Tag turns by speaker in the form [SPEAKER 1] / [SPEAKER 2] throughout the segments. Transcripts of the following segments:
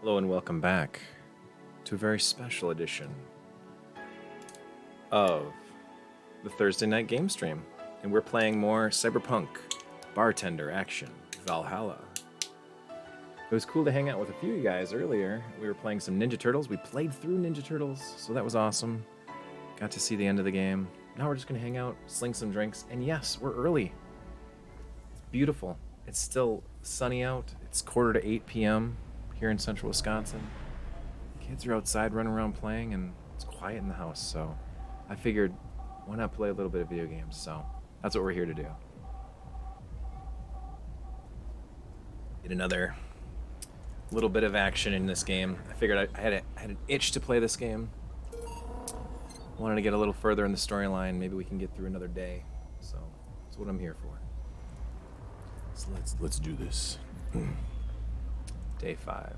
[SPEAKER 1] Hello and welcome back to a very special edition of the Thursday night game stream. And we're playing more cyberpunk, bartender action, Valhalla. It was cool to hang out with a few of you guys earlier. We were playing some Ninja Turtles. We played through Ninja Turtles, so that was awesome. Got to see the end of the game. Now we're just going to hang out, sling some drinks, and yes, we're early. It's beautiful. It's still sunny out. It's 7:45 p.m. here in central Wisconsin. Kids are outside running around playing, and it's quiet in the house, so I figured, why not play a little bit of video games? So that's what we're here to do. Get another little bit of action in this game. I figured I had an itch to play this game. Wanted to get a little further in the storyline. Maybe we can get through another day. So that's what I'm here for. So let's do this. Day 5.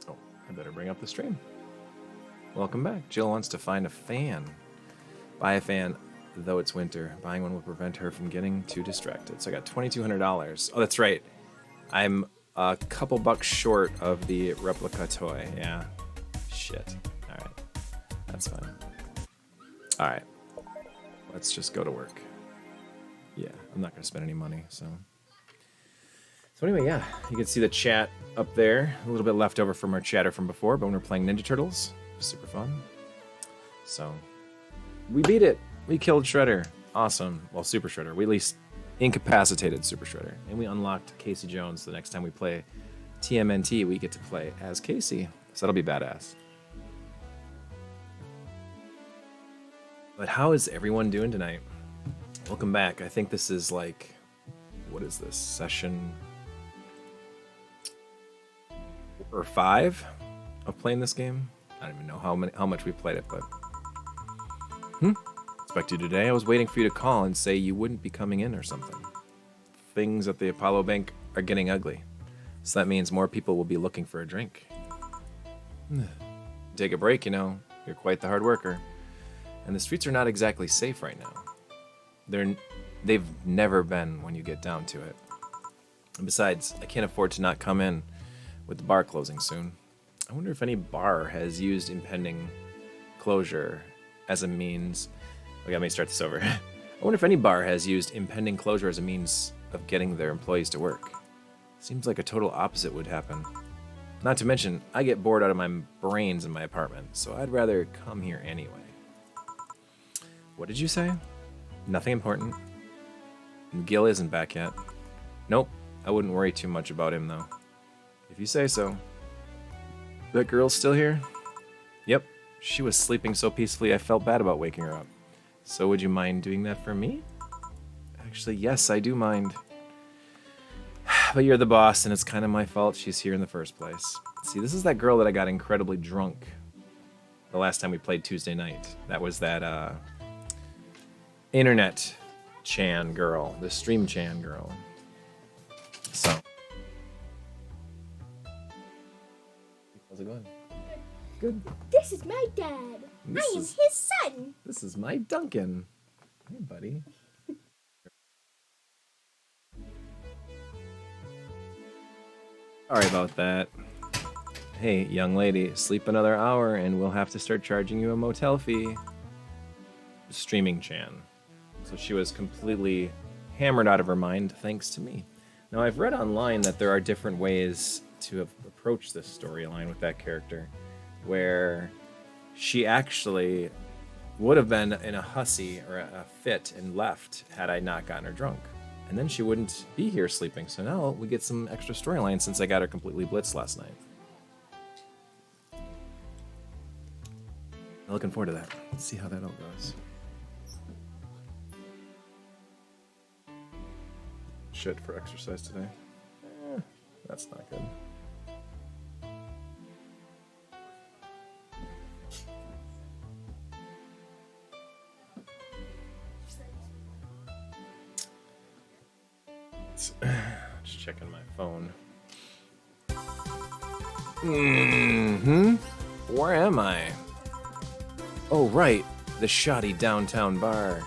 [SPEAKER 1] Oh, I better bring up the stream. Welcome back. Jill wants to find a fan. Buy a fan, though it's winter. Buying one will prevent her from getting too distracted. So I got $2,200. Oh, that's right. I'm a couple bucks short of the replica toy. Yeah. Shit. All right. That's fine. All right. Let's just go to work. Yeah, I'm not going to spend any money, so... So anyway, yeah, you can see the chat up there. A little bit left over from our chatter from before, but when we're playing Ninja Turtles, super fun. So, we beat it. We killed Shredder. Awesome. Well, Super Shredder. We at least incapacitated Super Shredder. And we unlocked Casey Jones. The next time we play TMNT, we get to play as Casey. So that'll be badass. But how is everyone doing tonight? Welcome back. I think this is like... What is this? Session... or 5 of playing this game. I don't even know how much we've played it, but expect you today. I was waiting for you to call and say you wouldn't be coming in or something. Things at the Apollo Bank are getting ugly, so that means more people will be looking for a drink. Take a break, you know. You're quite the hard worker, and the streets are not exactly safe right now. They've never been when you get down to it. And besides, I can't afford to not come in with the bar closing soon. I wonder if any bar has used impending closure as a means... Okay, let me start this over. I wonder if any bar has used impending closure as a means of getting their employees to work. Seems like a total opposite would happen. Not to mention, I get bored out of my brains in my apartment, so I'd rather come here anyway. What did you say? Nothing important. Gil isn't back yet. Nope, I wouldn't worry too much about him though. If you say so. That girl's still here? Yep, she was sleeping so peacefully I felt bad about waking her up. So would you mind doing that for me? Actually, yes, I do mind. But you're the boss and it's kind of my fault she's here in the first place. See, this is that girl that I got incredibly drunk the last time we played Tuesday night. That was that internet Chan girl, the stream Chan girl. So. How's it going? Good.
[SPEAKER 2] This is my dad. I am his son.
[SPEAKER 1] This is my Duncan. Hey, buddy. Sorry about that. Hey, young lady, sleep another hour and we'll have to start charging you a motel fee. Streaming Chan. So she was completely hammered out of her mind thanks to me. Now, I've read online that there are different ways to approach this storyline with that character, where she actually would have been in a hussy or a fit and left had I not gotten her drunk. And then she wouldn't be here sleeping. So now we get some extra storyline since I got her completely blitzed last night. I'm looking forward to that. Let's see how that all goes. Shit for exercise today. That's not good. Just checking my phone. Where am I? Oh, right. The shoddy downtown bar.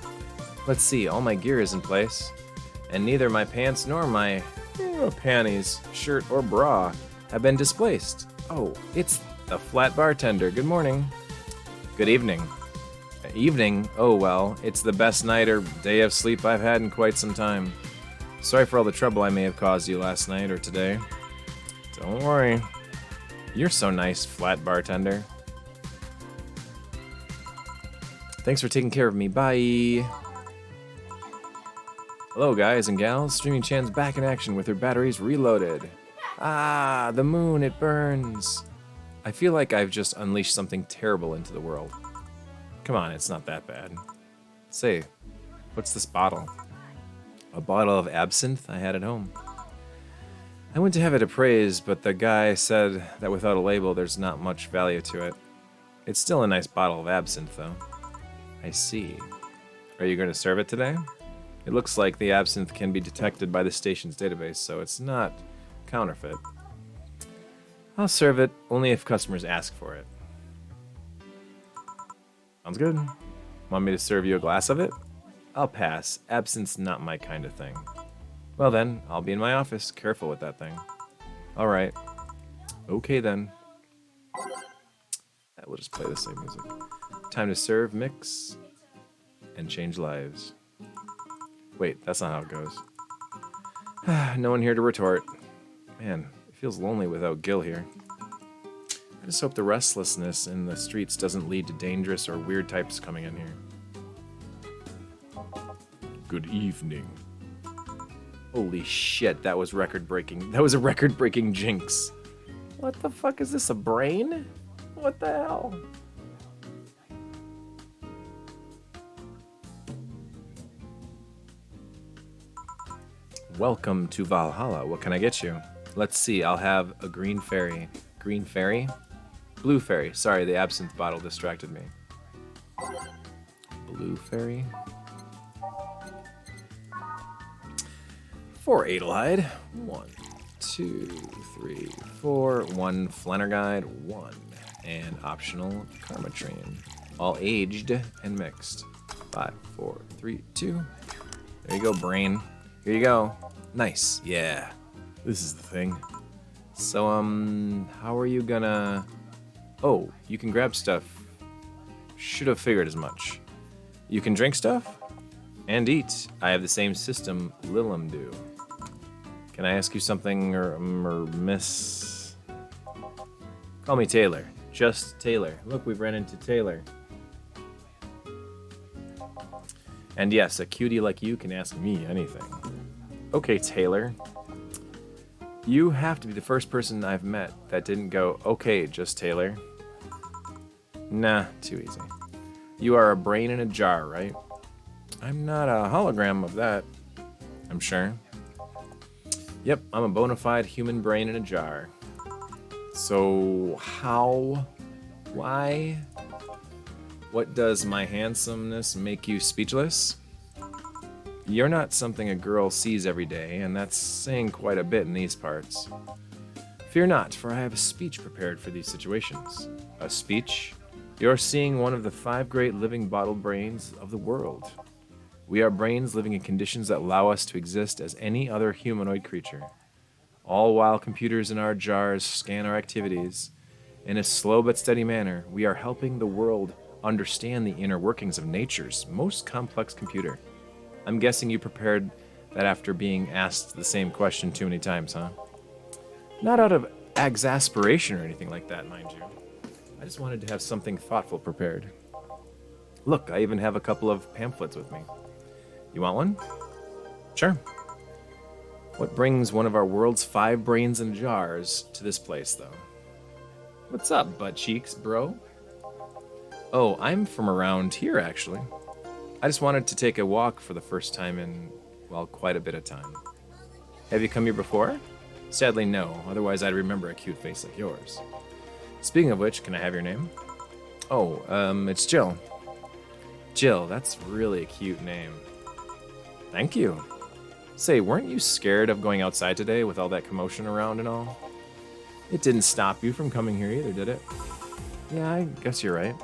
[SPEAKER 1] Let's see, all my gear is in place. And neither my pants nor my panties, shirt, or bra have been displaced. Oh, it's the flat bartender. Good morning. Good evening. Evening? Oh well, it's the best night or day of sleep I've had in quite some time. Sorry for all the trouble I may have caused you last night or today. Don't worry. You're so nice, flat bartender. Thanks for taking care of me. Bye. Hello, guys and gals. Streaming Chan's back in action with her batteries reloaded. Ah, the moon, it burns. I feel like I've just unleashed something terrible into the world. Come on, it's not that bad. Say, what's this bottle? A bottle of absinthe I had at home. I went to have it appraised, but the guy said that without a label, there's not much value to it. It's still a nice bottle of absinthe, though. I see. Are you going to serve it today? It looks like the absinthe can be detected by the station's database, so it's not counterfeit. I'll serve it only if customers ask for it. Sounds good. Want me to serve you a glass of it? I'll pass. Absinthe's not my kind of thing. Well then, I'll be in my office. Careful with that thing. Alright. Okay then. We'll just play the same music. Time to serve, mix, and change lives. Wait, that's not how it goes. No one here to retort. Man, it feels lonely without Gil here. I just hope the restlessness in the streets doesn't lead to dangerous or weird types coming in here. Good evening. Holy shit, that was record-breaking. That was a record-breaking jinx. What the fuck is this, a brain? What the hell? Welcome to Valhalla. What can I get you? Let's see, I'll have a green fairy. Green fairy? Blue fairy. Sorry, the absinthe bottle distracted me. Blue fairy? 4 Adelheid. 1, 2, 3, 4. 1 Flannerguide. 1. And optional Karmatrine. All aged and mixed. 5, 4, 3, 2. There you go, brain. Here you go. Nice. Yeah. This is the thing. So, how are you gonna... Oh, you can grab stuff. Should have figured as much. You can drink stuff? And eat. I have the same system Lilim do. Can I ask you something, or miss? Call me Taylor. Just Taylor. Look, we've ran into Taylor. And yes, a cutie like you can ask me anything. Okay, Taylor. You have to be the first person I've met that didn't go, okay, just Taylor. Nah, too easy. You are a brain in a jar, right? I'm not a hologram of that, I'm sure. Yep, I'm a bona fide human brain in a jar. So, how? Why? What does my handsomeness make you speechless? You're not something a girl sees every day, and that's saying quite a bit in these parts. Fear not, for I have a speech prepared for these situations. A speech? You're seeing one of the 5 great living bottle brains of the world. We are brains living in conditions that allow us to exist as any other humanoid creature. All while computers in our jars scan our activities. In a slow but steady manner, we are helping the world understand the inner workings of nature's most complex computer. I'm guessing you prepared that after being asked the same question too many times, huh? Not out of exasperation or anything like that, mind you. I just wanted to have something thoughtful prepared. Look, I even have a couple of pamphlets with me. You want one? Sure. What brings one of our world's 5 brains in jars to this place, though? What's up, butt cheeks, bro? Oh, I'm from around here, actually. I just wanted to take a walk for the first time in, well, quite a bit of time. Have you come here before? Sadly, no. Otherwise, I'd remember a cute face like yours. Speaking of which, can I have your name? Oh, it's Jill. Jill, that's really a cute name. Thank you. Say, weren't you scared of going outside today with all that commotion around and all? It didn't stop you from coming here either, did it? Yeah, I guess you're right.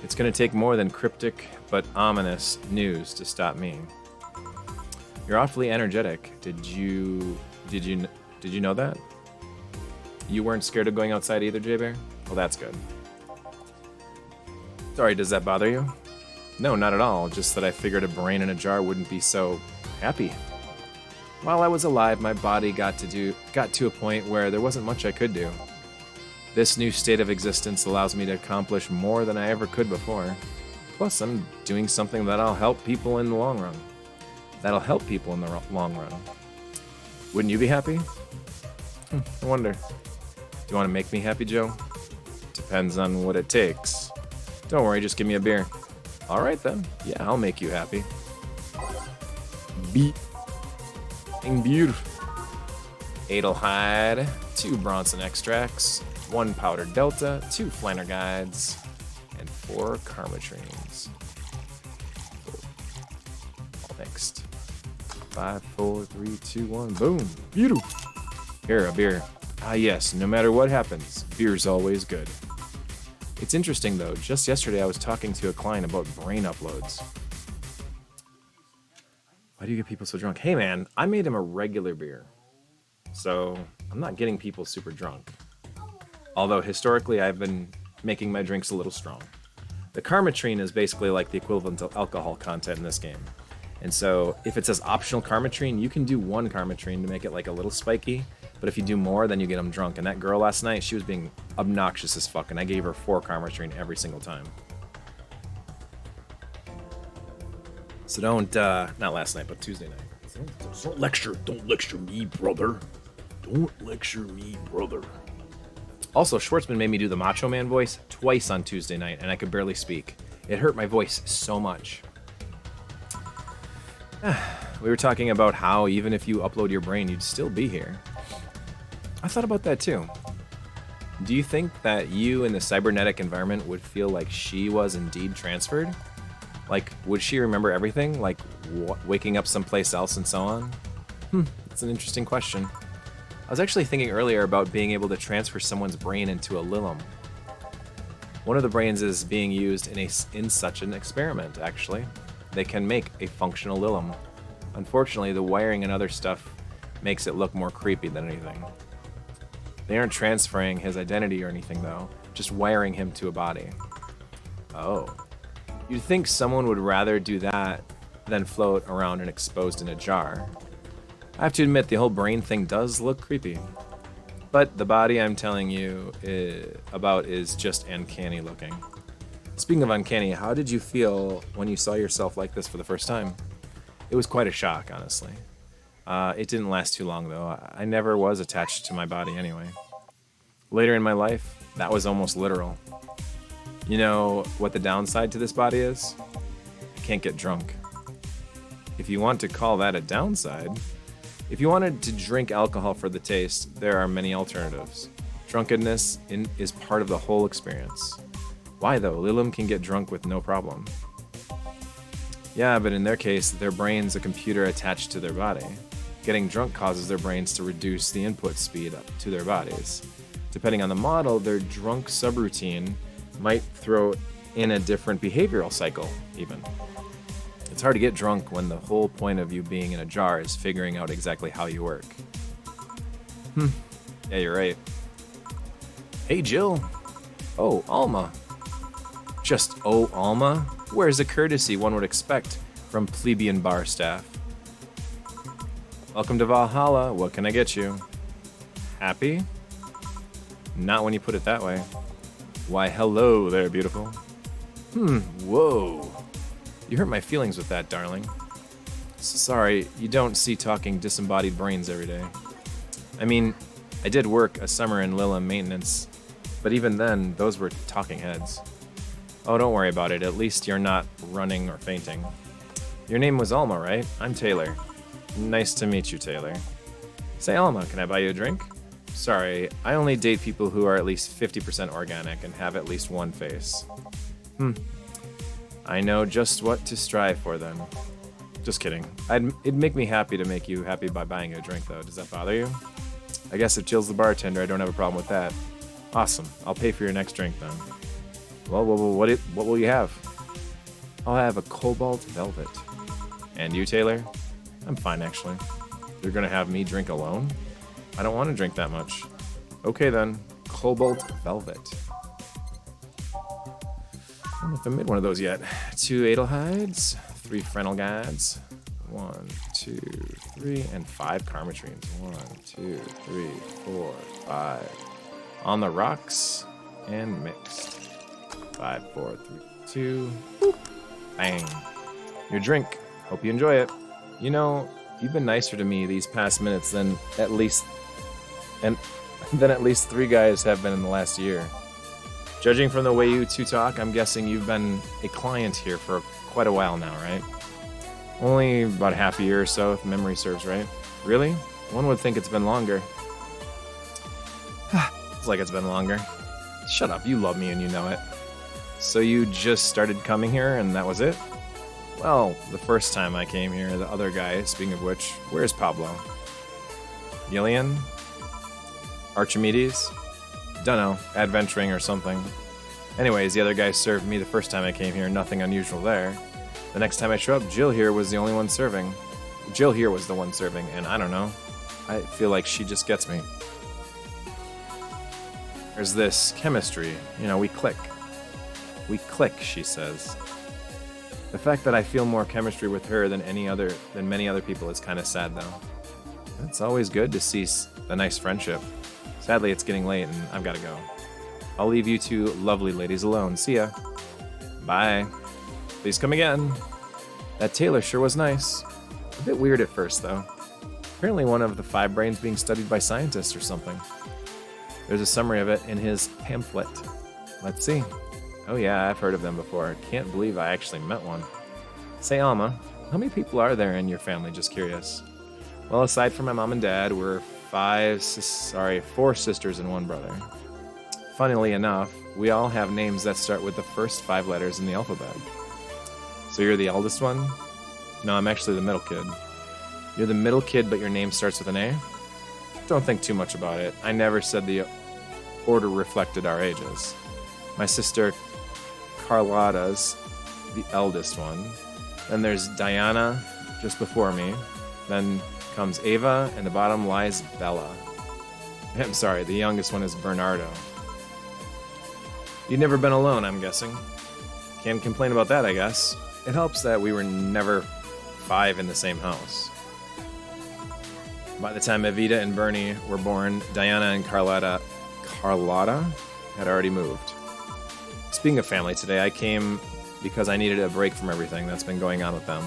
[SPEAKER 1] It's gonna take more than cryptic but ominous news to stop me. You're awfully energetic. Did you know that? You weren't scared of going outside either, J-Bear? Well, that's good. Sorry, does that bother you? No, not at all. Just that I figured a brain in a jar wouldn't be so happy. While I was alive, my body got to a point where there wasn't much I could do. This new state of existence allows me to accomplish more than I ever could before. Plus, I'm doing something that'll help people in the long run. Wouldn't you be happy? I wonder. Do you want to make me happy, Joe? Depends on what it takes. Don't worry, just give me a beer. All right, then. Yeah, I'll make you happy. Beautiful. Adelhyde, 2 Bronson extracts, 1 powdered delta, 2 flanner guides, and 4 karmatrines. All mixed. 5, 4, 3, 2, 1. Boom. Beautiful. Here, a beer. Ah, yes. No matter what happens, beer's always good. It's interesting, though. Just yesterday, I was talking to a client about brain uploads. Why do you get people so drunk? Hey, man, I made him a regular beer. So I'm not getting people super drunk. Although, historically, I've been making my drinks a little strong. The karmatrine is basically like the equivalent of alcohol content in this game. And so if it says optional karmatrine, you can do 1 karmatrine to make it like a little spiky. But if you do more, then you get them drunk. And that girl last night, she was being obnoxious as fuck, and I gave her 4 karmatrine every single time. So don't, not last night, but Tuesday night.
[SPEAKER 3] Don't lecture me, brother. Don't lecture me, brother.
[SPEAKER 1] Also, Schwartzman made me do the Macho Man voice twice on Tuesday night, and I could barely speak. It hurt my voice so much. We were talking about how even if you upload your brain, you'd still be here. I thought about that too. Do you think that you in the cybernetic environment would feel like she was indeed transferred? Like, would she remember everything? Like, waking up someplace else and so on? That's an interesting question. I was actually thinking earlier about being able to transfer someone's brain into a Lilum. One of the brains is being used in such an experiment, actually. They can make a functional Lilum. Unfortunately, the wiring and other stuff makes it look more creepy than anything. They aren't transferring his identity or anything, though, just wiring him to a body. Oh. You'd think someone would rather do that than float around and exposed in a jar. I have to admit, the whole brain thing does look creepy. But the body I'm telling you about is just uncanny looking. Speaking of uncanny, how did you feel when you saw yourself like this for the first time? It was quite a shock, honestly. It didn't last too long, though. I never was attached to my body anyway. Later in my life, that was almost literal. You know what the downside to this body is? I can't get drunk. If you want to call that a downside, if you wanted to drink alcohol for the taste, there are many alternatives. Drunkenness is part of the whole experience. Why though? Lilum can get drunk with no problem. Yeah, but in their case, their brain's a computer attached to their body. Getting drunk causes their brains to reduce the input speed up to their bodies. Depending on the model, their drunk subroutine might throw in a different behavioral cycle, even. It's hard to get drunk when the whole point of you being in a jar is figuring out exactly how you work. Yeah, you're right. Hey, Jill. Oh, Alma. Just oh, Alma? Where's the courtesy one would expect from plebeian bar staff? Welcome to Valhalla. What can I get you? Happy? Not when you put it that way. Why, hello there, beautiful. Whoa. You hurt my feelings with that, darling. Sorry, you don't see talking disembodied brains every day. I mean, I did work a summer in Lilum maintenance, but even then, those were talking heads. Oh, don't worry about it. At least you're not running or fainting. Your name was Alma, right? I'm Taylor. Nice to meet you, Taylor. Say, Alma, can I buy you a drink? Sorry, I only date people who are at least 50% organic and have at least one face. I know just what to strive for then. Just kidding. It'd make me happy to make you happy by buying you a drink, though. Does that bother you? I guess if Jill's the bartender, I don't have a problem with that. Awesome. I'll pay for your next drink, then. Well, what will you have? I'll have a cobalt velvet. And you, Taylor? I'm fine, actually. You're gonna have me drink alone? I don't want to drink that much. Okay then, Cobalt Velvet. I don't know if I made one of those yet. 2 Adelhides, 3 Fresnel Guides, 1, 2, 3, and 5 Karmatrines. 1, 2, 3, 4, 5. On the rocks and mixed. 5, 4, 3, 2. Boop. Bang. Your drink. Hope you enjoy it. You know, you've been nicer to me these past minutes than at least 3 guys have been in the last year. Judging from the way you two talk, I'm guessing you've been a client here for quite a while now, right? Only about half a year or so, if memory serves right. Really? One would think it's been longer. It's like it's been longer. Shut up, you love me and you know it. So you just started coming here and that was it? Well, the first time I came here, the other guy, speaking of which, where's Pablo? Gillian? Archimedes? Dunno, adventuring or something. Anyways, the other guy served me the first time I came here, nothing unusual there. The next time I show up, Jill here was the only one serving. Jill here was the one serving, and I don't know. I feel like she just gets me. There's this chemistry, you know, we click. We click, she says. The fact that I feel more chemistry with her than many other people is kind of sad though. It's always good to see a nice friendship. Sadly, it's getting late and I've got to go. I'll leave you two lovely ladies alone. See ya. Bye. Please come again. That tailor sure was nice. A bit weird at first, though. Apparently one of the 5 brains being studied by scientists or something. There's a summary of it in his pamphlet. Let's see. Oh yeah, I've heard of them before. Can't believe I actually met one. Say, Alma, how many people are there in your family? Just curious. Well, aside from my mom and dad, we're 4 sisters and 1 brother. Funnily enough, we all have names that start with the first 5 letters in the alphabet. So you're the eldest one? No, I'm actually the middle kid. You're the middle kid, but your name starts with an A? Don't think too much about it. I never said the order reflected our ages. My sister Carlotta's the eldest one. Then there's Diana just before me. Then comes Ava, and the bottom lies Bella. I'm sorry, the youngest one is Bernardo. You've never been alone, I'm guessing. Can't complain about that, I guess. It helps that we were never 5 in the same house. By the time Evita and Bernie were born, Diana and Carlotta had already moved. Speaking of family, today I came because I needed a break from everything that's been going on with them.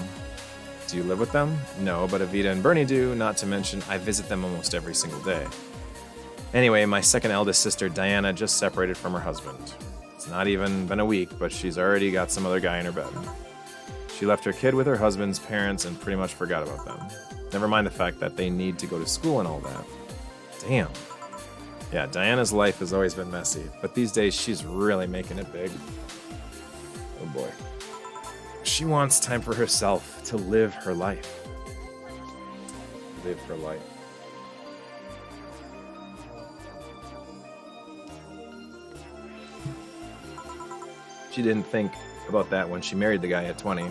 [SPEAKER 1] Do you live with them? No, but Evita and Bernie do, not to mention I visit them almost every single day. Anyway, my second eldest sister, Diana, just separated from her husband. It's not even been a week, but she's already got some other guy in her bed. She left her kid with her husband's parents and pretty much forgot about them. Never mind the fact that they need to go to school and all that. Damn. Yeah, Diana's life has always been messy, but these days she's really making it big. Oh boy. She wants time for herself to live her life. Live her life. She didn't think about that when she married the guy at 20.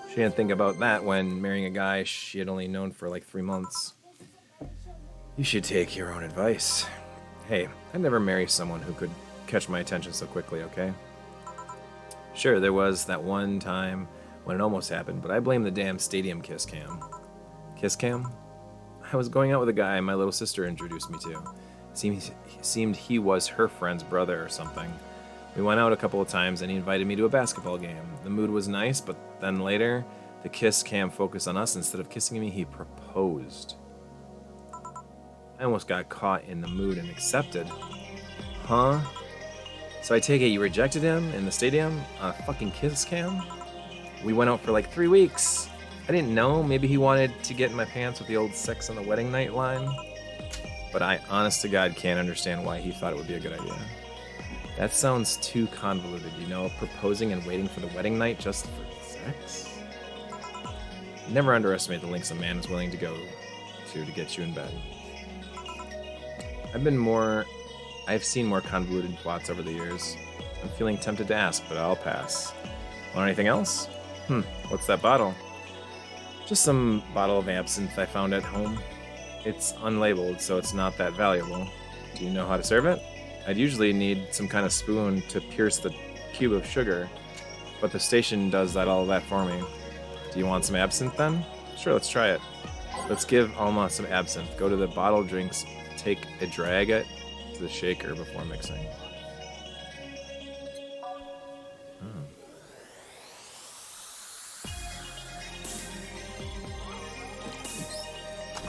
[SPEAKER 1] She didn't think about that when marrying a guy she had only known for like 3 months. You should take your own advice. Hey, I'd never marry someone who could catch my attention so quickly, okay? Sure, there was that one time when it almost happened, but I blame the damn stadium kiss cam. Kiss cam? I was going out with a guy my little sister introduced me to. Seemed he was her friend's brother or something. We went out a couple of times and he invited me to a basketball game. The mood was nice, but then later, the kiss cam focused on us. Instead of kissing me, he proposed. I almost got caught in the mood and accepted. Huh? So I take it you rejected him in the stadium on a fucking kiss cam? We went out for like 3 weeks. I didn't know, maybe he wanted to get in my pants with the old sex on the wedding night line. But I honest to God can't understand why he thought it would be a good idea. That sounds too convoluted, you know, proposing and waiting for the wedding night just for sex? Never underestimate the lengths a man is willing to go to get you in bed. I've seen more convoluted plots over the years. I'm feeling tempted to ask, but I'll pass. Want anything else? What's that bottle? Just some bottle of absinthe I found at home. It's unlabeled, so it's not that valuable. Do you know how to serve it? I'd usually need some kind of spoon to pierce the cube of sugar, but the station does all that for me. Do you want some absinthe then? Sure, let's try it. Let's give Alma some absinthe. Go to the bottled drinks, take a drag it to the shaker before mixing. Hmm.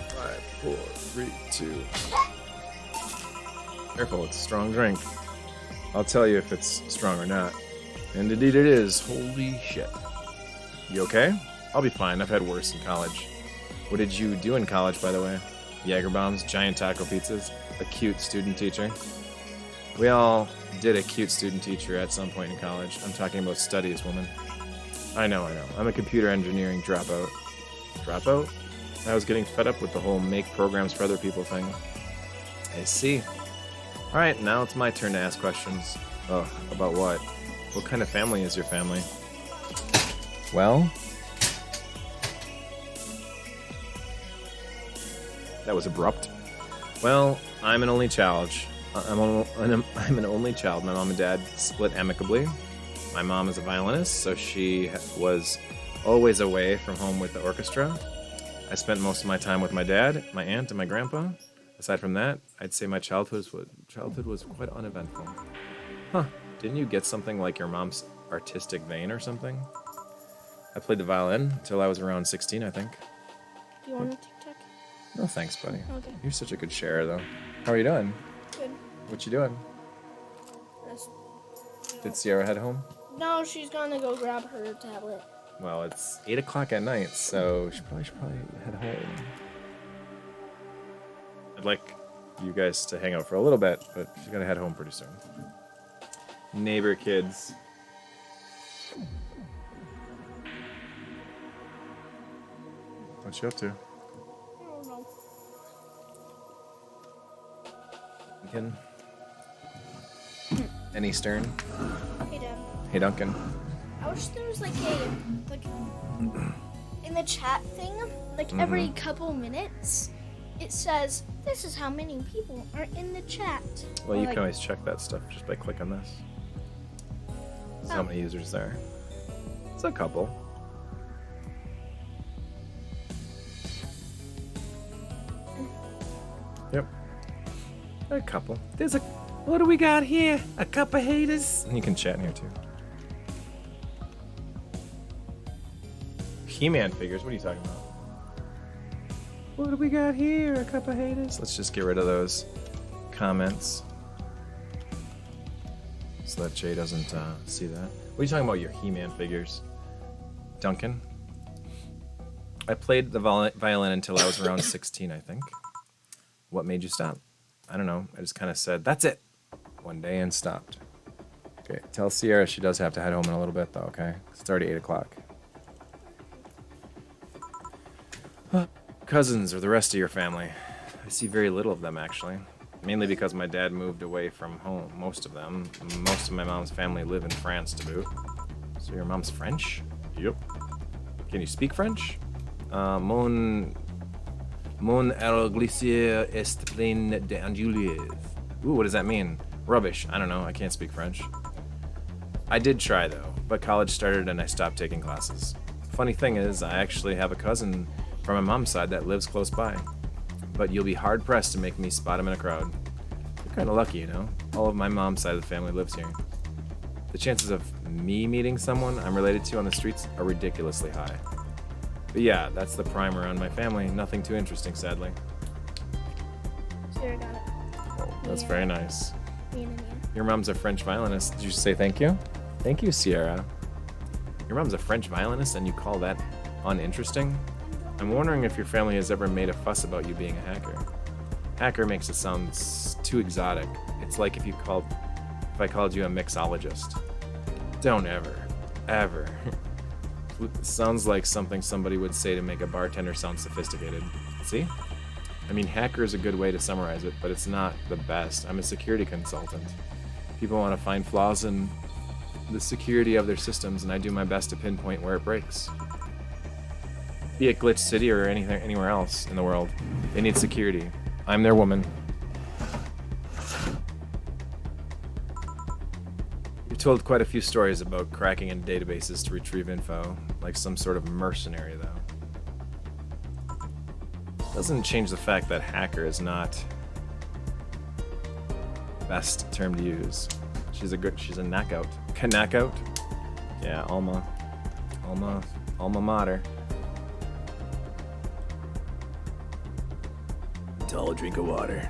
[SPEAKER 1] 5, 4, 3, 2. Careful, it's a strong drink. I'll tell you if it's strong or not. And indeed it is. Holy shit. You okay? I'll be fine. I've had worse in college. What did you do in college, by the way? Jaeger bombs, giant taco pizzas, a cute student teacher. We all did a cute student teacher at some point in college. I'm talking about studies, woman. I know. I'm a computer engineering dropout. Dropout? I was getting fed up with the whole make programs for other people thing. I see. Alright, now it's my turn to ask questions. Oh, about what? What kind of family is your family? Well... That was abrupt. Well, I'm an only child. I'm an only child. My mom and dad split amicably. My mom is a violinist, so she was always away from home with the orchestra. I spent most of my time with my dad, my aunt, and my grandpa. Aside from that, I'd say my childhood was quite uneventful. Huh, didn't you get something like your mom's artistic vein or something? I played the violin until I was around 16, I think.
[SPEAKER 2] Do you want a Tic Tac?
[SPEAKER 1] No thanks, buddy.
[SPEAKER 2] Okay.
[SPEAKER 1] You're such a good sharer, though. How are you doing?
[SPEAKER 2] Good.
[SPEAKER 1] What you doing? Did Sierra head home?
[SPEAKER 2] No, she's gonna go grab her tablet.
[SPEAKER 1] Well, it's 8 o'clock at night, so she probably should head home. I'd like you guys to hang out for a little bit, but she's gonna head home pretty soon. Neighbor kids. What you up to?
[SPEAKER 2] I don't know.
[SPEAKER 1] Duncan? Any Stern?
[SPEAKER 2] Hey, Dad.
[SPEAKER 1] Hey, Duncan.
[SPEAKER 2] I wish there was like in the chat thing, like every couple minutes, it says, this is how many people are in the chat.
[SPEAKER 1] Well, you
[SPEAKER 2] Or,
[SPEAKER 1] can always check that stuff just by clicking this. This is how many users there are. It's a couple. Yep. A couple. There's a... What do we got here? A couple haters? And you can chat in here too. He-Man figures, what are you talking about? What do we got here? A couple haters? Let's just get rid of those comments. So that Jay doesn't see that. What are you talking about, your He-Man figures? Duncan? I played the violin until I was around 16, I think. What made you stop? I don't know. I just kind of said, that's it, one day and stopped. Okay, tell Sierra she does have to head home in a little bit, though, okay? 'Cause it's already 8 o'clock. Cousins or the rest of your family? I see very little of them, actually. Mainly because my dad moved away from home, most of them. Most of my mom's family live in France to boot. So your mom's French? Yep. Can you speak French? Mon erglicier est plein d'anglais. Ooh, what does that mean? Rubbish. I don't know. I can't speak French. I did try, though, but college started and I stopped taking classes. Funny thing is, I actually have a cousin from my mom's side that lives close by. But you'll be hard-pressed to make me spot him in a crowd. You're kind of lucky, you know? All of my mom's side of the family lives here. The chances of me meeting someone I'm related to on the streets are ridiculously high. But yeah, that's the primer on my family. Nothing too interesting, sadly.
[SPEAKER 2] Sarah got it.
[SPEAKER 1] Oh, that's very nice.
[SPEAKER 2] Me and
[SPEAKER 1] Your mom's a French violinist. Did you say thank you? Thank you, Sierra. Your mom's a French violinist and you call that uninteresting? I'm wondering if your family has ever made a fuss about you being a hacker. Hacker makes it sound too exotic. It's like if I called you a mixologist. Don't ever. It sounds like something somebody would say to make a bartender sound sophisticated. See? I mean, hacker is a good way to summarize it, but it's not the best. I'm a security consultant. People want to find flaws in the security of their systems, and I do my best to pinpoint where it breaks. Be it Glitch City or anywhere else in the world, they need security. I'm their woman. told quite a few stories about cracking in databases to retrieve info, like some sort of mercenary, though. Doesn't change the fact that hacker is not the best term to use. She's a knockout. Knockout? Yeah, alma mater. Tall drink of water.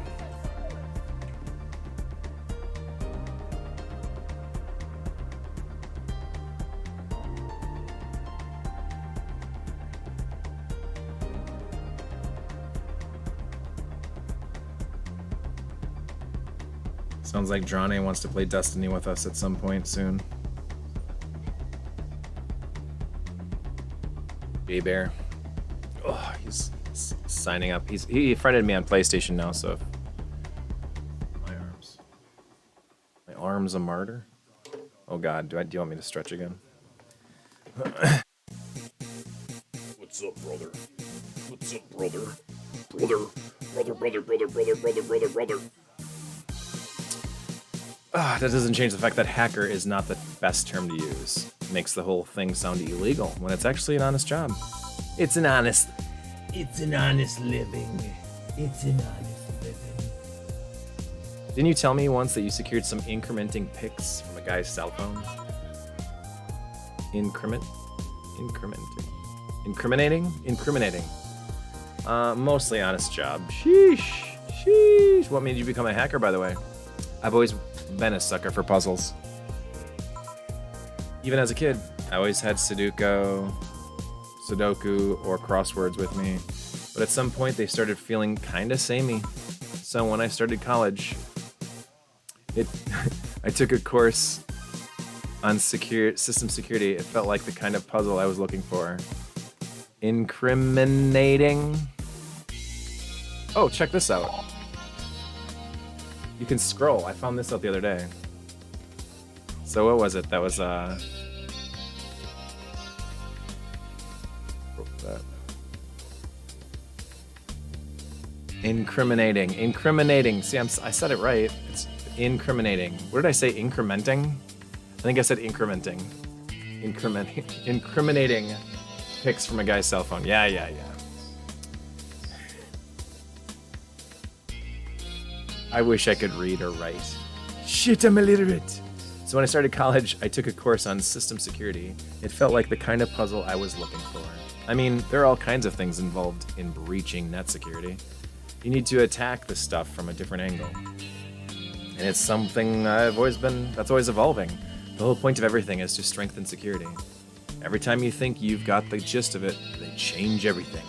[SPEAKER 1] Sounds like Drane wants to play Destiny with us at some point soon. Bear. Oh, he's signing up. He friended me on PlayStation now, so my arm's a martyr. Oh God, do you want me to stretch again?
[SPEAKER 3] What's up, brother? What's up, brother? Brother.
[SPEAKER 1] That doesn't change the fact that hacker is not the best term to use. Makes the whole thing sound illegal when it's actually an honest job. It's an honest living. Didn't you tell me once that you secured some incrementing pics from a guy's cell phone? Incriminating. Mostly honest job. Sheesh. What made you become a hacker, by the way? I've always been a sucker for puzzles. Even as a kid, I always had Sudoku, or crosswords with me. But at some point, they started feeling kinda samey. So when I started college, I took a course on system security. It felt like the kind of puzzle I was looking for. Incriminating. Oh, check this out. You can scroll. I found this out the other day. So what was it? That was Incriminating. See, I said it right. It's incriminating. What did I say? Incrementing? I think I said incrementing. Incriminating pics from a guy's cell phone. Yeah. I wish I could read or write. Shit, I'm illiterate. So when I started college, I took a course on system security. It felt like the kind of puzzle I was looking for. I mean, there are all kinds of things involved in breaching net security. You need to attack the stuff from a different angle. And it's something that's always evolving. The whole point of everything is to strengthen security. Every time you think you've got the gist of it, they change everything.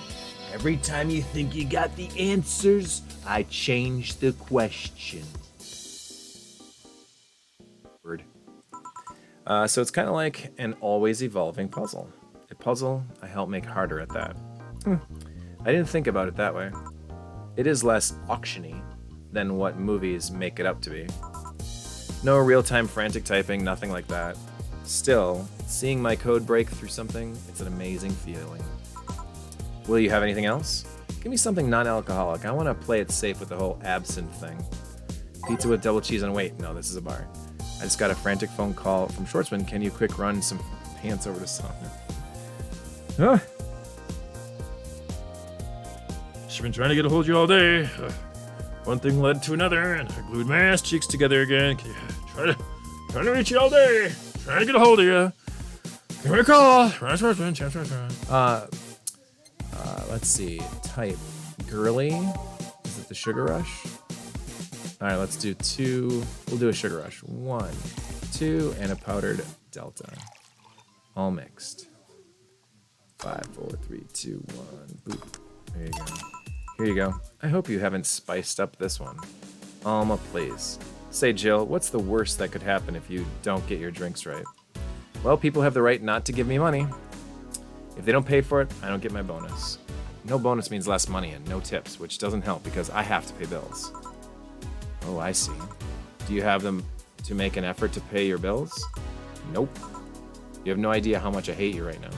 [SPEAKER 1] Every time you think you got the answers, I change the question. Word. So it's kind of like an always evolving puzzle. A puzzle I help make harder at that. I didn't think about it that way. It is less auctiony than what movies make it up to be. No real-time frantic typing, nothing like that. Still, seeing my code break through something, it's an amazing feeling. Will you have anything else? Give me something non-alcoholic. I want to play it safe with the whole absinthe thing. Pizza with double cheese and wait. No, this is a bar. I just got a frantic phone call from Schwartzman. Can you quick run some pants over to Sumner? Huh?
[SPEAKER 3] She's been trying to get a hold of you all day. One thing led to another, and I glued my ass cheeks together again. Trying to reach you all day. Trying to get a hold of you. Give me a call.
[SPEAKER 1] Let's see. Type girly. Is it the Sugar Rush? All right, let's do 2. We'll do a Sugar Rush. 1, 2, and a powdered Delta. All mixed. 5, 4, 3, 2, 1. Boop. There you go. Here you go. I hope you haven't spiced up this one. Alma, please. Say, Jill, what's the worst that could happen if you don't get your drinks right? Well, people have the right not to give me money. If they don't pay for it, I don't get my bonus. No bonus means less money and no tips, which doesn't help because I have to pay bills. Oh, I see. Do you have them to make an effort to pay your bills? Nope. You have no idea how much I hate you right now.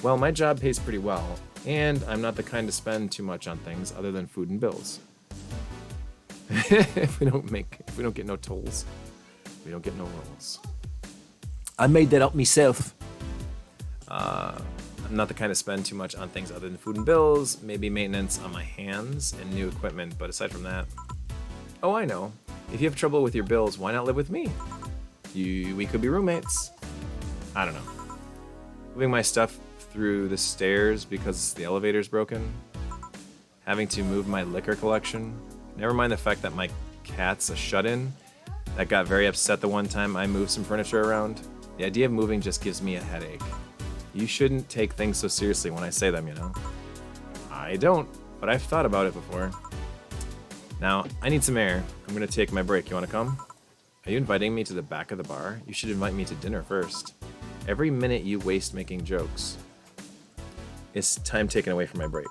[SPEAKER 1] Well, my job pays pretty well, and I'm not the kind to spend too much on things other than food and bills. if we don't get no tolls, we don't get no rolls. I made that up myself. I'm not the kind to spend too much on things other than food and bills, maybe maintenance on my hands and new equipment, but aside from that... Oh, I know. If you have trouble with your bills, why not live with me? We could be roommates. I don't know. Moving my stuff through the stairs because the elevator's broken. Having to move my liquor collection. Never mind the fact that my cat's a shut-in. That got very upset the one time I moved some furniture around. The idea of moving just gives me a headache. You shouldn't take things so seriously when I say them, you know? I don't, but I've thought about it before. Now, I need some air. I'm gonna take my break. You wanna come? Are you inviting me to the back of the bar? You should invite me to dinner first. Every minute you waste making jokes is time taken away from my break.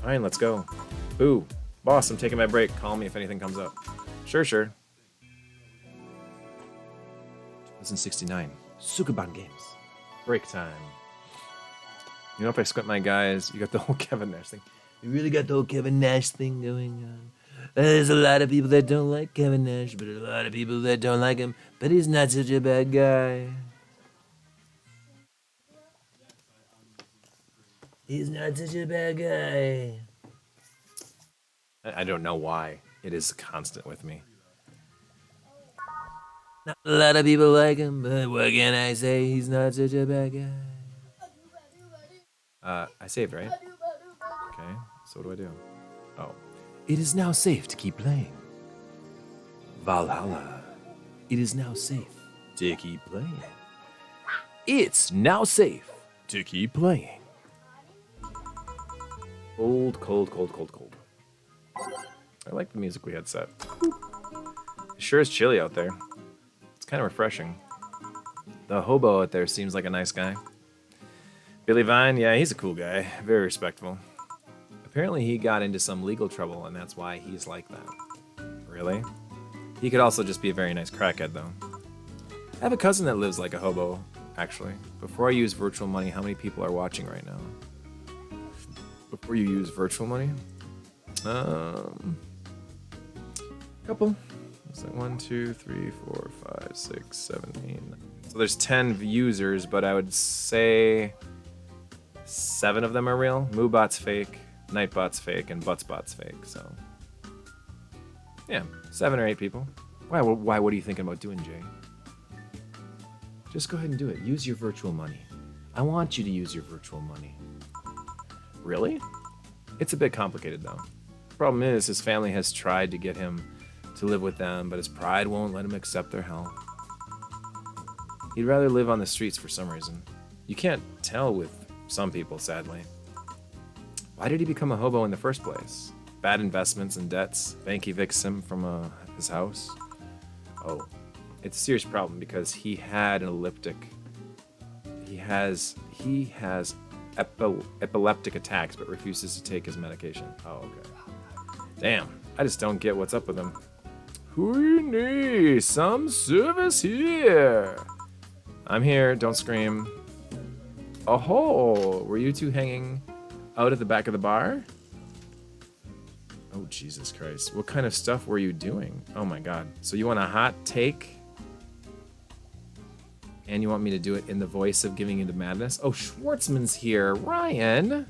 [SPEAKER 1] Fine, let's go. Ooh, boss, I'm taking my break. Call me if anything comes up. Sure. 2069. Sukuban Games. Break time. You know, if I squint my guys, you got the whole Kevin Nash thing. You really got the whole Kevin Nash thing going on. There's a lot of people that don't like Kevin Nash, but a lot of people that don't like him. But he's not such a bad guy. He's not such a bad guy. I don't know why. It is constant with me. Not a lot of people like him, but what can I say? He's not such a bad guy. I saved, right? Okay, so what do I do? Oh. It is now safe to keep playing. Valhalla. It is now safe to keep playing. It's now safe to keep playing. Cold. I like the music we had set. It sure is chilly out there. It's kind of refreshing. The hobo out there seems like a nice guy. Billy Vine, yeah, he's a cool guy. Very respectful. Apparently he got into some legal trouble, and that's why he's like that. Really? He could also just be a very nice crackhead, though. I have a cousin that lives like a hobo, actually. Before I use virtual money, how many people are watching right now? Before you use virtual money? Couple. It's like 1, 2, 3, 4, 5, 6, 7, 8, 9. So there's 10 users, but I would say 7 of them are real. Moobot's fake, Nightbot's fake, and Buttsbot's fake. So yeah, 7 or 8 people. Why? What are you thinking about doing, Jay? Just go ahead and do it. Use your virtual money. I want you to use your virtual money. Really? It's a bit complicated, though. Problem is, his family has tried to get him to live with them, but his pride won't let him accept their help. He'd rather live on the streets for some reason. You can't tell with some people, sadly. Why did he become a hobo in the first place? Bad investments and debts. Bank evicts him from his house. Oh, it's a serious problem because he had an elliptic. He has epileptic attacks, but refuses to take his medication. Oh, okay. Damn, I just don't get what's up with him. Who needs some service here? I'm here, don't scream. Oh, were you two hanging out at the back of the bar? Oh, Jesus Christ. What kind of stuff were you doing? Oh my God. So you want a hot take? And you want me to do it in the voice of Giving Into Madness? Oh, Schwartzman's here. Ryan!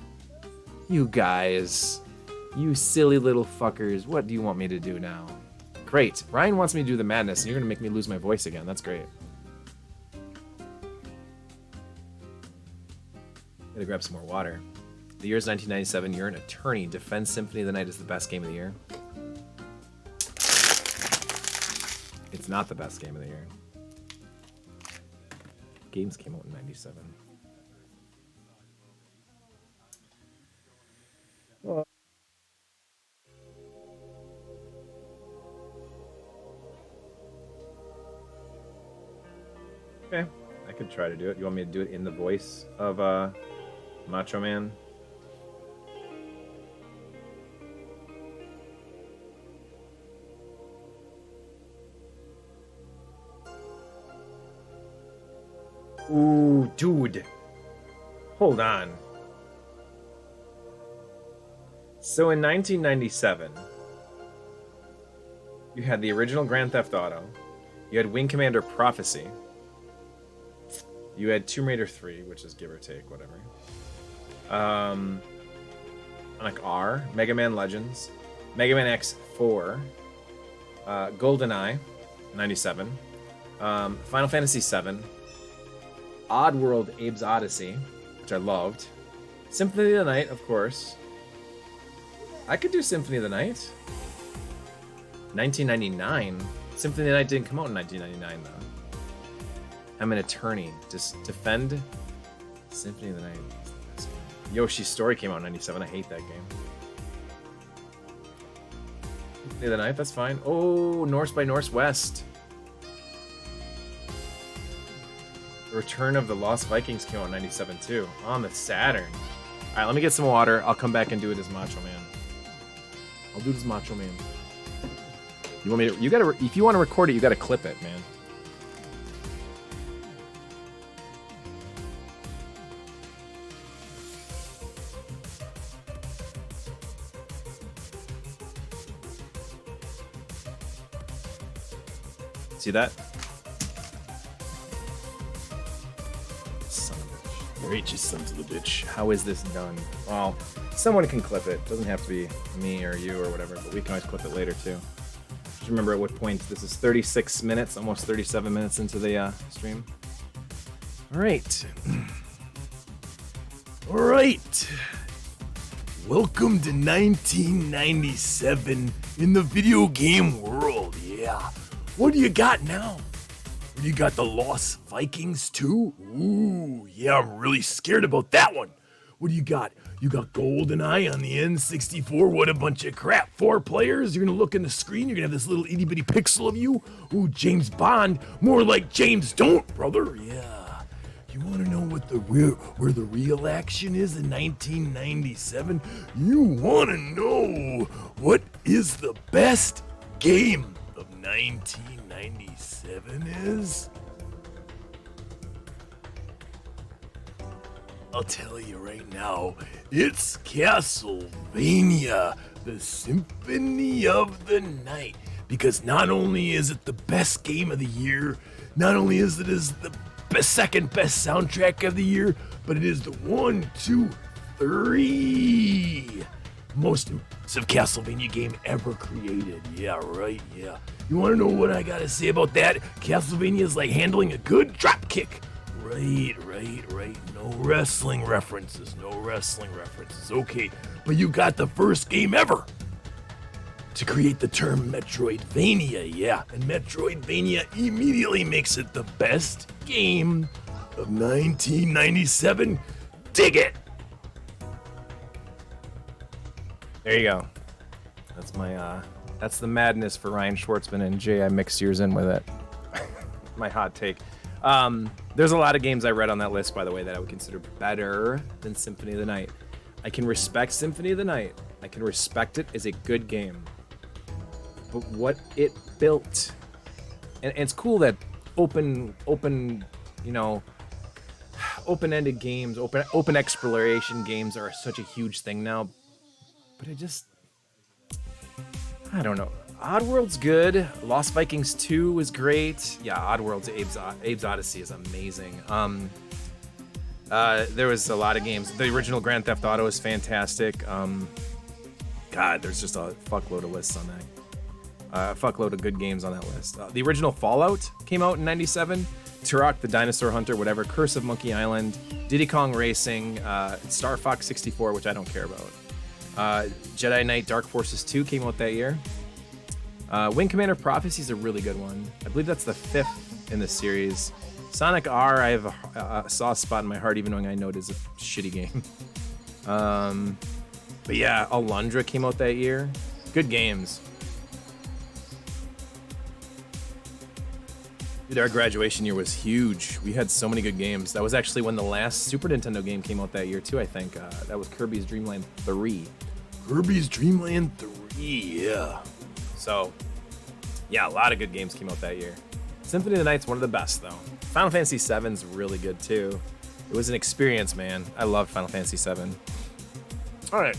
[SPEAKER 1] You guys. You silly little fuckers. What do you want me to do now? Great. Ryan wants me to do the madness, and you're going to make me lose my voice again. That's great. Gotta grab some more water. The year is 1997. You're an attorney. Defend Symphony of the Night is the best game of the year. It's not the best game of the year. Games came out in 97. Oh. Okay, I could try to do it. You want me to do it in the voice of Macho Man? Ooh, dude. Hold on. So in 1997, you had the original Grand Theft Auto. You had Wing Commander Prophecy. You had Tomb Raider 3, which is give or take, whatever. Sonic R, Mega Man Legends, Mega Man X4, GoldenEye, 97, Final Fantasy 7, Oddworld Abe's Odyssey, which I loved, Symphony of the Night, of course. I could do Symphony of the Night. 1999. Symphony of the Night didn't come out in 1999, though. I'm an attorney. Just defend Symphony of the Night. Yoshi's Story came out in 97. I hate that game. Symphony of the Night, that's fine. Oh, North by Northwest. The Return of the Lost Vikings came out in 97 too. On the Saturn. Alright, let me get some water. I'll come back and do it as Macho Man. I'll do it as Macho Man. You want me to, you gotta, if you want to record it, you gotta clip it, man. See that? Son of a bitch. You're you sons of a bitch. How is this done? Well, someone can clip it. Doesn't have to be me or you or whatever, but we can always clip it later too. Just remember at what point this is 36 minutes, almost 37 minutes into the stream. All right. All right. Welcome to 1997 in the video game world. Yeah. What do you got now? You got the Lost Vikings too? Ooh, yeah, I'm really scared about that one. What do you got? You got GoldenEye on the N64. What a bunch of crap. 4 players. You're gonna look in the screen. You're gonna have this little itty bitty pixel of you. Ooh, James Bond. More like James Don't, brother. Yeah. You wanna know what where the real action is in 1997? You wanna know what is the best game of 1997 is? I'll tell you right now, it's Castlevania, the Symphony of the Night. Because not only is it the best game of the year, not only is it the second best soundtrack of the year, but it is the 1, 2, 3 most impressive Castlevania game ever created. Yeah, right, yeah. You wanna know what I gotta say about that? Castlevania is like handling a good drop kick. Right. No wrestling references. Okay, but you got the first game ever to create the term Metroidvania, yeah. And Metroidvania immediately makes it the best game of 1997. Dig it! There you go. That's my, that's the madness for Ryan Schwartzman, and Jay, I mixed yours in with it. My hot take. There's a lot of games I read on that list, by the way, that I would consider better than Symphony of the Night. I can respect Symphony of the Night. I can respect it as a good game. But what it built, and it's cool that open, you know, open-ended games, open exploration games are such a huge thing now. But I don't know. Oddworld's good. Lost Vikings 2 is great. Yeah, Oddworld's Abe's Odyssey is amazing. There was a lot of games. The original Grand Theft Auto is fantastic. God, there's just a fuckload of lists on that. A fuckload of good games on that list. The original Fallout came out in 97. Turok the Dinosaur Hunter, whatever. Curse of Monkey Island. Diddy Kong Racing. Star Fox 64, which I don't care about. Jedi Knight Dark Forces 2 came out that year. Wing Commander Prophecy is a really good one. I believe that's the 5th in the series. Sonic R, I have a soft spot in my heart, even though I know it is a shitty game. But yeah, Alundra came out that year. Good games. Dude, our graduation year was huge. We had so many good games. That was actually when the last Super Nintendo game came out that year too, I think. That was Kirby's Dream Land 3. Kirby's Dream Land 3, yeah. So, yeah, a lot of good games came out that year. Symphony of the Night's one of the best, though. Final Fantasy VII's really good, too. It was an experience, man. I loved Final Fantasy VII. All right.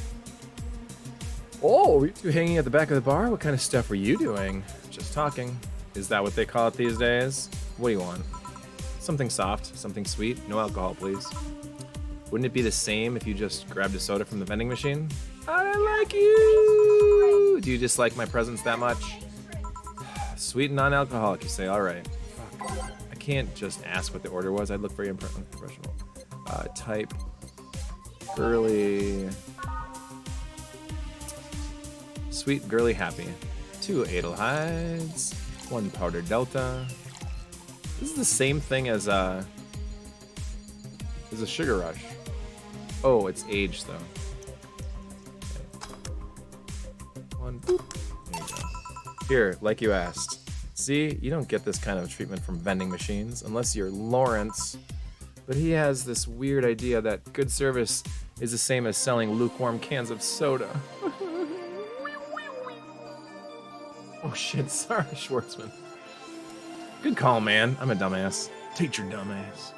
[SPEAKER 1] Oh, were you two hanging at the back of the bar? What kind of stuff were you doing? Just talking. Is that what they call it these days? What do you want? something soft, something sweet. No alcohol, please. Wouldn't it be the same if you just grabbed a soda from the vending machine? I like you! Do you dislike my presence that much? Sweet and non-alcoholic, you say. All right. Fuck. I can't just ask what the order was. I'd look very unprofessional. Type girly... Sweet, girly, happy. 2 Adelheids. 1 powder delta. This is the same thing as a sugar rush. Oh, it's aged though. Okay. 1 boop. There you go. Here, like you asked. See, you don't get this kind of treatment from vending machines unless you're Lawrence. But he has this weird idea that good service is the same as selling lukewarm cans of soda. Oh shit, sorry, Schwartzman. Good call, man. I'm a dumbass. Take your dumbass.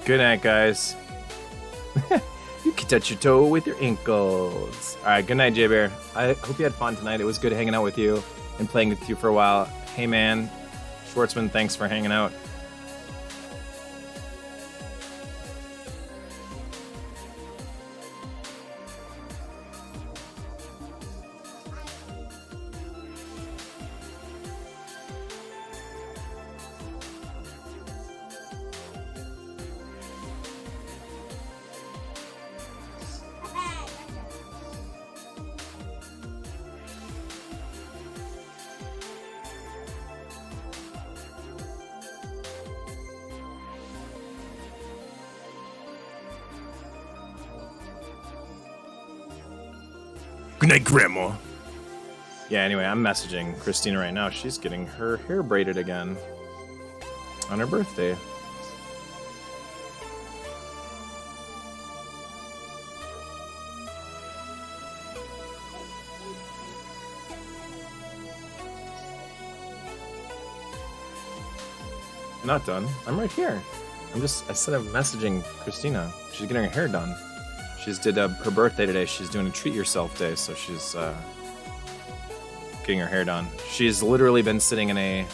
[SPEAKER 1] Good night, guys. You can touch your toe with your ankles. All right, good night, J-Bear. I hope you had fun tonight. It was good hanging out with you and playing with you for a while. Hey, man. Schwartzman, thanks for hanging out.
[SPEAKER 3] Good night, Grandma.
[SPEAKER 1] Yeah, anyway, I'm messaging Christina right now. She's getting her hair braided again on her birthday. I'm not done. I'm right here. I said I'm messaging Christina. She's getting her hair done. She's did her birthday today. She's doing a treat yourself day, so she's getting her hair done. She's literally been sitting in a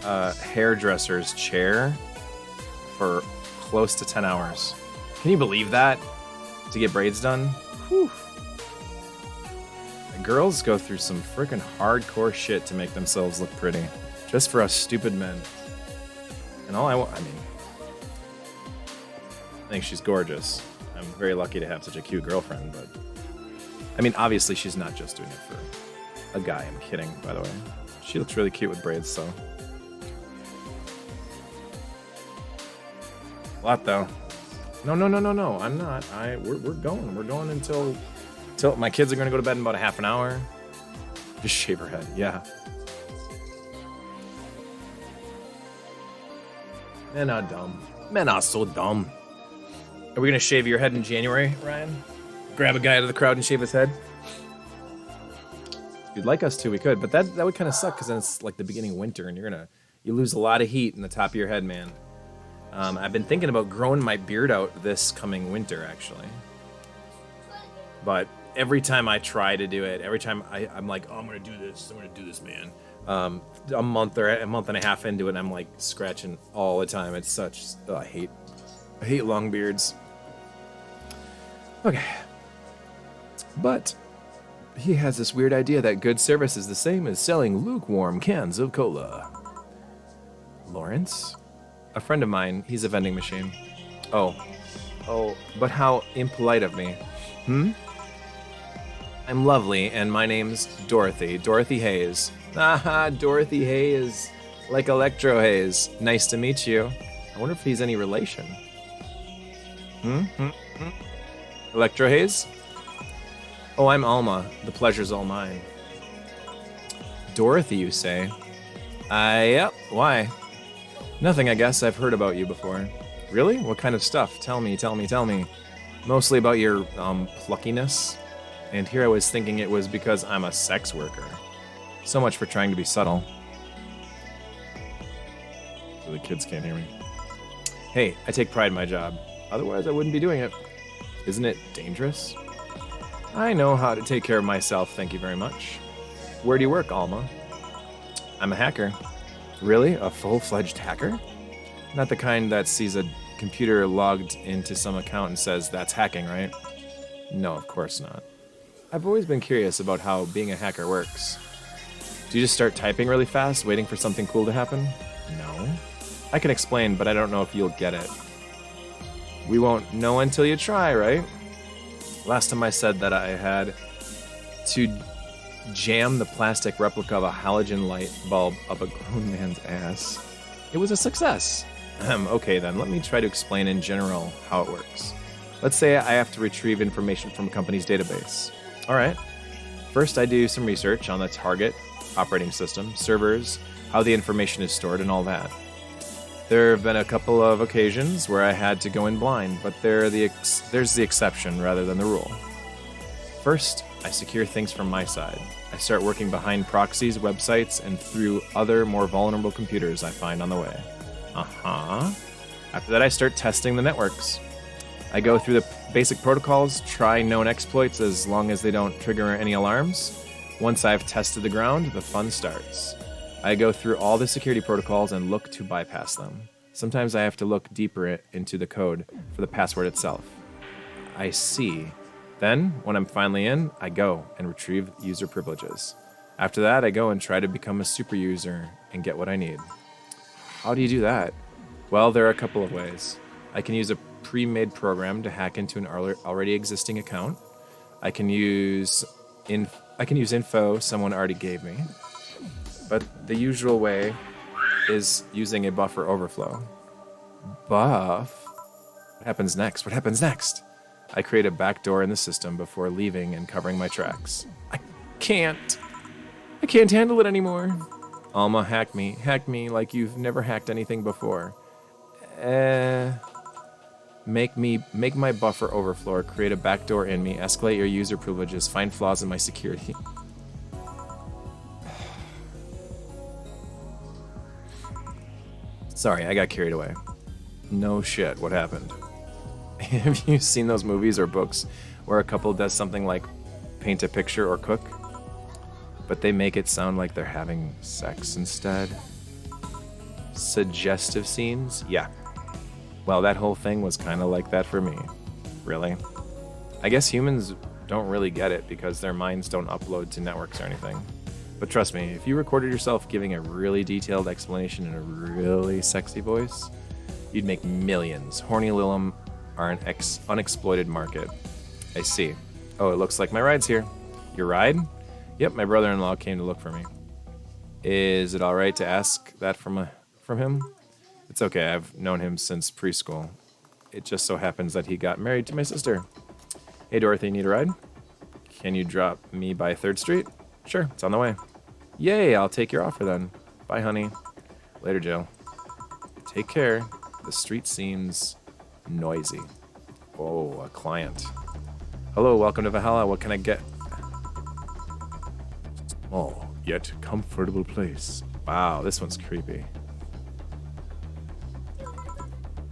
[SPEAKER 1] hairdresser's chair for close to 10 hours. Can you believe that? To get braids done? Whew. Girls go through some freaking hardcore shit to make themselves look pretty. Just for us stupid men. And all I think she's gorgeous. I'm very lucky to have such a cute girlfriend, but... I mean, obviously she's not just doing it for a guy. I'm kidding, by the way. She looks really cute with braids, so... A lot, though. No, I'm not. We're going. We're going until my kids are going to go to bed in about a half an hour. Just shave her head, yeah. Men are dumb. Men are so dumb. Are we going to shave your head in January, Ryan? Grab a guy out of the crowd and shave his head? If you'd like us to, we could. But that would kind of suck because then it's like the beginning of winter and you lose a lot of heat in the top of your head, man. I've been thinking about growing my beard out this coming winter, actually. But every time I try to do it, every time I'm like, oh, I'm gonna do this, man. A month and a half into it, and I'm like scratching all the time. It's such, I hate long beards. Okay. But he has this weird idea that good service is the same as selling lukewarm cans of cola. Lawrence? A friend of mine, he's a vending machine. Oh, but how impolite of me. I'm lovely, and my name's Dorothy. Dorothy Hayes. Haha, Dorothy Hayes. Like Electro Hayes. Nice to meet you. I wonder if he's any relation. Electro Hayes? Oh, I'm Alma. The pleasure's all mine. Dorothy, you say? Yep. Why? Nothing, I guess. I've heard about you before. Really? What kind of stuff? Tell me. Mostly about your, pluckiness. And here I was thinking it was because I'm a sex worker. So much for trying to be subtle. So the kids can't hear me. Hey, I take pride in my job. Otherwise, I wouldn't be doing it. Isn't it dangerous? I know how to take care of myself, thank you very much. Where do you work, Alma? I'm a hacker. Really? A full-fledged hacker? Not the kind that sees a computer logged into some account and says, that's hacking, right? No, of course not. I've always been curious about how being a hacker works. Do you just start typing really fast, waiting for something cool to happen? No. I can explain, but I don't know if you'll get it. We won't know until you try, right? Last time I said that I had to jam the plastic replica of a halogen light bulb up a grown man's ass. It was a success. Okay then, let me try to explain in general how it works. Let's say I have to retrieve information from a company's database. Alright. First I do some research on the target, operating system, servers, how the information is stored, and all that. There have been a couple of occasions where I had to go in blind, but there's the exception rather than the rule. First, I secure things from my side. I start working behind proxies, websites, and through other more vulnerable computers I find on the way. After that, I start testing the networks. I go through the basic protocols, try known exploits as long as they don't trigger any alarms. Once I've tested the ground, the fun starts. I go through all the security protocols and look to bypass them. Sometimes I have to look deeper into the code for the password itself. I see. Then, when I'm finally in, I go and retrieve user privileges. After that, I go and try to become a super user and get what I need. How do you do that? Well, there are a couple of ways. I can use a pre-made program to hack into an already existing account. I can use info someone already gave me. But the usual way is using a buffer overflow. What happens next? I create a backdoor in the system before leaving and covering my tracks. I can't handle it anymore. Alma, hack me like you've never hacked anything before. Make my buffer overflow, create a backdoor in me, escalate your user privileges, find flaws in my security. Sorry, I got carried away. No shit, what happened? Have you seen those movies or books where a couple does something like paint a picture or cook, but they make it sound like they're having sex instead? Suggestive scenes? Yeah. Well, that whole thing was kind of like that for me. Really? I guess humans don't really get it because their minds don't upload to networks or anything. But trust me, if you recorded yourself giving a really detailed explanation in a really sexy voice, you'd make millions. Horny Lilum are an unexploited market. I see. Oh, it looks like my ride's here. Your ride? Yep, my brother-in-law came to look for me. Is it alright to ask that from him? It's okay, I've known him since preschool. It just so happens that he got married to my sister. Hey Dorothy, need a ride? Can you drop me by 3rd Street? Sure, it's on the way. Yay, I'll take your offer then. Bye, honey. Later, Jill. Take care. The street seems noisy. Oh, a client. Hello, welcome to Valhalla. What can I get? Small, yet comfortable place. Wow, this one's creepy.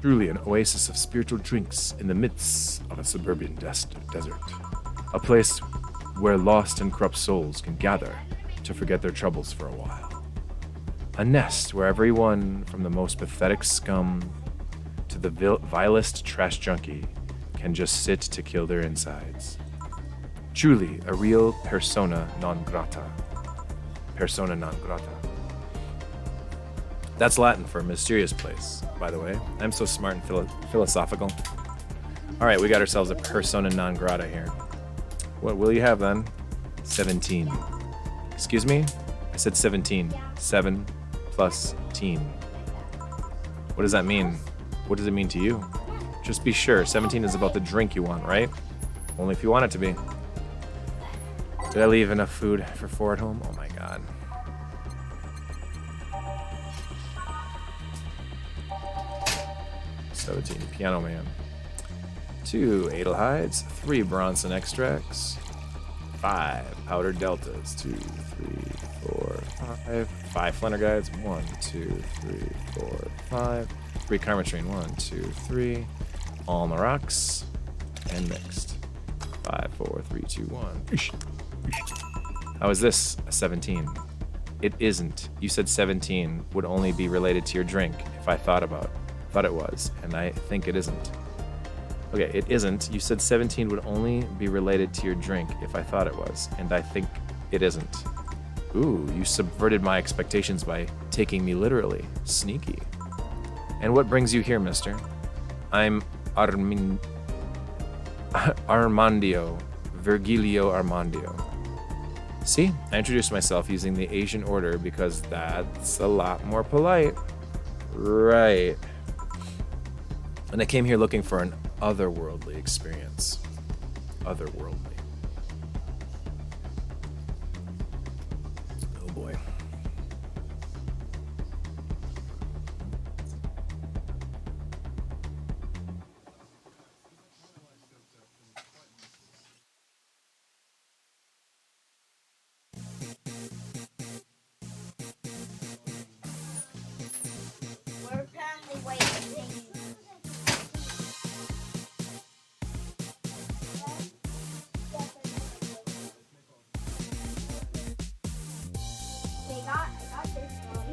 [SPEAKER 1] Truly an oasis of spiritual drinks in the midst of a suburban desert. A place where lost and corrupt souls can gather to forget their troubles for a while. A nest where everyone from the most pathetic scum to the vilest trash junkie can just sit to kill their insides. Truly a real persona non grata. Persona non grata. That's Latin for mysterious place, by the way. I'm so smart and philosophical. All right, we got ourselves a persona non grata here. What will you have then? 17. Excuse me? I said 17. 7 plus teen. What does that mean? What does it mean to you? Just be sure, 17 is about the drink you want, right? Only if you want it to be. Did I leave enough food for 4 at home? Oh my god. $17, Piano Man. 2 Adelhides, 3 Bronson Extracts, 5 Powdered Deltas, 2, 3, 4, 5, 5 Flanner Guides, 1, 2, 3, 4, 5, 3 Carmetrine, 1, 2, 3, all on the rocks, and mixed. 5, 4, 3, 2, 1. How is this a 17? It isn't. You said 17 would only be related to your drink if I thought it was, and I think it isn't. Okay, it isn't. You said 17 would only be related to your drink if I thought it was, and I think it isn't. Ooh, you subverted my expectations by taking me literally. Sneaky. And what brings you here, mister? I'm Armandio. Virgilio Armandio. See, I introduced myself using the Asian order because that's a lot more polite. Right. And I came here looking for an otherworldly experience. Otherworldly. Oh boy.
[SPEAKER 2] We're apparently waiting. I got this one.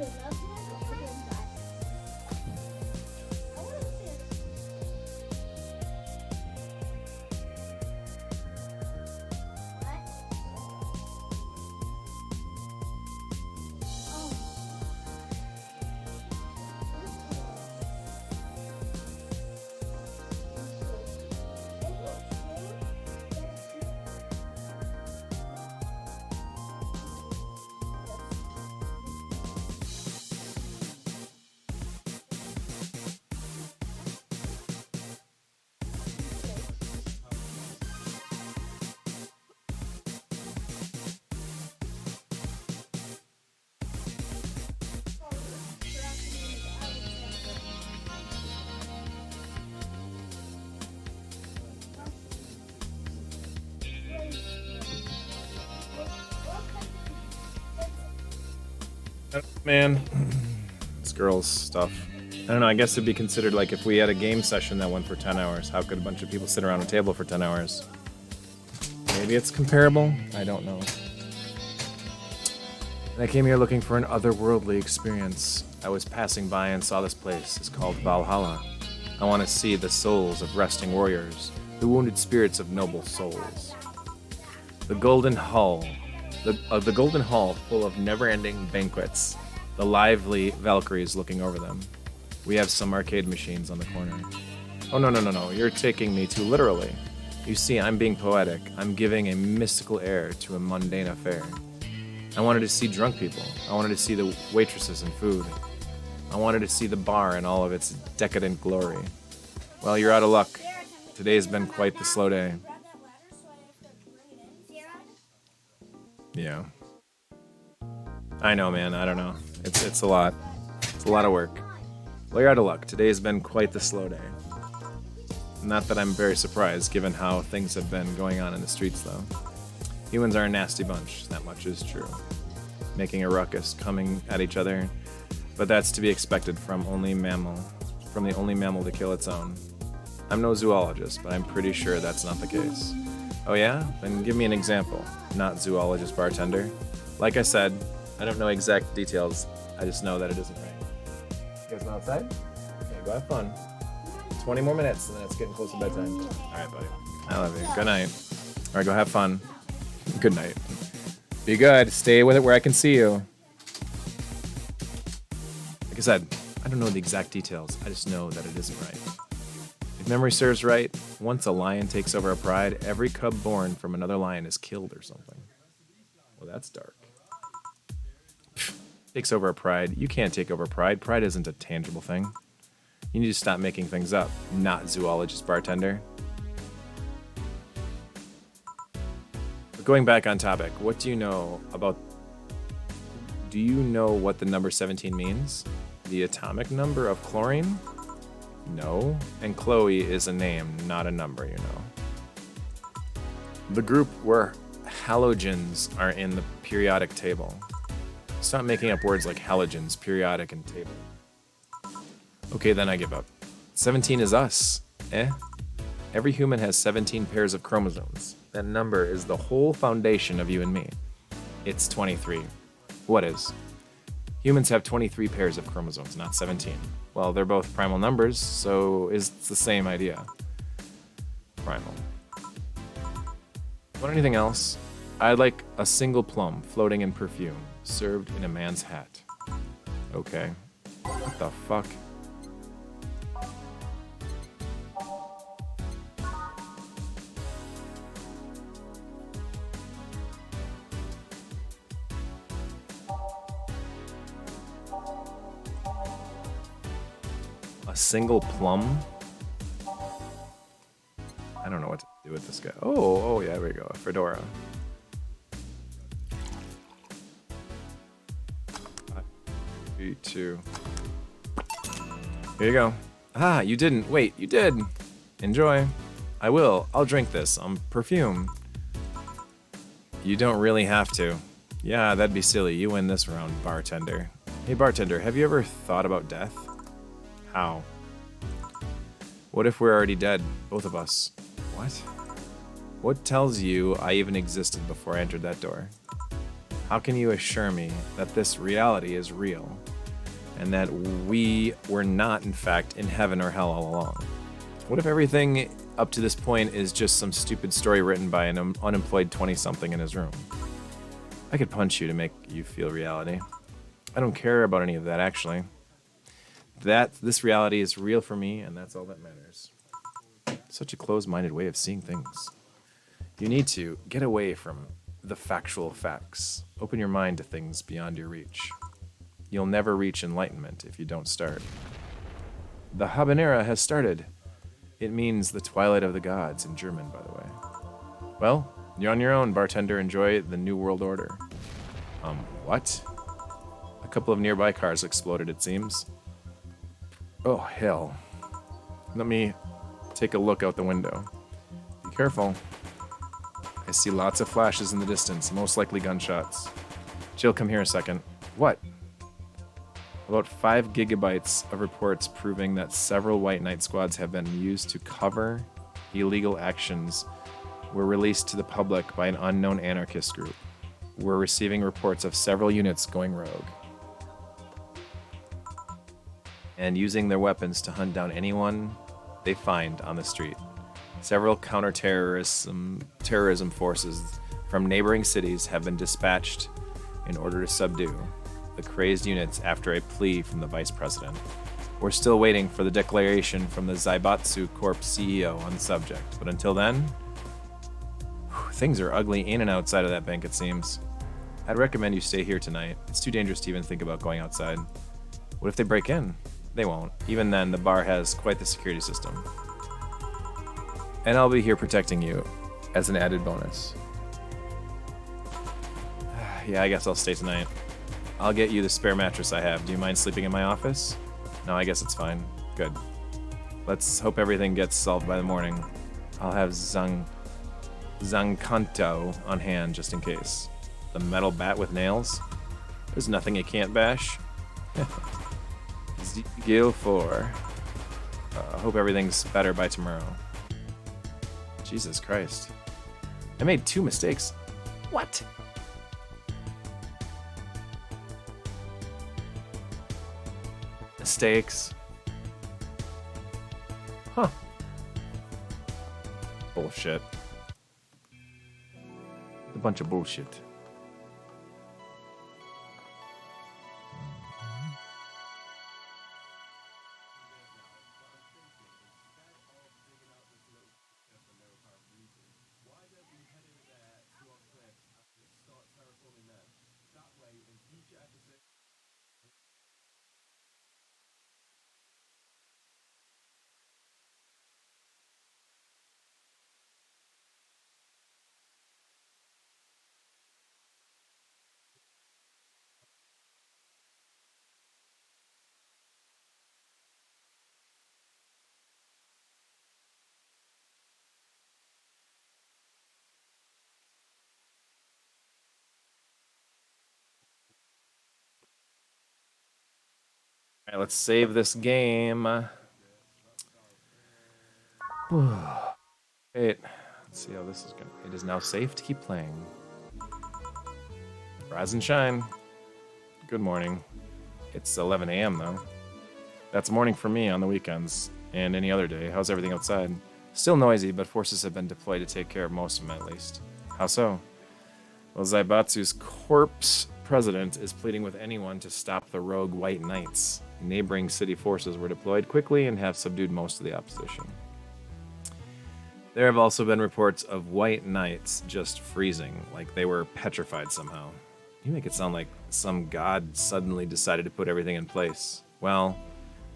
[SPEAKER 1] Man, this girl's stuff. I don't know, I guess it'd be considered like if we had a game session that went for 10 hours, how could a bunch of people sit around a table for 10 hours? Maybe it's comparable? I don't know. And I came here looking for an otherworldly experience. I was passing by and saw this place. It's called Valhalla. I want to see the souls of resting warriors, the wounded spirits of noble souls. The Golden Hall. The Golden Hall full of never-ending banquets. The lively Valkyries looking over them. We have some arcade machines on the corner. Oh, no. You're taking me too literally. You see, I'm being poetic. I'm giving a mystical air to a mundane affair. I wanted to see drunk people. I wanted to see the waitresses and food. I wanted to see the bar in all of its decadent glory. Well, you're out of luck. Today's been quite the slow day. Yeah. I know, man. I don't know. It's a lot. It's a lot of work. Well, you're out of luck. Today's been quite the slow day. Not that I'm very surprised, given how things have been going on in the streets, though. Humans are a nasty bunch. That much is true. Making a ruckus, coming at each other. But that's to be expected from the only mammal to kill its own. I'm no zoologist, but I'm pretty sure that's not the case. Oh yeah? Then give me an example. Not zoologist bartender. Like I said, I don't know exact details. I just know that it isn't right. You guys go outside? Okay, go have fun. 20 more minutes and then it's getting close to bedtime. Alright, buddy. I love you. Good night. Alright, go have fun. Good night. Be good. Stay with it where I can see you. Like I said, I don't know the exact details. I just know that it isn't right. If memory serves right, once a lion takes over a pride, every cub born from another lion is killed or something. Well, that's dark. Takes over pride. You can't take over pride. Pride isn't a tangible thing. You need to stop making things up, not zoologist bartender. But going back on topic, what do you know about... Do you know what the number 17 means? The atomic number of chlorine? No. And Chloe is a name, not a number, you know. The group where halogens are in the periodic table. Stop making up words like halogens, periodic, and table. Okay, then I give up. 17 is us. Every human has 17 pairs of chromosomes. That number is the whole foundation of you and me. It's 23. What is? Humans have 23 pairs of chromosomes, not 17. Well, they're both primal numbers, so it's the same idea. Primal. Want anything else? I'd like a single plum floating in perfume, served in a man's hat. Okay. What the fuck? A single plum? I don't know what to do with this guy. Oh, yeah, there we go. A fedora. 3, 2. Here you go. Ah, you didn't. Wait, you did. Enjoy. I will. I'll drink this. Perfume. You don't really have to. Yeah, that'd be silly. You win this round, bartender. Hey, bartender, have you ever thought about death? How? What if we're already dead, both of us? What? What tells you I even existed before I entered that door? How can you assure me that this reality is real, and that we were not, in fact, in heaven or hell all along? What if everything up to this point is just some stupid story written by an unemployed 20-something in his room? I could punch you to make you feel reality. I don't care about any of that, actually. This reality is real for me, and that's all that matters. Such a closed-minded way of seeing things. You need to get away from the factual facts. Open your mind to things beyond your reach. You'll never reach enlightenment if you don't start. The habanera has started. It means the twilight of the gods in German, by the way. Well, you're on your own, bartender. Enjoy the New World Order. What? A couple of nearby cars exploded, it seems. Oh, hell. Let me take a look out the window. Be careful. I see lots of flashes in the distance, most likely gunshots. Jill, come here a second. What? About 5 gigabytes of reports proving that several White Knight squads have been used to cover illegal actions were released to the public by an unknown anarchist group. We're receiving reports of several units going rogue and using their weapons to hunt down anyone they find on the street. Several terrorism forces from neighboring cities have been dispatched in order to subdue the crazed units after a plea from the vice president. We're still waiting for the declaration from the Zaibatsu Corp CEO on the subject, but until then, things are ugly in and outside of that bank, it seems. I'd recommend you stay here tonight. It's too dangerous to even think about going outside. What if they break in? They won't. Even then, the bar has quite the security system. And I'll be here protecting you as an added bonus. Yeah, I guess I'll stay tonight. I'll get you the spare mattress I have. Do you mind sleeping in my office? No, I guess it's fine. Good. Let's hope everything gets solved by the morning. I'll have Zancanto on hand just in case. The metal bat with nails? There's nothing it can't bash. Gil 4. Hope everything's better by tomorrow. Jesus Christ. I made 2 mistakes. What? Mistakes. Huh. Bullshit. A bunch of bullshit. Alright, let's save this game. Wait, let's see how this is going. It is now safe to keep playing. Rise and shine. Good morning. It's 11 a.m. though. That's morning for me on the weekends and any other day. How's everything outside? Still noisy, but forces have been deployed to take care of most of them at least. How so? Well, Zaibatsu's corpse president is pleading with anyone to stop the rogue White Knights. Neighboring city forces were deployed quickly and have subdued most of the opposition. There have also been reports of White Knights just freezing, like they were petrified somehow. You make it sound like some god suddenly decided to put everything in place. Well,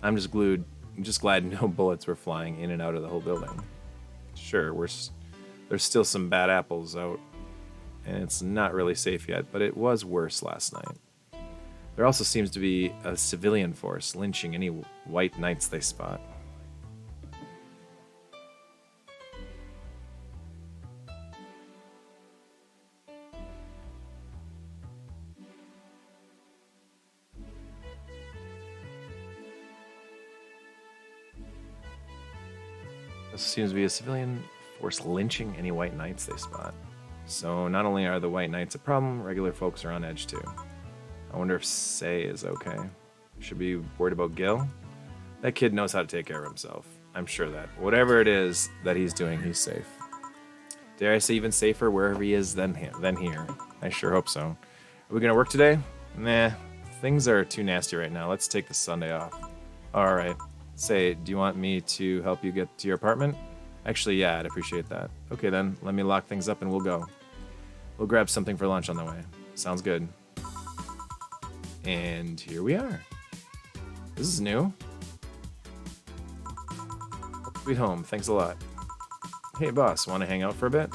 [SPEAKER 1] I'm just glad no bullets were flying in and out of the whole building. Sure, there's still some bad apples out, and it's not really safe yet, but it was worse last night. There also seems to be a civilian force lynching any White Knights they spot. There seems to be a civilian force lynching any White Knights they spot. So not only are the White Knights a problem, regular folks are on edge too. I wonder if Sei is okay. Should be worried about Gil? That kid knows how to take care of himself. I'm sure that whatever it is that he's doing, he's safe. Dare I say even safer wherever he is than here. I sure hope so. Are we gonna work today? Nah, things are too nasty right now. Let's take the Sunday off. Alright. Sei, do you want me to help you get to your apartment? Actually, yeah, I'd appreciate that. Okay then, let me lock things up and we'll go. We'll grab something for lunch on the way. Sounds good. And here we are. This is new. Sweet home, thanks a lot. Hey boss, want to hang out for a bit?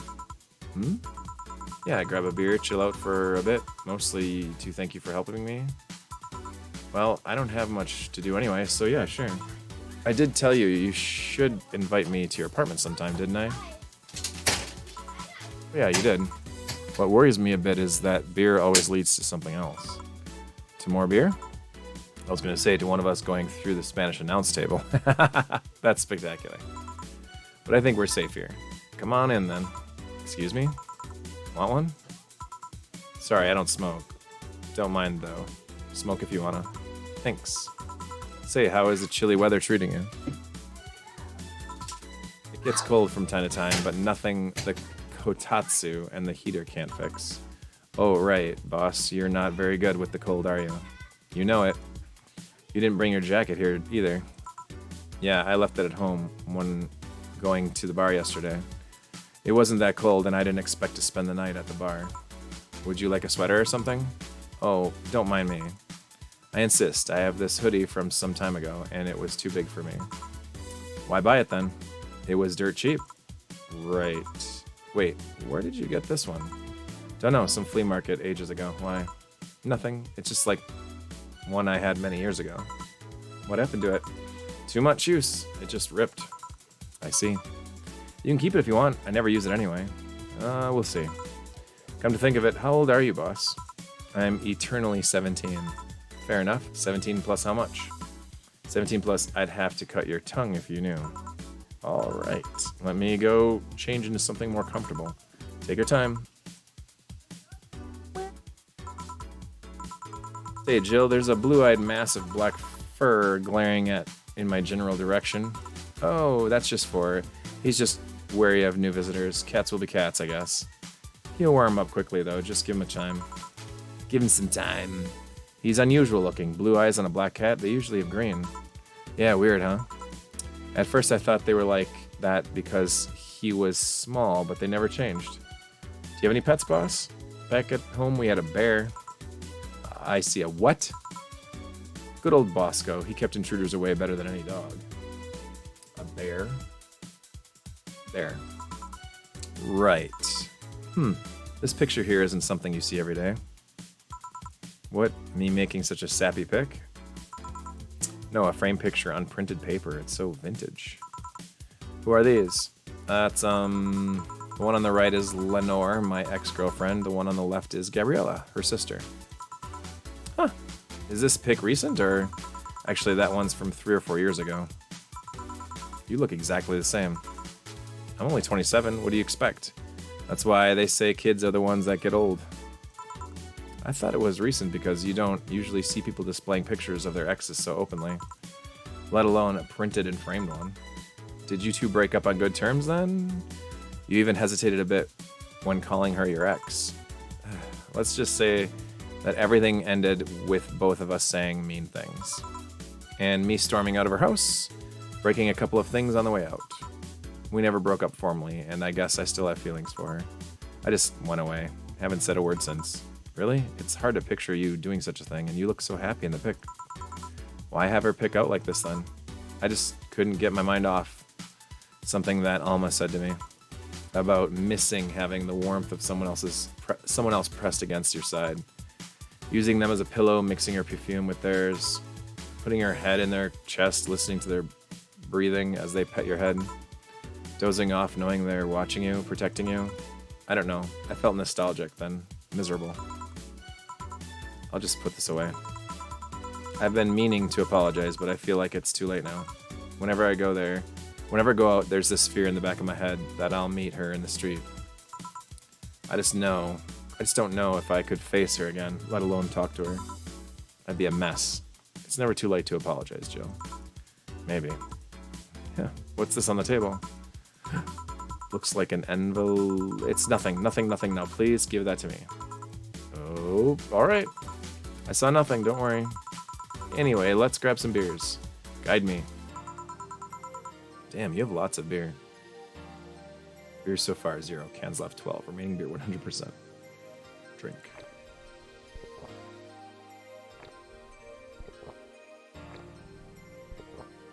[SPEAKER 1] Yeah, grab a beer, chill out for a bit. Mostly to thank you for helping me. Well, I don't have much to do anyway, so yeah, sure. I did tell you you should invite me to your apartment sometime, didn't I? Yeah, you did. What worries me a bit is that beer always leads to something else. To more beer? I was going to say to one of us going through the Spanish announce table. That's spectacular. But I think we're safe here. Come on in then. Excuse me? Want one? Sorry, I don't smoke. Don't mind though. Smoke if you wanna. Thanks. Say, how is the chilly weather treating you? It gets cold from time to time, but nothing the kotatsu and the heater can't fix. Oh, right, boss. You're not very good with the cold, are you? You know it. You didn't bring your jacket here either. Yeah, I left it at home when going to the bar yesterday. It wasn't that cold, and I didn't expect to spend the night at the bar. Would you like a sweater or something? Oh, don't mind me. I insist. I have this hoodie from some time ago, and it was too big for me. Why buy it then? It was dirt cheap. Right. Wait, where did you get this one? Don't know, some flea market ages ago. Why? Nothing. It's just like one I had many years ago. What happened to it? Too much use. It just ripped. I see. You can keep it if you want. I never use it anyway. We'll see. Come to think of it, how old are you, boss? I'm eternally 17. Fair enough. 17 plus how much? 17 plus I'd have to cut your tongue if you knew. Alright. Let me go change into something more comfortable. Take your time. Hey, Jill, there's a blue-eyed mass of black fur glaring in my general direction. Oh, that's just for... He's just wary of new visitors. Cats will be cats, I guess. He'll warm up quickly, though. Just give him a time. Give him some time. He's unusual looking. Blue eyes on a black cat. They usually have green. Yeah, weird, huh? At first I thought they were like that because he was small, but they never changed. Do you have any pets, boss? Back at home we had a bear. I see a what? Good old Bosco. He kept intruders away better than any dog. A bear? There. Right. This picture here isn't something you see every day. What? Me making such a sappy pic? No, a frame picture on printed paper. It's so vintage. Who are these? That's, the one on the right is Lenore, my ex-girlfriend. The one on the left is Gabriella, her sister. Huh. Is this pic recent, or... Actually, that one's from 3 or 4 years ago. You look exactly the same. I'm only 27. What do you expect? That's why they say kids are the ones that get old. I thought it was recent because you don't usually see people displaying pictures of their exes so openly, let alone a printed and framed one. Did you two break up on good terms then? You even hesitated a bit when calling her your ex. Let's just say that everything ended with both of us saying mean things. And me storming out of her house, breaking a couple of things on the way out. We never broke up formally, and I guess I still have feelings for her. I just went away. Haven't said a word since. Really? It's hard to picture you doing such a thing, and you look so happy in the pic. Why have her pick out like this then? I just couldn't get my mind off something that Alma said to me about missing having the warmth of someone else pressed against your side. Using them as a pillow, mixing her perfume with theirs, putting her head in their chest, listening to their breathing as they pet your head, dozing off knowing they're watching you, protecting you. I don't know. I felt nostalgic then, miserable. I'll just put this away. I've been meaning to apologize, but I feel like it's too late now. Whenever I go out, there's this fear in the back of my head that I'll meet her in the street. I just don't know if I could face her again, let alone talk to her. I'd be a mess. It's never too late to apologize, Jill. Maybe. Yeah. What's this on the table? Looks like an envelope. It's nothing. Now, please give that to me. Oh, all right. I saw nothing. Don't worry. Anyway, let's grab some beers. Guide me. Damn, you have lots of beer. Beer so far, 0. Cans left, 12. Remaining beer, 100%. Drink.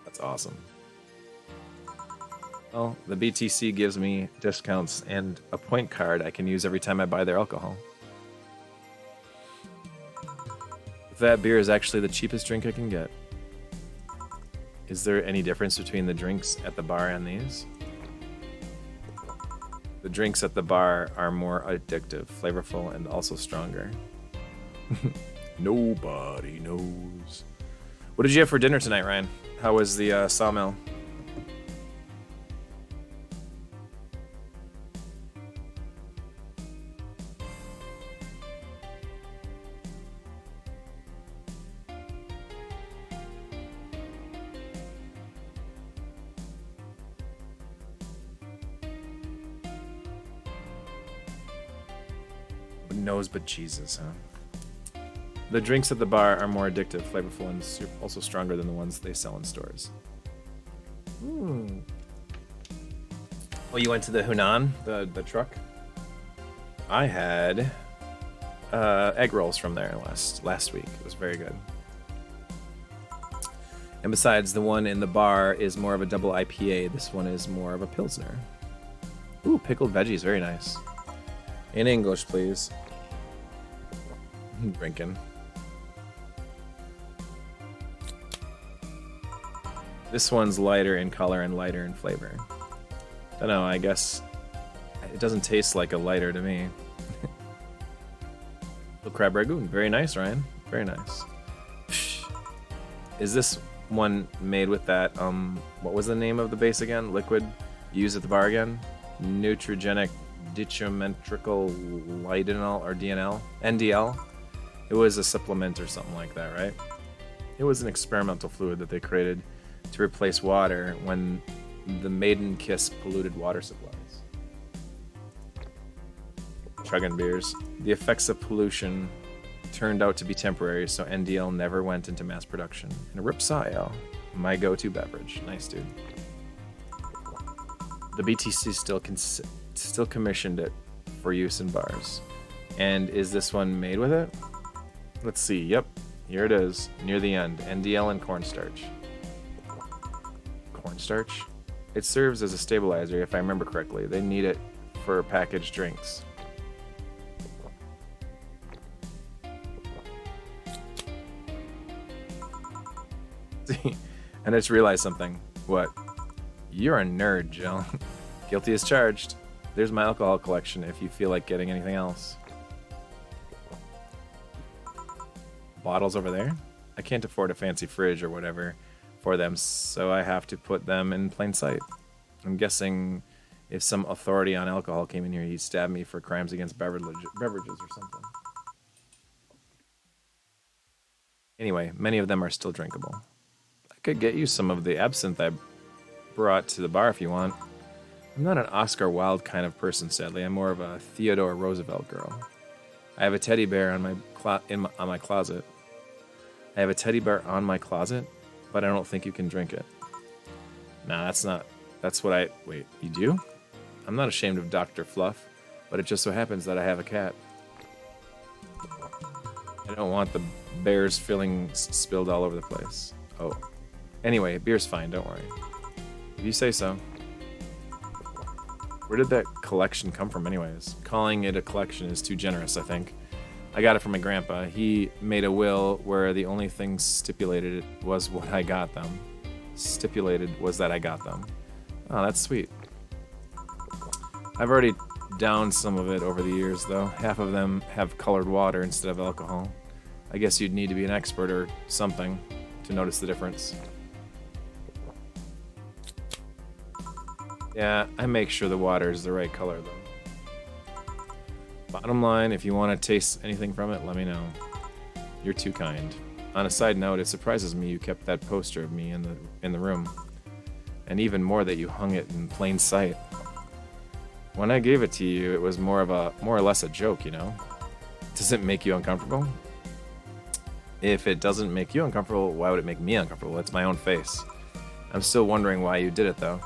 [SPEAKER 1] That's awesome. Well, the BTC gives me discounts and a point card I can use every time I buy their alcohol. That beer is actually the cheapest drink I can get. Is there any difference between the drinks at the bar and these? The drinks at the bar are more addictive, flavorful, and also stronger. Nobody knows. What did you have for dinner tonight, Ryan? How was the sawmill? Knows but Jesus, huh? The drinks at the bar are more addictive, flavorful, and also stronger than the ones they sell in stores. Oh, you went to the Hunan, the truck? I had egg rolls from there last week. It was very good. And besides, the one in the bar is more of a double IPA. This one is more of a Pilsner. Ooh, pickled veggies, very nice. In English, please. Drinking. This one's lighter in color and lighter in flavor. Don't know, I guess it doesn't taste like a lighter to me. Little crab ragoon. Very nice, Ryan. Very nice. Is this one made with that, what was the name of the base again? Liquid you use at the bar again? Nutrigenic dichrometrical lidenol or DNL? NDL? It was a supplement or something like that, right? It was an experimental fluid that they created to replace water when the maiden kiss polluted water supplies. Chugging beers. The effects of pollution turned out to be temporary, so NDL never went into mass production. And a Ripsaw Ale, my go-to beverage. Nice, dude. The BTC still commissioned it for use in bars. And is this one made with it? Let's see. Yep, here it is, near the end. NDL and cornstarch. Cornstarch? It serves as a stabilizer, if I remember correctly. They need it for packaged drinks. And I just realized something. What? You're a nerd, Jill. Guilty as charged. There's my alcohol collection if you feel like getting anything else. Bottles over there? I can't afford a fancy fridge or whatever for them, so I have to put them in plain sight. I'm guessing if some authority on alcohol came in here, he'd stab me for crimes against beverages or something. Anyway, many of them are still drinkable. I could get you some of the absinthe I brought to the bar if you want. I'm not an Oscar Wilde kind of person, sadly. I'm more of a Theodore Roosevelt girl. I have a teddy bear on my closet. I have a teddy bear on my closet, but I don't think you can drink it. Nah, that's not. That's what I. Wait, you do? I'm not ashamed of Dr. Fluff, but it just so happens that I have a cat. I don't want the bear's fillings spilled all over the place. Oh. Anyway, beer's fine, don't worry. If you say so. Where did that collection come from anyways? Calling it a collection is too generous, I think. I got it from my grandpa. He made a will where the only thing stipulated was what I got them. Stipulated was that I got them. Oh, that's sweet. I've already downed some of it over the years, though. Half of them have colored water instead of alcohol. I guess you'd need to be an expert or something to notice the difference. Yeah, I make sure the water is the right color, though. Bottom line, if you want to taste anything from it, let me know. You're too kind. On a side note, it surprises me you kept that poster of me in the room. And even more that you hung it in plain sight. When I gave it to you, it was more or less a joke, you know? Does it make you uncomfortable? If it doesn't make you uncomfortable, why would it make me uncomfortable? It's my own face. I'm still wondering why you did it, though.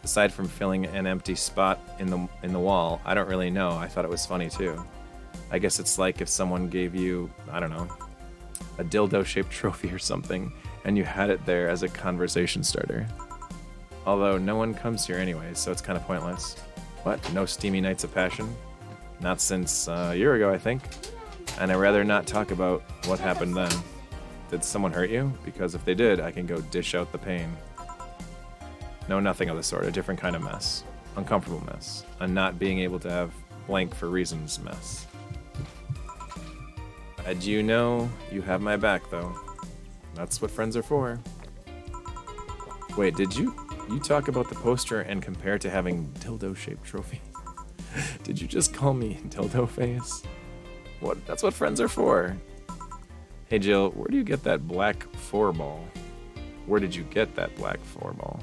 [SPEAKER 1] Aside from filling an empty spot in the wall, I don't really know. I thought it was funny too. I guess it's like if someone gave you, I don't know, a dildo-shaped trophy or something, and you had it there as a conversation starter. Although no one comes here anyways, so it's kind of pointless. What? No steamy nights of passion? Not since a year ago, I think. And I'd rather not talk about what happened then. Did someone hurt you? Because if they did, I can go dish out the pain. No, nothing of the sort. A different kind of mess. Uncomfortable mess. A not being able to have blank for reasons mess. Do you know you have my back, though? That's what friends are for. Wait, did you talk about the poster and compare to having dildo-shaped trophy? Did you just call me dildo face? What? That's what friends are for. Hey Jill, where do you get that black 4-ball? Where did you get that black 4-ball?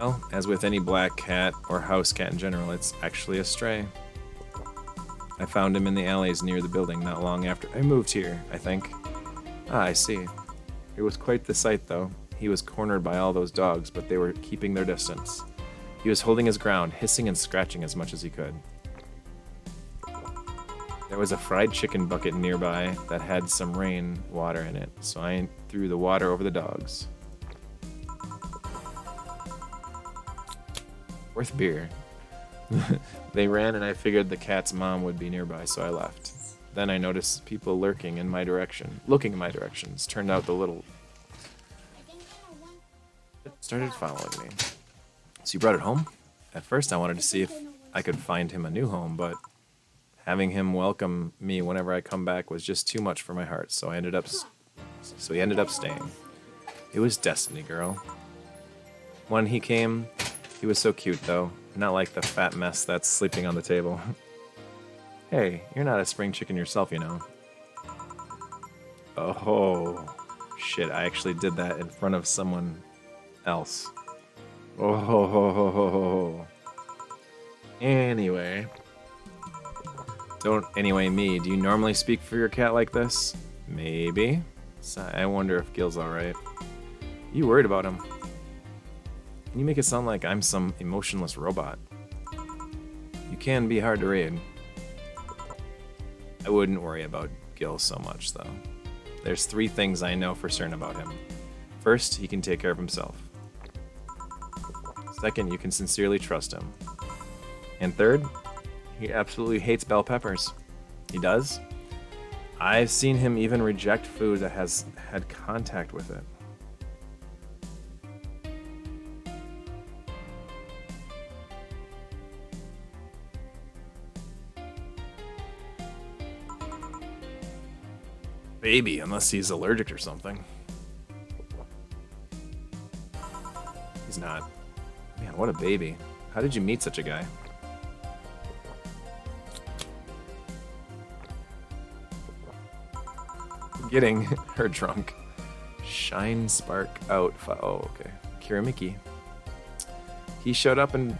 [SPEAKER 1] Well, as with any black cat or house cat in general, it's actually a stray. I found him in the alleys near the building not long after I moved here, I think. Ah, I see. It was quite the sight, though. He was cornered by all those dogs, but they were keeping their distance. He was holding his ground, hissing and scratching as much as he could. There was a fried chicken bucket nearby that had some rain water in it, so I threw the water over the dogs. Worth beer. They ran and I figured the cat's mom would be nearby, so I left. Then I noticed people looking in my direction. Turned out the little started following me. So you brought it home? At first I wanted to see if I could find him a new home, but having him welcome me whenever I come back was just too much for my heart, so he ended up staying. It was destiny, girl. When he came, he was so cute, though. Not like the fat mess that's sleeping on the table. Hey, you're not a spring chicken yourself, you know. Oh, shit, I actually did that in front of someone else. Oh, anyway. Don't anyway me. Do you normally speak for your cat like this? Maybe. I wonder if Gil's alright. You worried about him? You make it sound like I'm some emotionless robot. You can be hard to read. I wouldn't worry about Gil so much, though. There's 3 things I know for certain about him. First, he can take care of himself. Second, you can sincerely trust him. And third, he absolutely hates bell peppers. He does? I've seen him even reject food that has had contact with it. baby, unless he's allergic or something. He's not. Man, what a baby. How did you meet such a guy? Getting her drunk. Shine spark out. Oh, okay. Kiramiki. He showed up in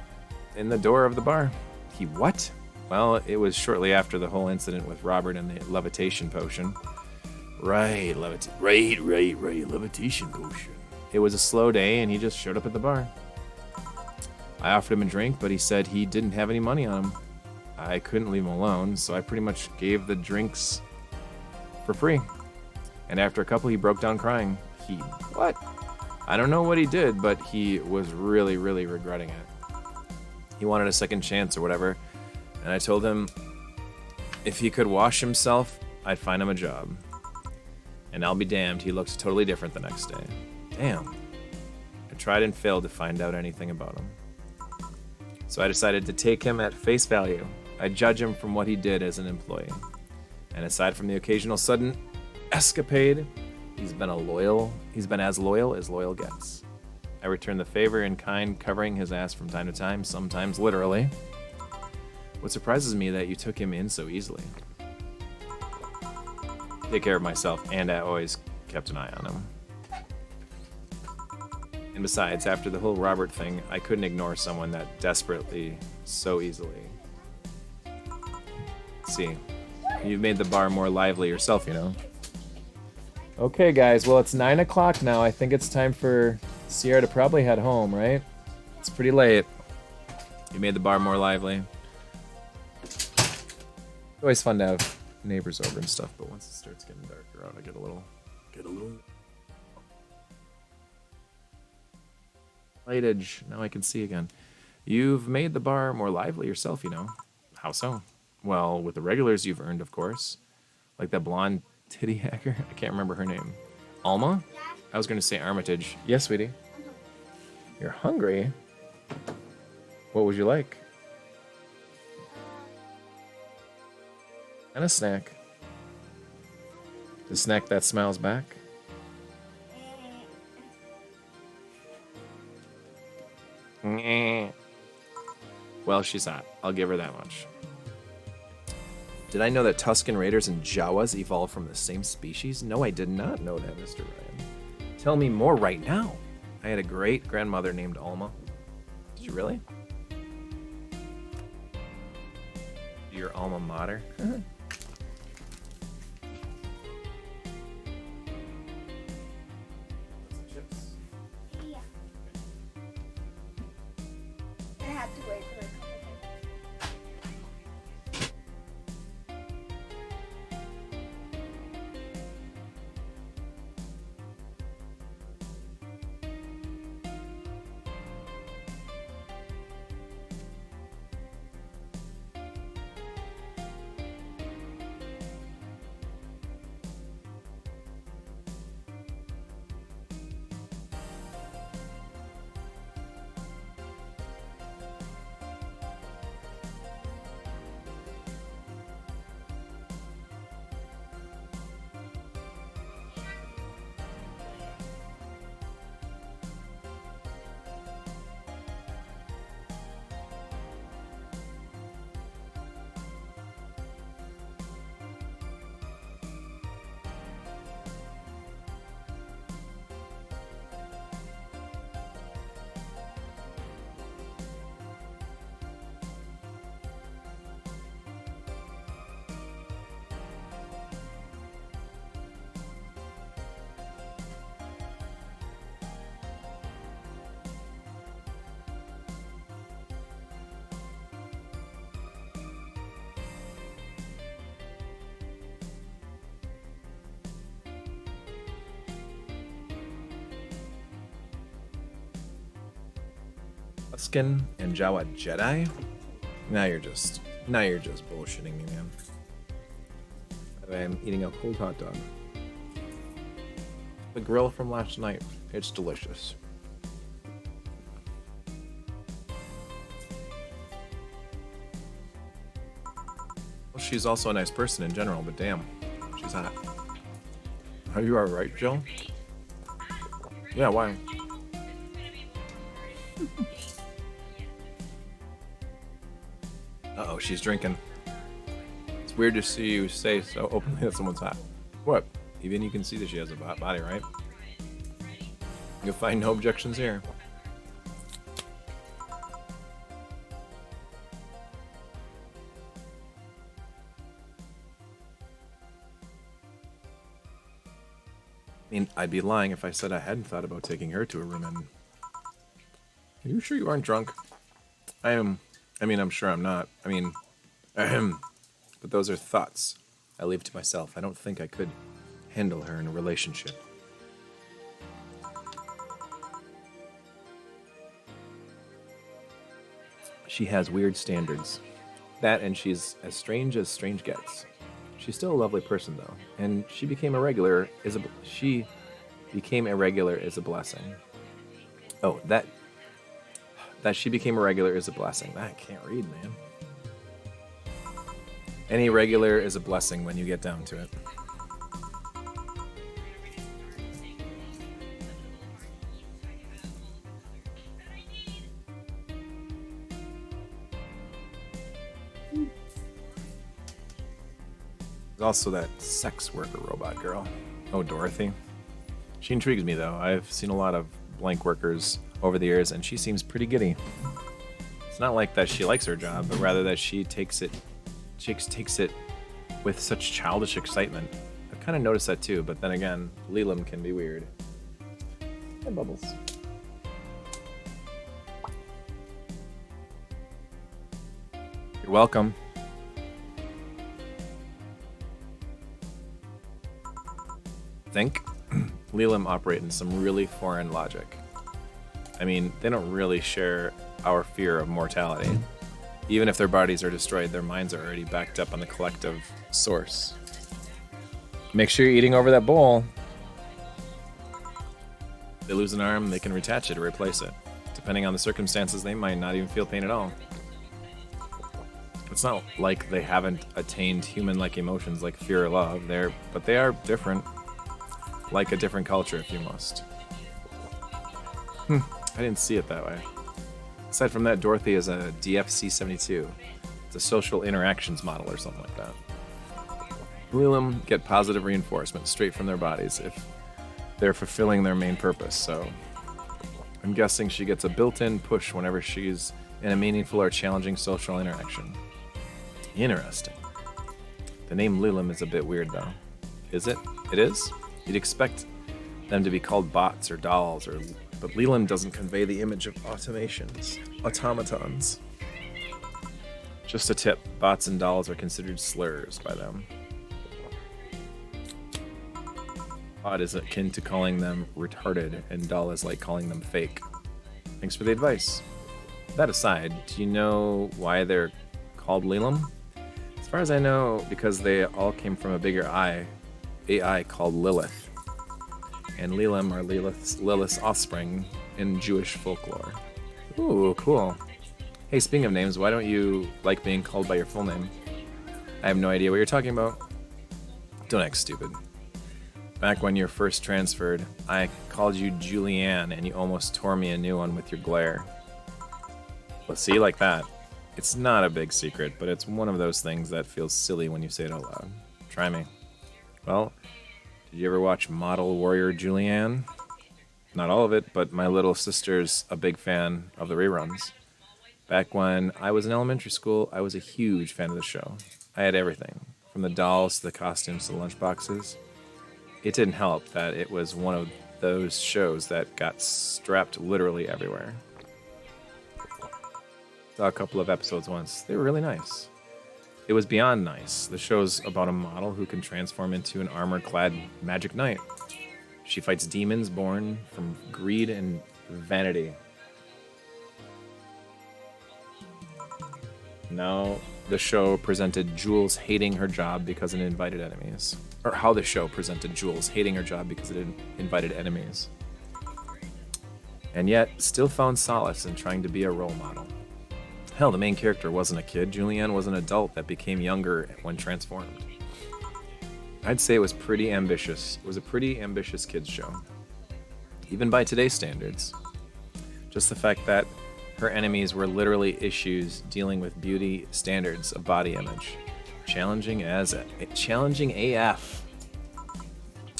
[SPEAKER 1] the door of the bar. He what? Well, it was shortly after the whole incident with Robert and the levitation potion. Right, levitation potion. It was a slow day, and he just showed up at the bar. I offered him a drink, but he said he didn't have any money on him. I couldn't leave him alone, so I pretty much gave the drinks for free. And after a couple, he broke down crying. He what? I don't know what he did, but he was really, really regretting it. He wanted a second chance or whatever, and I told him if he could wash himself, I'd find him a job. And I'll be damned, he looked totally different the next day. Damn. I tried and failed to find out anything about him. So I decided to take him at face value. I judge him from what he did as an employee. And aside from the occasional sudden escapade, he's been as loyal as loyal gets. I returned the favor in kind, covering his ass from time to time, sometimes literally. What surprises me that you took him in so easily. Take care of myself, and I always kept an eye on him. And besides, after the whole Robert thing, I couldn't ignore someone that desperately, so easily. See, you've made the bar more lively yourself, you know. Okay, guys, well, it's 9 o'clock now. I think it's time for Sierra to probably head home, right? It's pretty late. You made the bar more lively. It's always fun to have neighbors over and stuff, but once it starts getting darker out, I get a little lightage. Now I can see again. You've made the bar more lively yourself, you know. How so? Well, with the regulars you've earned, of course. Like that blonde titty hacker. I can't remember her name. Alma? I was going to say Armitage. Yes, sweetie. You're hungry? What would you like? And a snack. The snack that smiles back. Well, she's hot. I'll give her that much. Did I know that Tuscan Raiders and Jawas evolved from the same species? No, I did not know that, Mr. Ryan. Tell me more right now. I had a great-grandmother named Alma. Did you really? Your alma mater?
[SPEAKER 2] Yeah. I have to wait for a couple
[SPEAKER 1] Tuscan and Jawa Jedi? Now you're just bullshitting me, man. I'm eating a cold hot dog. The grill from last night. It's delicious. Well, she's also a nice person in general, but damn, she's hot. Are you alright, Jill? Yeah, why? Uh-oh, she's drinking. It's weird to see you say so openly that someone's hot. What? Even you can see that she has a hot body, right? You'll find no objections here. I mean, I'd be lying if I said I hadn't thought about taking her to a room and... Are you sure you aren't drunk? I am. I mean, I'm sure I'm not. I mean, ahem. But those are thoughts I leave to myself. I don't think I could handle her in a relationship. She has weird standards. That, and she's as strange gets. She's still a lovely person, though, and she became irregular is a blessing. Oh, that she became irregular is a blessing. I can't read, man. Any regular is a blessing when you get down to it. There's also that sex worker robot girl. Oh, Dorothy. She intrigues me, though. I've seen a lot of blank workers over the years, and she seems pretty giddy. It's not like that she likes her job, but rather that she takes it with such childish excitement. I've kind of noticed that too, but then again, Leland can be weird. And Bubbles. You're welcome. Think? Leland operate in some really foreign logic. I mean, they don't really share our fear of mortality. Even if their bodies are destroyed, their minds are already backed up on the collective source. Make sure you're eating over that bowl. If they lose an arm, they can reattach it or replace it. Depending on the circumstances, they might not even feel pain at all. It's not like they haven't attained human-like emotions like fear or love, but they are different. Like a different culture, if you must. I didn't see it that way. Aside from that, Dorothy is a DFC-72. It's a social interactions model or something like that. Leland get positive reinforcement straight from their bodies if they're fulfilling their main purpose, so I'm guessing she gets a built-in push whenever she's in a meaningful or challenging social interaction. Interesting. The name Leland is a bit weird, though. Is it? It is? You'd expect them to be called bots or dolls, but Leland doesn't convey the image of automatons. Just a tip, bots and dolls are considered slurs by them. Bot is akin to calling them retarded, and doll is like calling them fake. Thanks for the advice. That aside, do you know why they're called Leland? As far as I know, because they all came from a bigger AI called Lilith. And Leland are Lilith's offspring in Jewish folklore. Ooh, cool. Hey, speaking of names, why don't you like being called by your full name? I have no idea what you're talking about. Don't act stupid. Back when you were first transferred, I called you Julianne and you almost tore me a new one with your glare. Well, see, like that. It's not a big secret, but it's one of those things that feels silly when you say it out loud. Try me. Well, did you ever watch Model Warrior Julianne? Not all of it, but my little sister's a big fan of the reruns. Back when I was in elementary school, I was a huge fan of the show. I had everything, from the dolls to the costumes to the lunchboxes. It didn't help that it was one of those shows that got strapped literally everywhere. Saw a couple of episodes once. They were really nice. It was beyond nice. The show's about a model who can transform into an armor-clad magic knight. She fights demons born from greed and vanity. Now, the show presented Jules hating her job because it invited enemies. Or how the show presented Jules hating her job because it invited enemies. And yet, still found solace in trying to be a role model. Hell, the main character wasn't a kid. Julianne was an adult that became younger when transformed. I'd say it was pretty ambitious. It was a pretty ambitious kids show, even by today's standards. Just the fact that her enemies were literally issues dealing with beauty standards of body image. Challenging AF.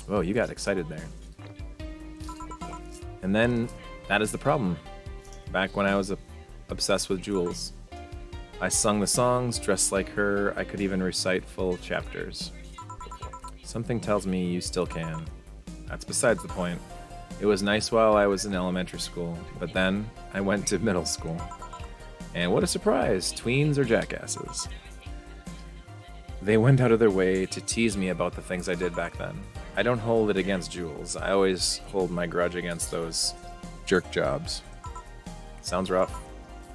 [SPEAKER 1] Whoa, you got excited there. And then that is the problem. Back when I was obsessed with Jules, I sung the songs, dressed like her. I could even recite full chapters. Something tells me you still can. That's besides the point. It was nice while I was in elementary school, but then I went to middle school. And what a surprise, tweens are jackasses. They went out of their way to tease me about the things I did back then. I don't hold it against Jules. I always hold my grudge against those jerk jobs. Sounds rough.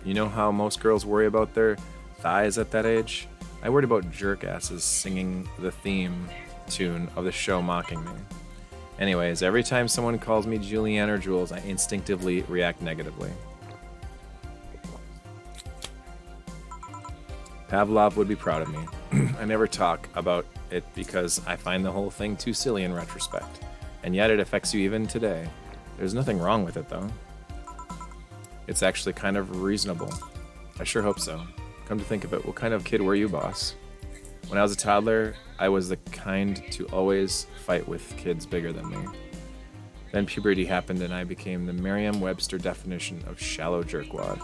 [SPEAKER 1] You know how most girls worry about their thighs at that age? I worried about jerk asses singing the theme tune of the show mocking me. Anyways, every time someone calls me Julianne or Jules, I instinctively react negatively. Pavlov would be proud of me. I never talk about it because I find the whole thing too silly in retrospect. And yet it affects you even today. There's nothing wrong with it though. It's actually kind of reasonable. I sure hope so. Come to think of it, what kind of kid were you, boss? When I was a toddler, I was the kind to always fight with kids bigger than me. Then puberty happened and I became the Merriam-Webster definition of shallow jerkwad.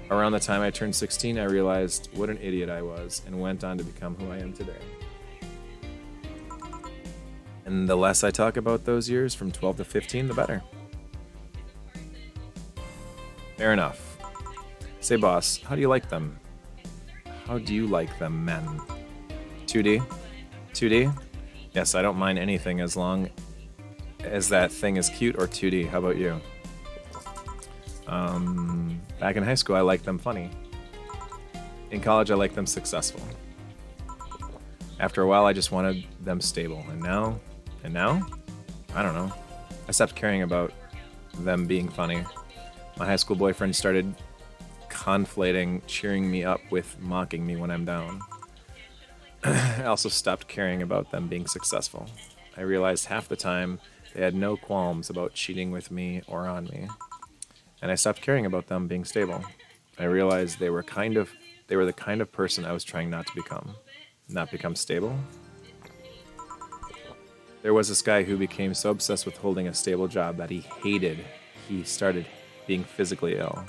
[SPEAKER 1] Around the time I turned 16, I realized what an idiot I was and went on to become who I am today. And the less I talk about those years, from 12 to 15, the better. Fair enough. Say, boss, how do you like them? How do you like them, men? 2D? 2D? Yes, I don't mind anything as long as that thing is cute or 2D. How about you? Back in high school, I liked them funny. In college, I liked them successful. After a while, I just wanted them stable. And now? I don't know. I stopped caring about them being funny. My high school boyfriend started conflating cheering me up with mocking me when I'm down. I also stopped caring about them being successful. I realized half the time they had no qualms about cheating with me or on me. And I stopped caring about them being stable. I realized they were the kind of person I was trying not to become. Not become stable. There was this guy who became so obsessed with holding a stable job that he started being physically ill.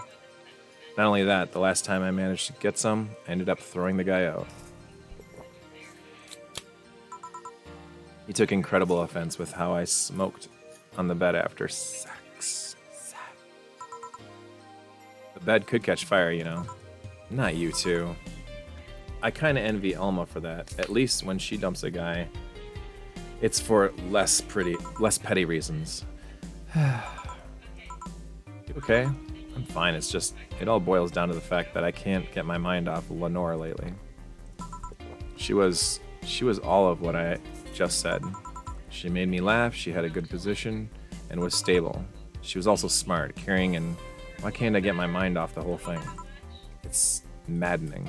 [SPEAKER 1] Not only that, the last time I managed to get some, I ended up throwing the guy out. He took incredible offense with how I smoked on the bed after sex. The bed could catch fire, you know. Not you two. I kinda envy Elma for that. At least when she dumps a guy, it's for less petty reasons. Okay, I'm fine. It's just, it all boils down to the fact that I can't get my mind off Lenore lately. She was all of what I just said. She made me laugh, she had a good position, and was stable. She was also smart, caring, and why can't I get my mind off the whole thing? It's maddening.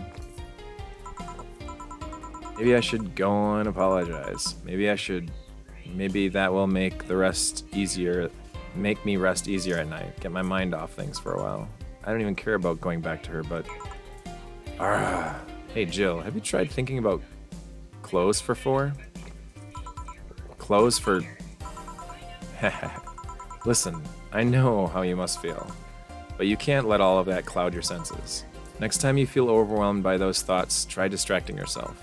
[SPEAKER 1] Maybe I should go and apologize. Maybe that will make me rest easier at night, get my mind off things for a while. I don't even care about going back to her, but... Hey Jill, have you tried thinking about clothes for 4? Clothes for... Listen, I know how you must feel, but you can't let all of that cloud your senses. Next time you feel overwhelmed by those thoughts, try distracting yourself.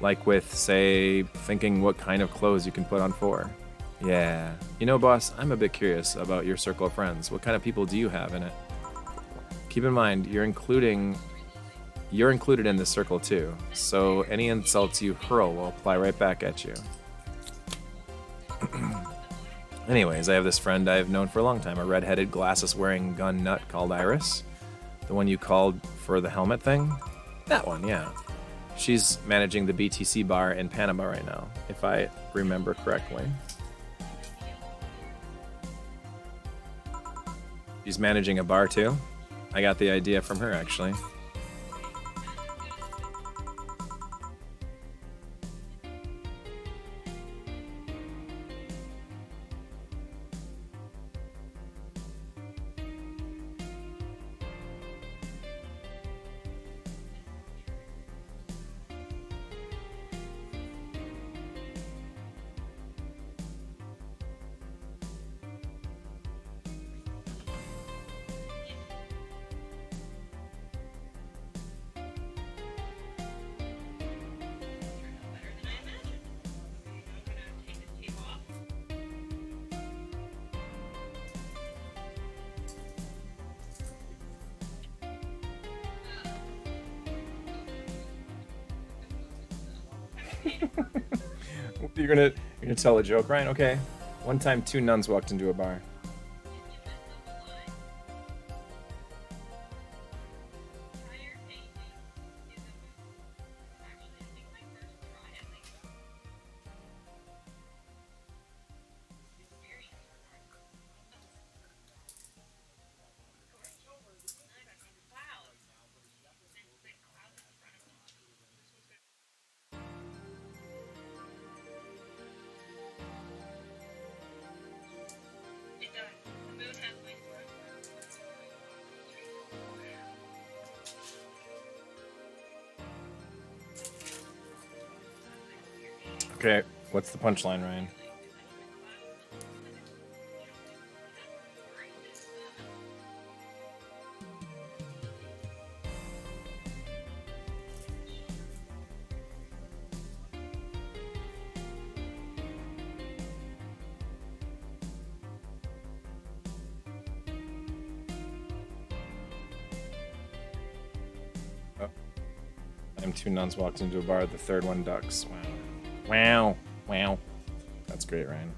[SPEAKER 1] Like with, say, thinking what kind of clothes you can put on 4. Yeah. You know, boss, I'm a bit curious about your circle of friends. What kind of people do you have in it? Keep in mind, you're included in this circle too, so any insults you hurl will apply right back at you. Anyways, I have this friend I've known for a long time, a red-headed, glasses-wearing gun nut called Iris. The one you called for the helmet thing? That one, yeah. She's managing the BTC bar in Panama right now, if I remember correctly. She's managing a bar too? I got the idea from her, actually. You're gonna tell a joke, Ryan? Okay. One time, two nuns walked into a bar. Okay, what's the punchline, Ryan? Two nuns walked into a bar, the third one ducks. Wow. Wow. That's great, Ryan.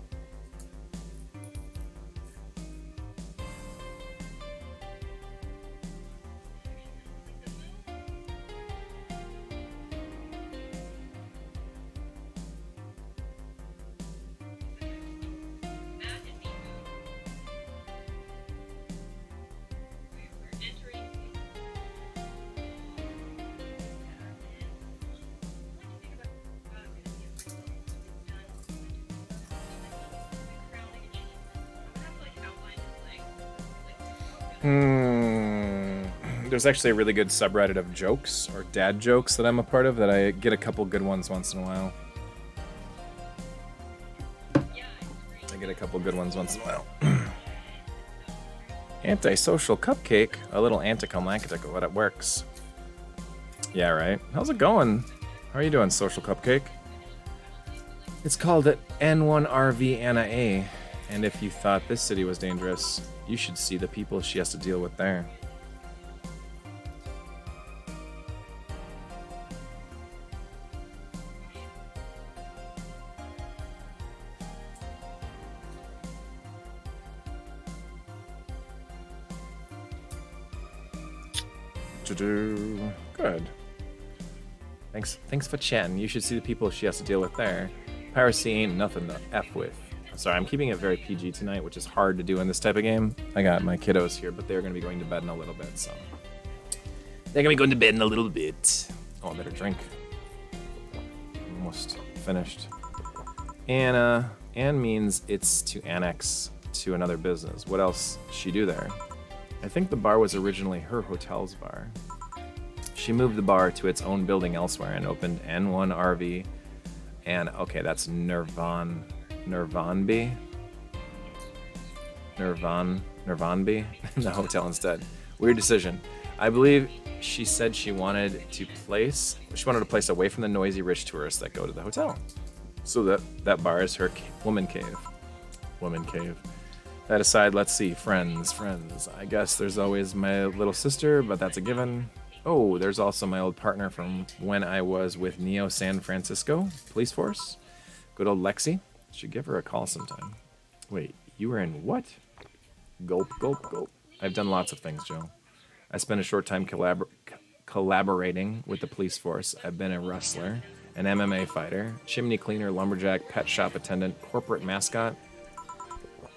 [SPEAKER 1] There's actually a really good subreddit of jokes or dad jokes that I'm a part of that I get a couple good ones once in a while. Antisocial cupcake, a little anticlimactic of what it works. Yeah, right. How's it going? How are you doing, social cupcake? It's called N1RV Anna A, and if you thought this city was dangerous, you should see the people she has to deal with there. Good. Thanks for chatting. You should see the people she has to deal with there. Piracy ain't nothing to F with. Sorry, I'm keeping it very PG tonight, which is hard to do in this type of game. I got my kiddos here, but they're going to be going to bed in a little bit, so... They're going to be going to bed in a little bit. Oh, I better drink. Almost finished. Anna. Ann means it's to annex to another business. What else she do there? I think the bar was originally her hotel's bar. She moved the bar to its own building elsewhere and opened N1RV. And, okay, that's Nirvanby? Nirvanby? The hotel instead. Weird decision. I believe she said she wanted to place a away from the noisy rich tourists that go to the hotel. So that bar is her woman cave. Woman cave. That aside, let's see. Friends. I guess there's always my little sister, but that's a given. Oh, there's also my old partner from when I was with Neo San Francisco Police Force. Good old Lexi. Should give her a call sometime. Wait, you were in what? Gulp, gulp, gulp. I've done lots of things, Joe. I spent a short time collaborating with the police force. I've been a wrestler, an MMA fighter, chimney cleaner, lumberjack, pet shop attendant, corporate mascot.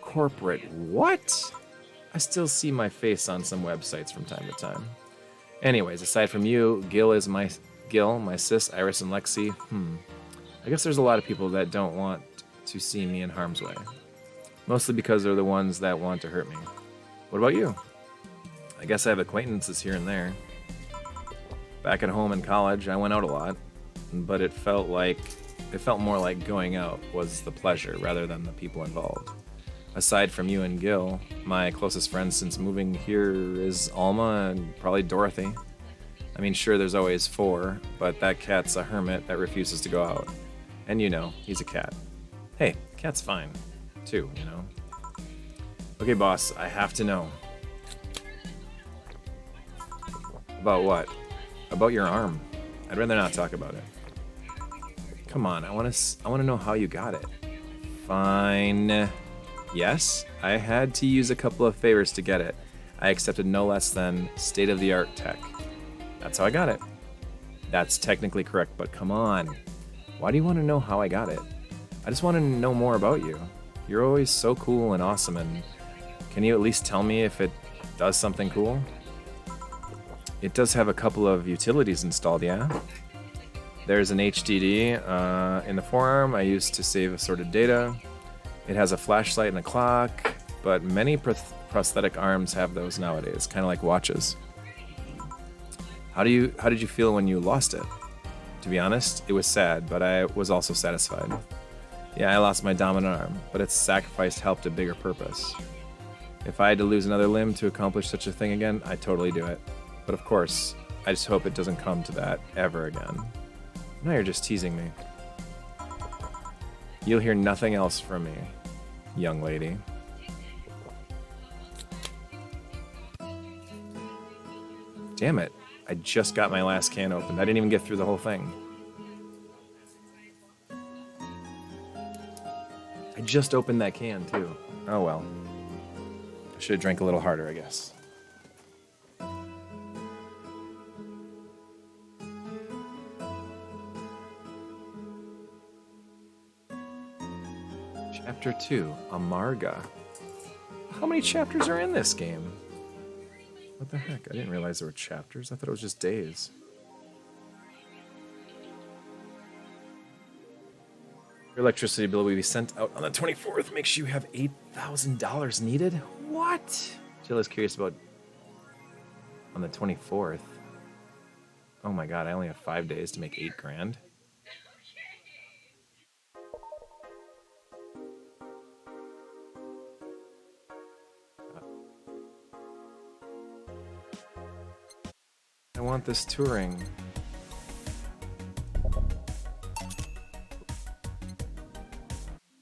[SPEAKER 1] Corporate what? I still see my face on some websites from time to time. Anyways, aside from you, Gil, my sis, Iris, and Lexi. I guess there's a lot of people that don't want to see me in harm's way. Mostly because they're the ones that want to hurt me. What about you? I guess I have acquaintances here and there. Back at home in college, I went out a lot, but it felt more like going out was the pleasure rather than the people involved. Aside from you and Gil, my closest friends since moving here is Alma and probably Dorothy. I mean, sure, there's always 4, but that cat's a hermit that refuses to go out. And he's a cat. Hey, cat's fine, too, Okay, boss, I have to know. About what? About your arm. I'd rather not talk about it. Come on, I want to know how you got it. Fine. Yes, I had to use a couple of favors to get it. I accepted no less than state-of-the-art tech. That's how I got it. That's technically correct, but come on. Why do you want to know how I got it? I just want to know more about you. You're always so cool and awesome, and can you at least tell me if it does something cool? It does have a couple of utilities installed, yeah? There's an HDD in the forearm I use to save assorted data. It has a flashlight and a clock, but many prosthetic arms have those nowadays, kind of like watches. How did you feel when you lost it? To be honest, it was sad, but I was also satisfied. Yeah, I lost my dominant arm, but its sacrifice helped a bigger purpose. If I had to lose another limb to accomplish such a thing again, I'd totally do it. But of course, I just hope it doesn't come to that ever again. Now you're just teasing me. You'll hear nothing else from me, young lady. Damn it. I just got my last can opened. I didn't even get through the whole thing. I just opened that can, too. Oh well. I should have drank a little harder, I guess. Chapter 2, Amarga. How many chapters are in this game? What the heck? I didn't realize there were chapters. I thought it was just days. Your electricity bill will be sent out on the 24th. Make sure you have $8,000 needed. What? Jill is curious about on the 24th. Oh my god, I only have 5 days to make $8,000. I want this touring.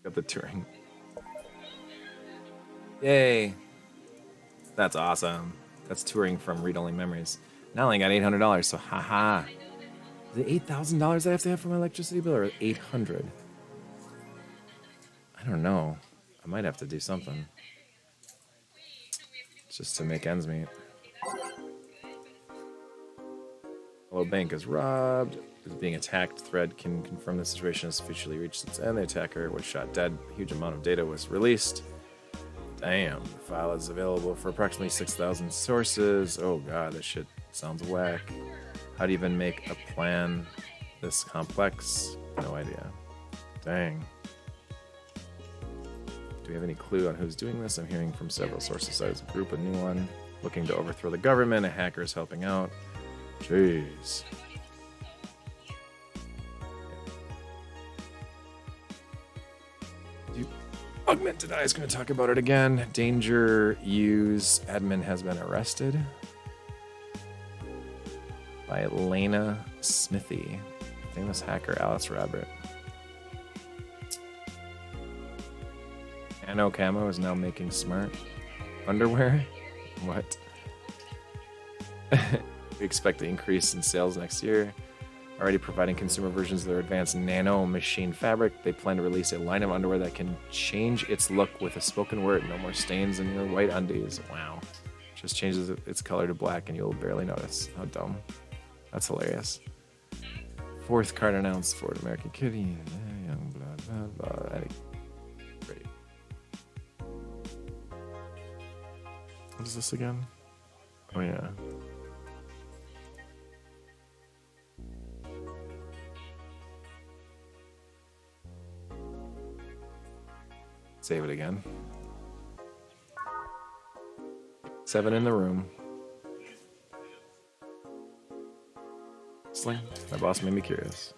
[SPEAKER 1] Got the touring. Yay. That's awesome. That's touring from read-only memories. Now I only got $800, so haha. Is it $8,000 I have to have for my electricity bill, or $800? I don't know. I might have to do something. Just to make ends meet. Hello, bank is robbed. Is being attacked. Thread can confirm the situation has officially reached its end. The attacker was shot dead. A huge amount of data was released. Damn. The file is available for approximately 6,000 sources. Oh god, this shit sounds whack. How do you even make a plan this complex? No idea. Dang. Do we have any clue on who's doing this? I'm hearing from several sources. There's a group, a new one, looking to overthrow the government. A hacker is helping out. Jeez. Augmented Eye is going to talk about it again. Danger Use admin has been arrested by Elena Smithy, famous hacker Alice Robert. Nano Camo is now making smart underwear. What? We expect an increase in sales next year. Already providing consumer versions of their advanced nano machine fabric, they plan to release a line of underwear that can change its look with a spoken word. No more stains in your white undies. Wow. Just changes its color to black and you'll barely notice. How dumb. That's hilarious. Fourth card announced. Ford American Kitty. Young blah blah blah. Great. What is this again? Oh yeah. Save it again. 7 in the room. Sling. My boss made me curious.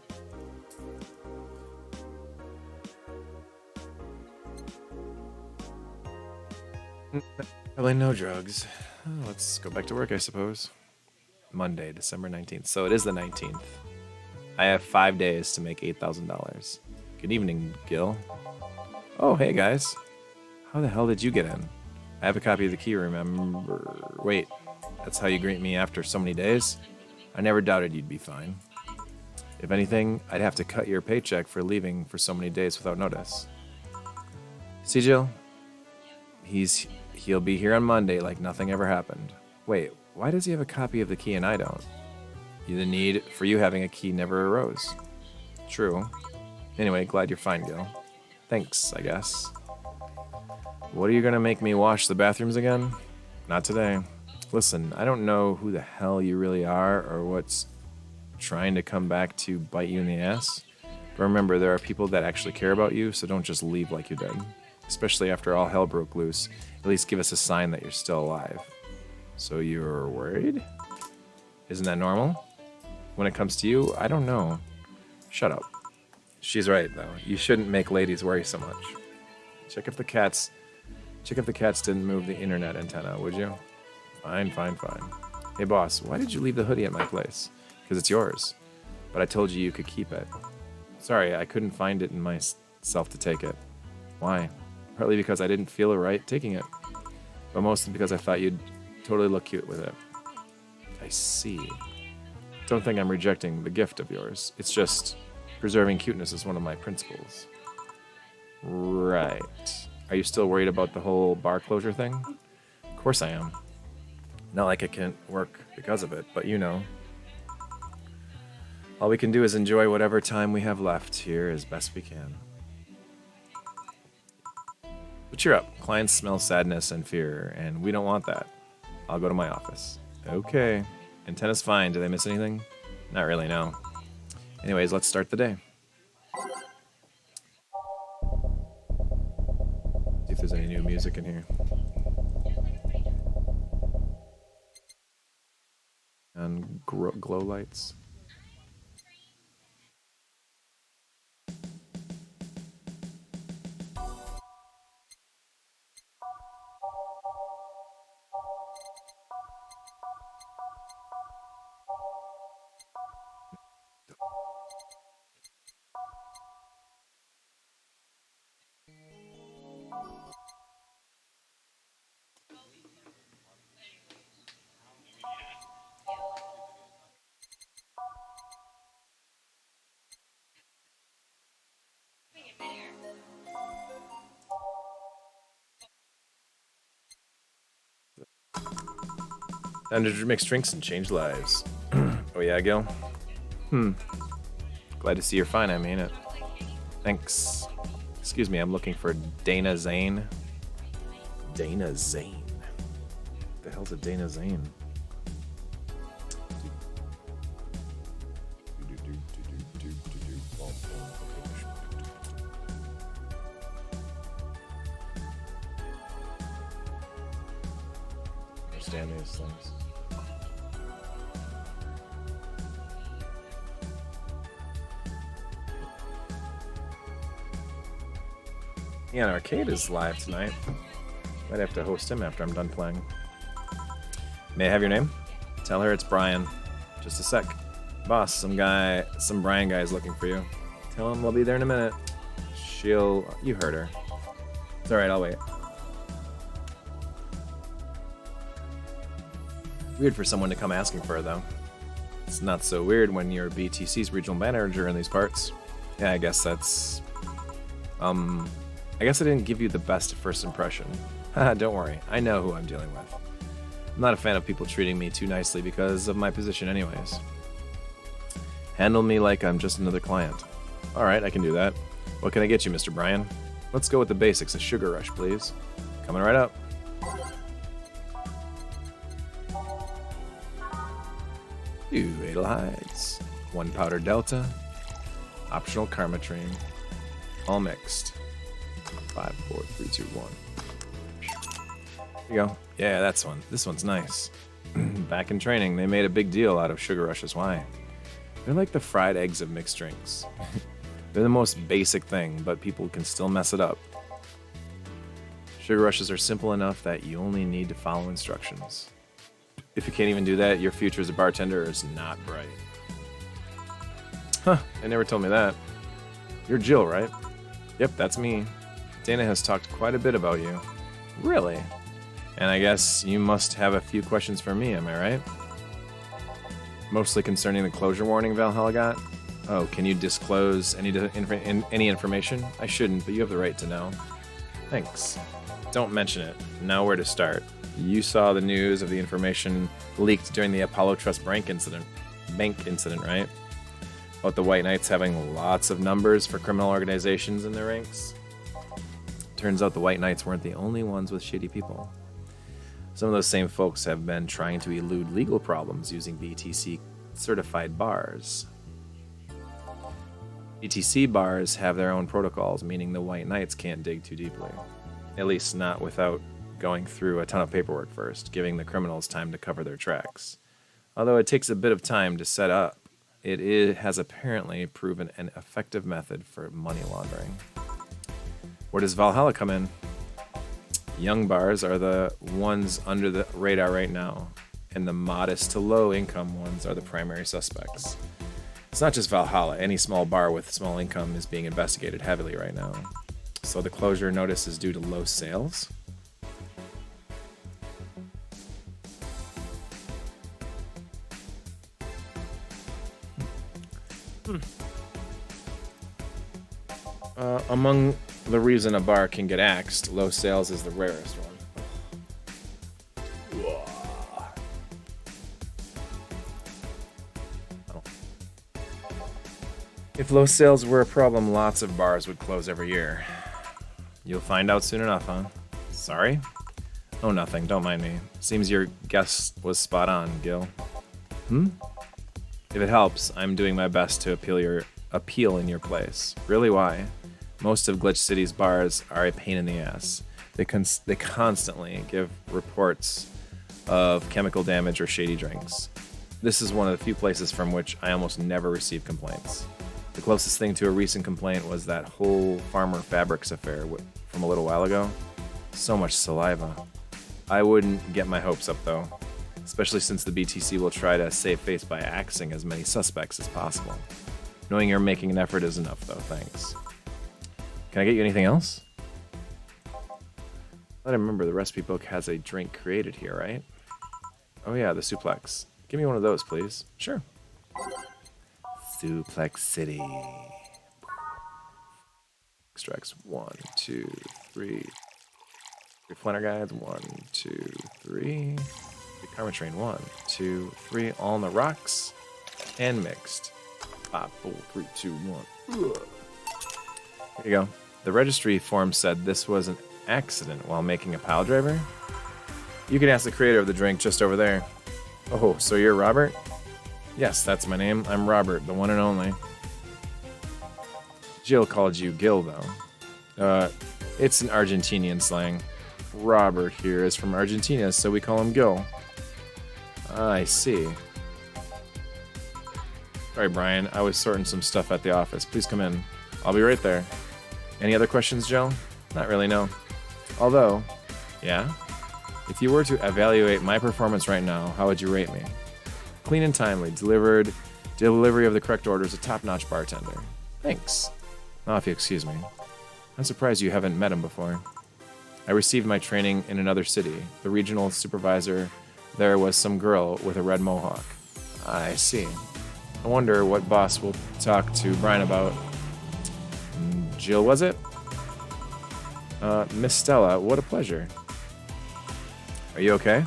[SPEAKER 1] Probably no drugs. Oh, let's go back to work, I suppose. Monday, December 19th. So it is the 19th. I have 5 days to make $8,000. Good evening, Gil. Oh, hey guys. How the hell did you get in? I have a copy of the key, remember? Wait, that's how you greet me after so many days? I never doubted you'd be fine. If anything, I'd have to cut your paycheck for leaving for so many days without notice. See, Jill? He'll be here on Monday like nothing ever happened. Wait, why does he have a copy of the key and I don't? The need for you having a key never arose. True. Anyway, glad you're fine, Gil. Thanks, I guess. What are you gonna make me wash the bathrooms again? Not today. Listen, I don't know who the hell you really are or what's trying to come back to bite you in the ass. But remember, there are people that actually care about you, so don't just leave like you did. Especially after all hell broke loose. At least give us a sign that you're still alive. So you're worried? Isn't that normal? When it comes to you, I don't know. Shut up. She's right, though. You shouldn't make ladies worry so much. Check if the cats didn't move the internet antenna, would you? Fine. Hey, boss, why did you leave the hoodie at my place? Because it's yours. But I told you could keep it. Sorry, I couldn't find it in myself to take it. Why? Partly because I didn't feel it right taking it. But mostly because I thought you'd totally look cute with it. I see. Don't think I'm rejecting the gift of yours. It's just preserving cuteness is one of my principles. Right. Are you still worried about the whole bar closure thing? Of course I am. Not like it can't work because of it, but you know. All we can do is enjoy whatever time we have left here as best we can. But cheer up. Clients smell sadness and fear, and we don't want that. I'll go to my office. Okay. Antenna's fine. Did I miss anything? Not really, no. Anyways, let's start the day. See if there's any new music in here. And glow lights. Time to mix drinks and change lives. Oh yeah, Gil? Glad to see you're fine, I mean it. Thanks. Excuse me, I'm looking for Dana Zane. Dana Zane? What the hell's a Dana Zane? Understand these things. Yeah, an arcade is live tonight. Might have to host him after I'm done playing. May I have your name? Tell her it's Brian. Just a sec. Boss, some Brian guy is looking for you. Tell him we'll be there in a minute. You heard her. It's alright, I'll wait. Weird for someone to come asking for her, though. It's not so weird when you're BTC's regional manager in these parts. Yeah, I guess that's... I guess I didn't give you the best first impression. Haha, don't worry. I know who I'm dealing with. I'm not a fan of people treating me too nicely because of my position anyways. Handle me like I'm just another client. Alright, I can do that. What can I get you, Mr. Bryan? Let's go with the basics. A sugar rush, please. Coming right up. 2 Adel Hides. 1 powder Delta. Optional Karma Train. All mixed. 5, 4, 3, 2, 1. There you go. Yeah, that's one. This one's nice. Back in training, they made a big deal out of sugar rushes. Why? They're like the fried eggs of mixed drinks. They're the most basic thing, but people can still mess it up. Sugar rushes are simple enough that you only need to follow instructions. If you can't even do that, your future as a bartender is not bright. Huh, they never told me that. You're Jill, right? Yep, that's me. Dana has talked quite a bit about you. Really? And I guess you must have a few questions for me, am I right? Mostly concerning the closure warning Valhalla got? Oh, can you disclose any information? I shouldn't, but you have the right to know. Thanks. Don't mention it. Now where to start? You saw the news of the information leaked during the Apollo Trust bank incident, right? About the White Knights having lots of numbers for criminal organizations in their ranks. Turns out the White Knights weren't the only ones with shady people. Some of those same folks have been trying to elude legal problems using BTC certified bars. BTC bars have their own protocols, meaning the White Knights can't dig too deeply. At least not without going through a ton of paperwork first, giving the criminals time to cover their tracks. Although it takes a bit of time to set up, it has apparently proven an effective method for money laundering. Where does Valhalla come in? Young bars are the ones under the radar right now, and the modest to low income ones are the primary suspects. It's not just Valhalla. Any small bar with small income is being investigated heavily right now. So the closure notice is due to low sales? Among the reason a bar can get axed, low sales is the rarest one. If low sales were a problem, lots of bars would close every year. You'll find out soon enough, huh? Sorry? Oh, nothing. Don't mind me. Seems your guess was spot on, Gil. If it helps, I'm doing my best to appeal in your place. Really, why? Most of Glitch City's bars are a pain in the ass. They constantly give reports of chemical damage or shady drinks. This is one of the few places from which I almost never receive complaints. The closest thing to a recent complaint was that whole Farmer Fabrics affair from a little while ago. So much saliva. I wouldn't get my hopes up though, especially since the BTC will try to save face by axing as many suspects as possible. Knowing you're making an effort is enough though, thanks. Can I get you anything else? I remember the recipe book has a drink created here, right? Oh yeah, the suplex. Give me one of those, please. Sure. Suplex City. Extracts 1, 2, 3. Refliner guides 1, 2, 3. The Karma Train 1, 2, 3. All on the rocks and mixed. 5, 4, 3, 2, 1. Ugh. Here you go. The registry form said this was an accident while making a pile driver. You can ask the creator of the drink just over there. Oh, so you're Robert? Yes, that's my name. I'm Robert, the one and only. Jill called you Gil, though. It's an Argentinian slang. Robert here is from Argentina, so we call him Gil. I see. Sorry, Brian. I was sorting some stuff at the office. Please come in. I'll be right there. Any other questions, Jill? Not really, no. Although, yeah? If you were to evaluate my performance right now, how would you rate me? Clean and timely, delivery of the correct orders, a top-notch bartender. Thanks. Now, if you excuse me. I'm surprised you haven't met him before. I received my training in another city. The regional supervisor there was some girl with a red mohawk. I see. I wonder what boss will talk to Brian about. Jill, was it? Miss Stella, what a pleasure. Are you okay?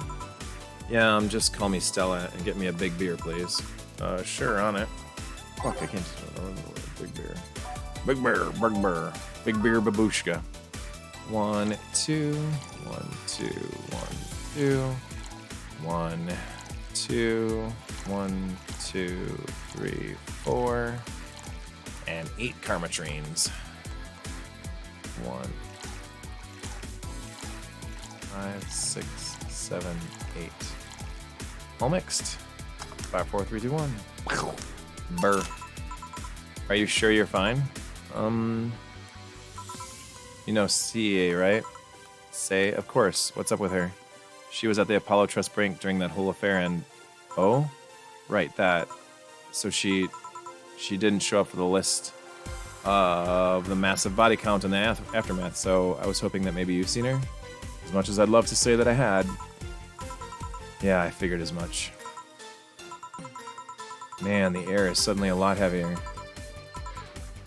[SPEAKER 1] Yeah, just call me Stella and get me a big beer, please. Sure, on it. Fuck, I can't. Big beer. Big beer, big beer. Big beer babushka. 1, 2, 1, 2, 1, 2. 1, 2, 1, 2, 3, 4. And 8 Karmatrines. 1, 5, 6, 7, 8. All mixed. 5, 4, 3, 2, 1. Burr. Are you sure you're fine? You know CA, right? Say, of course. What's up with her? She was at the Apollo Trust brink during that whole affair and... Oh? Right, that. So she didn't show up for the list of the massive body count in the aftermath, so I was hoping that maybe you've seen her. As much as I'd love to say that I had. Yeah, I figured as much. Man, the air is suddenly a lot heavier.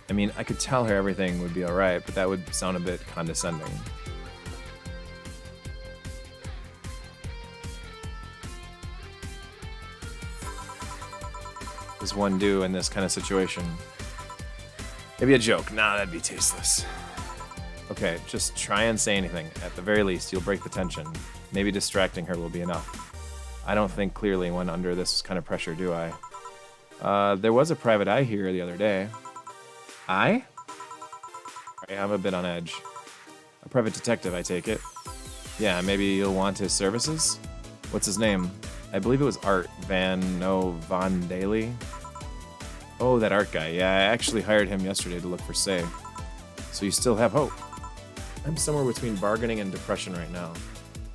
[SPEAKER 1] I mean, I could tell her everything would be alright, but that would sound a bit condescending. What does one do in this kind of situation? Maybe a joke. Nah, that'd be tasteless. Okay, just try and say anything. At the very least, you'll break the tension. Maybe distracting her will be enough. I don't think clearly when under this kind of pressure, do I? There was a private eye here the other day. I? I'm a bit on edge. A private detective, I take it. Yeah, maybe you'll want his services? What's his name? I believe it was Art Van Daly. Oh, that Art guy. Yeah, I actually hired him yesterday to look for Say. So you still have hope. I'm somewhere between bargaining and depression right now,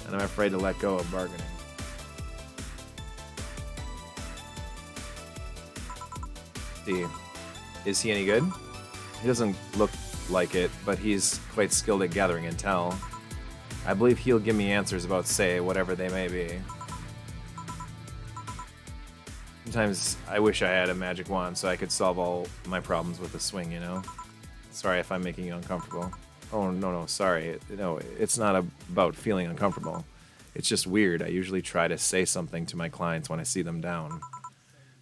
[SPEAKER 1] and I'm afraid to let go of bargaining. See, is he any good? He doesn't look like it, but he's quite skilled at gathering intel. I believe he'll give me answers about Say, whatever they may be. Sometimes I wish I had a magic wand so I could solve all my problems with a swing, you know? Sorry if I'm making you uncomfortable. Oh, no, sorry. No, it's not about feeling uncomfortable. It's just weird. I usually try to say something to my clients when I see them down.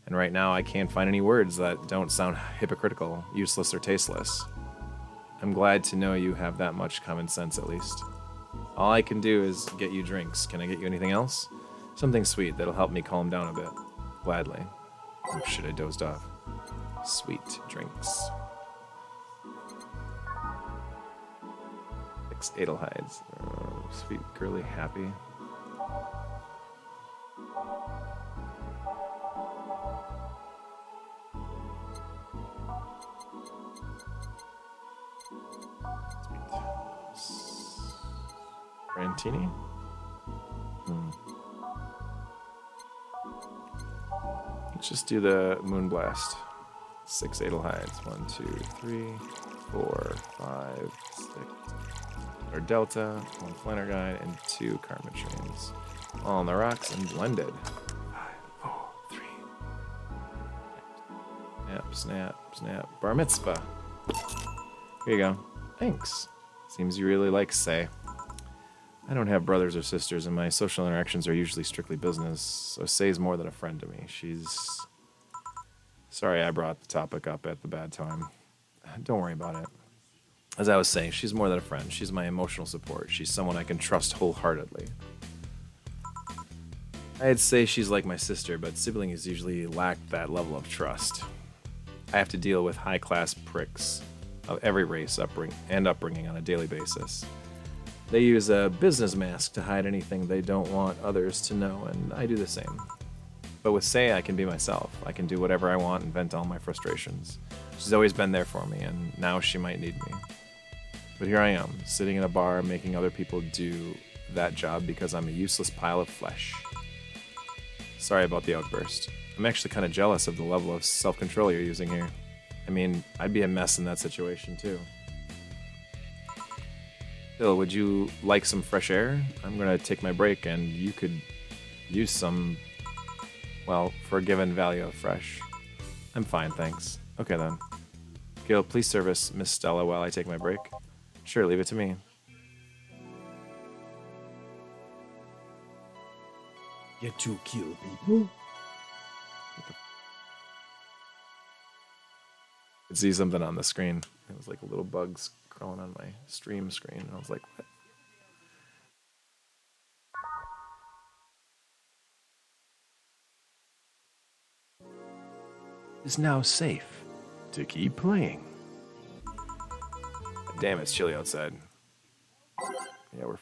[SPEAKER 1] And right now I can't find any words that don't sound hypocritical, useless, or tasteless. I'm glad to know you have that much common sense at least. All I can do is get you drinks. Can I get you anything else? Something sweet that'll help me calm down a bit. Gladly. Oh shit, I dozed off. Sweet drinks. 6 Adelhides. Oh, sweet, girly, happy. Brantini? Let's just do the Moonblast. 6 Adelhides. 1, 2, 3, 4, 5, 6. Or Delta, 1 Flannerguide, and 2 Karmatrines. All on the rocks and blended. 5, 4, 3. Snap, snap, snap. Bar mitzvah. Here you go. Thanks. Seems you really like Say. I don't have brothers or sisters, and my social interactions are usually strictly business, so Say's more than a friend to me. She's... Sorry I brought the topic up at the bad time. Don't worry about it. As I was saying, she's more than a friend. She's my emotional support. She's someone I can trust wholeheartedly. I'd say she's like my sister, but siblings usually lack that level of trust. I have to deal with high-class pricks of every race upbringing on a daily basis. They use a business mask to hide anything they don't want others to know, and I do the same. But with Say, I can be myself. I can do whatever I want and vent all my frustrations. She's always been there for me, and now she might need me. But here I am, sitting in a bar making other people do that job because I'm a useless pile of flesh. Sorry about the outburst. I'm actually kind of jealous of the level of self-control you're using here. I mean, I'd be a mess in that situation, too. Bill, would you like some fresh air? I'm gonna take my break, and you could use some, well, for a given value of fresh. I'm fine, thanks. Okay, then. Gil, please service Miss Stella while I take my break. Sure, leave it to me.
[SPEAKER 4] Get to kill people?
[SPEAKER 1] I could see something on the screen. It was like a little bugs crawling on my stream screen, and I was like, what? Is now safe to keep playing. Damn, it's chilly outside. Yeah,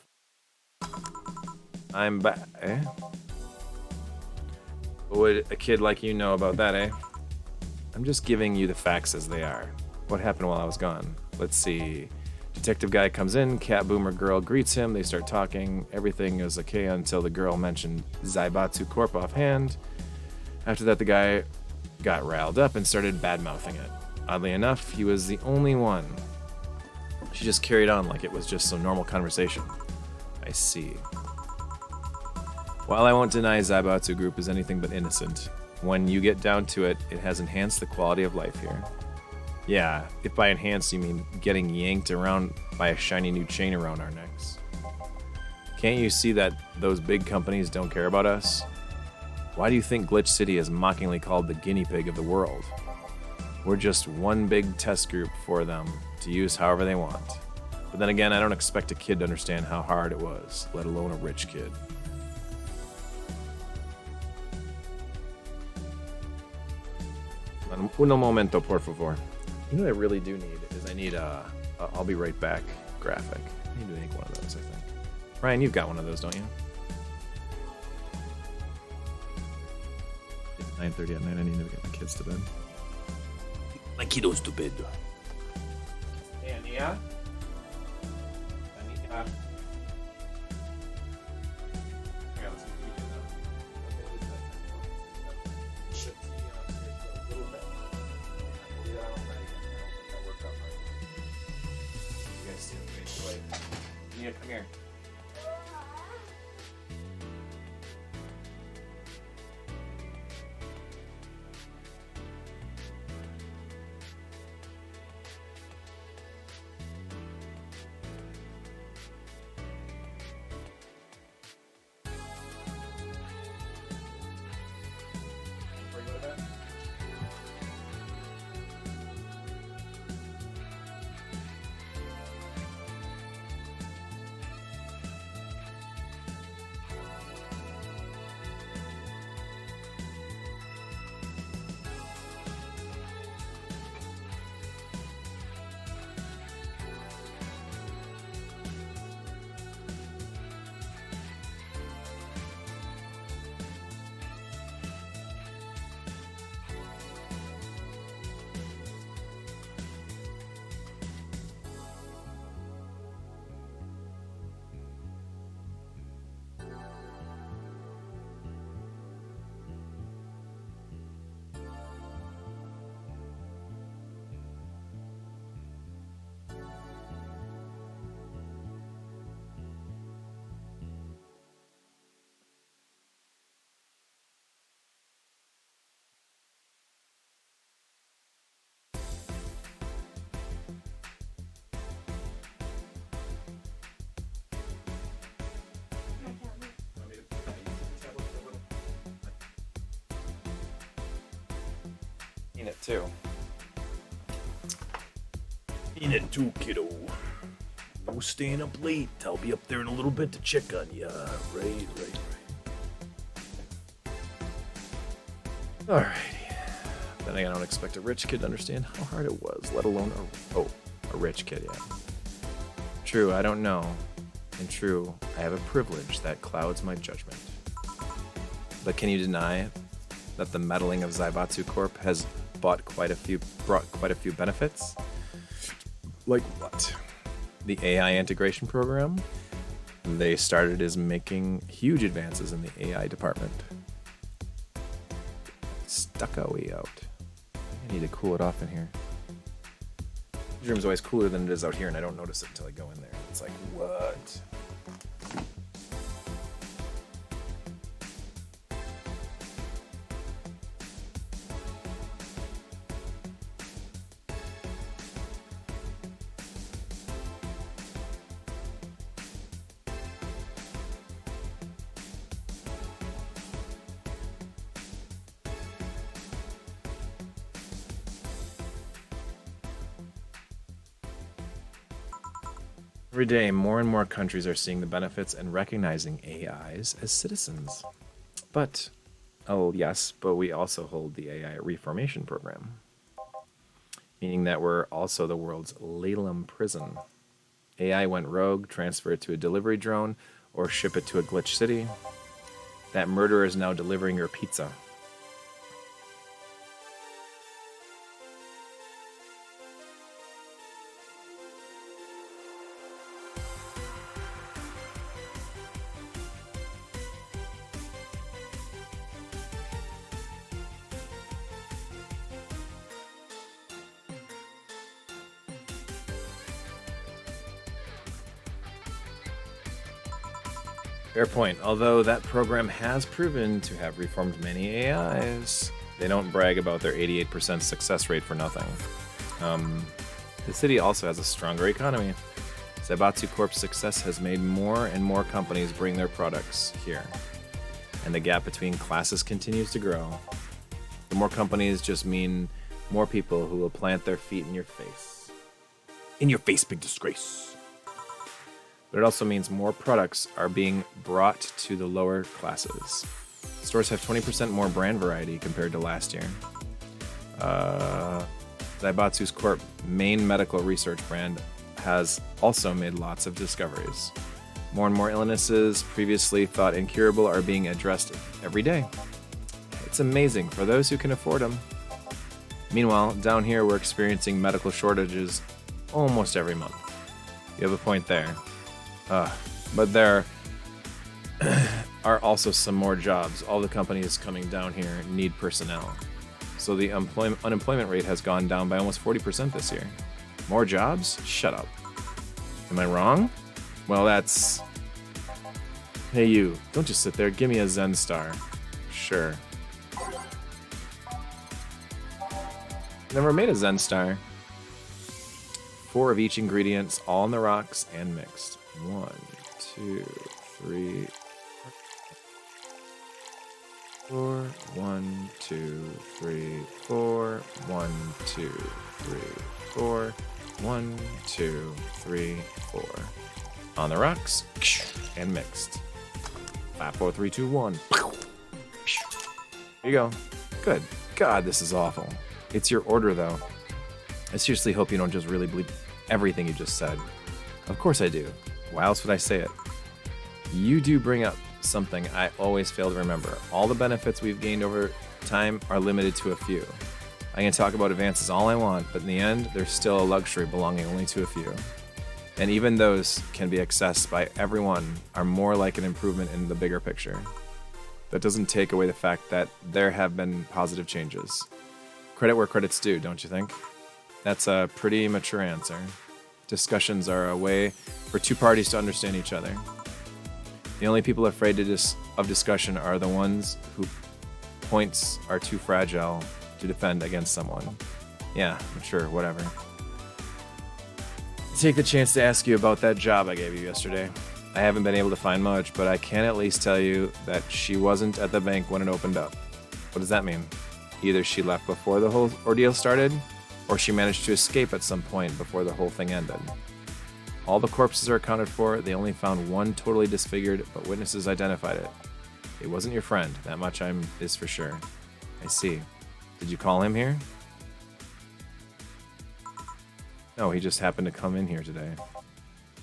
[SPEAKER 1] I'm back, eh? What would a kid like you know about that, eh? I'm just giving you the facts as they are. What happened while I was gone? Let's see. Detective guy comes in, cat boomer girl greets him, they start talking. Everything is okay until the girl mentioned Zaibatsu Corp offhand. After that, the guy got riled up and started bad-mouthing it. Oddly enough, he was the only one. She just carried on like it was just some normal conversation. I see. While I won't deny Zaibatsu Group is anything but innocent, when you get down to it, it has enhanced the quality of life here. Yeah, if by enhanced you mean getting yanked around by a shiny new chain around our necks. Can't you see that those big companies don't care about us? Why do you think Glitch City is mockingly called the guinea pig of the world? We're just one big test group for them to use however they want. But then again, I don't expect a kid to understand how hard it was, let alone a rich kid. Un momento, por favor. You know what I really do need is I need a I'll be right back graphic. I need to make one of those, I think. Ryan, you've got one of those, don't you? It's 9:30 at night. I need to get my kids to bed.
[SPEAKER 4] My kiddos to bed.
[SPEAKER 1] Hey, Ania? Ania? Come here. Mean it too.
[SPEAKER 4] In it too, kiddo. No staying up late. I'll be up there in a little bit to check on ya. Right.
[SPEAKER 1] Alrighty. Then again, I don't expect a rich kid to understand how hard it was, let alone a rich kid, yeah. True, I don't know. And true, I have a privilege that clouds my judgment. But can you deny that the meddling of Zaibatsu Corp has brought quite a few benefits? Like what? The AI integration program? They started as making huge advances in the AI department. Stucco-y out. I need to cool it off in here. This room's always cooler than it is out here, and I don't notice it until I go in there. It's like, what? Every day, more and more countries are seeing the benefits and recognizing AIs as citizens. But, but we also hold the AI reformation program, meaning that we're also the world's Lalem prison. AI went rogue, transfer it to a delivery drone, or ship it to a glitch city. That murderer is now delivering your pizza. Fair point. Although that program has proven to have reformed many AIs, they don't brag about their 88% success rate for nothing. The city also has a stronger economy. Zaibatsu Corp's success has made more and more companies bring their products here, and the gap between classes continues to grow. The more companies just mean more people who will plant their feet in your face.
[SPEAKER 4] In your face, big disgrace.
[SPEAKER 1] But it also means more products are being brought to the lower classes. Stores have 20% more brand variety compared to last year. Zaibatsu's Corp main medical research brand has also made lots of discoveries. More and more illnesses previously thought incurable are being addressed every day. It's amazing for those who can afford them. Meanwhile, down here we're experiencing medical shortages almost every month. You have a point there. But there are also some more jobs. All the companies coming down here need personnel. So the unemployment rate has gone down by almost 40% this year. More jobs? Shut up. Am I wrong? Well, that's... Hey you, don't just sit there, give me a Zen star. Sure. Never made a Zen star. 4 of each ingredients, all on the rocks and mixed. 1, 2, 3, 4. 1, 2, 3, 4. 1, 2, 3, 4. 1, 2, 3, 4. On the rocks and mixed. 5, 4, 3, 2, 1. Here you go. Good. God, this is awful. It's your order, though. I seriously hope you don't just really believe everything you just said. Of course I do. Why else would I say it? You do bring up something I always fail to remember. All the benefits we've gained over time are limited to a few. I can talk about advances all I want, but in the end, there's still a luxury belonging only to a few. And even those can be accessed by everyone are more like an improvement in the bigger picture. That doesn't take away the fact that there have been positive changes. Credit where credit's due, don't you think? That's a pretty mature answer. Discussions are a way for two parties to understand each other. The only people afraid of discussion are the ones whose points are too fragile to defend against someone. Yeah, sure, whatever. Take the chance to ask you about that job I gave you yesterday. I haven't been able to find much, but I can at least tell you that she wasn't at the bank when it opened up. What does that mean? Either she left before the whole ordeal started, or she managed to escape at some point before the whole thing ended. All the corpses are accounted for. They only found one totally disfigured, but witnesses identified it. It wasn't your friend, that much is for sure. I see. Did you call him here? No, he just happened to come in here today.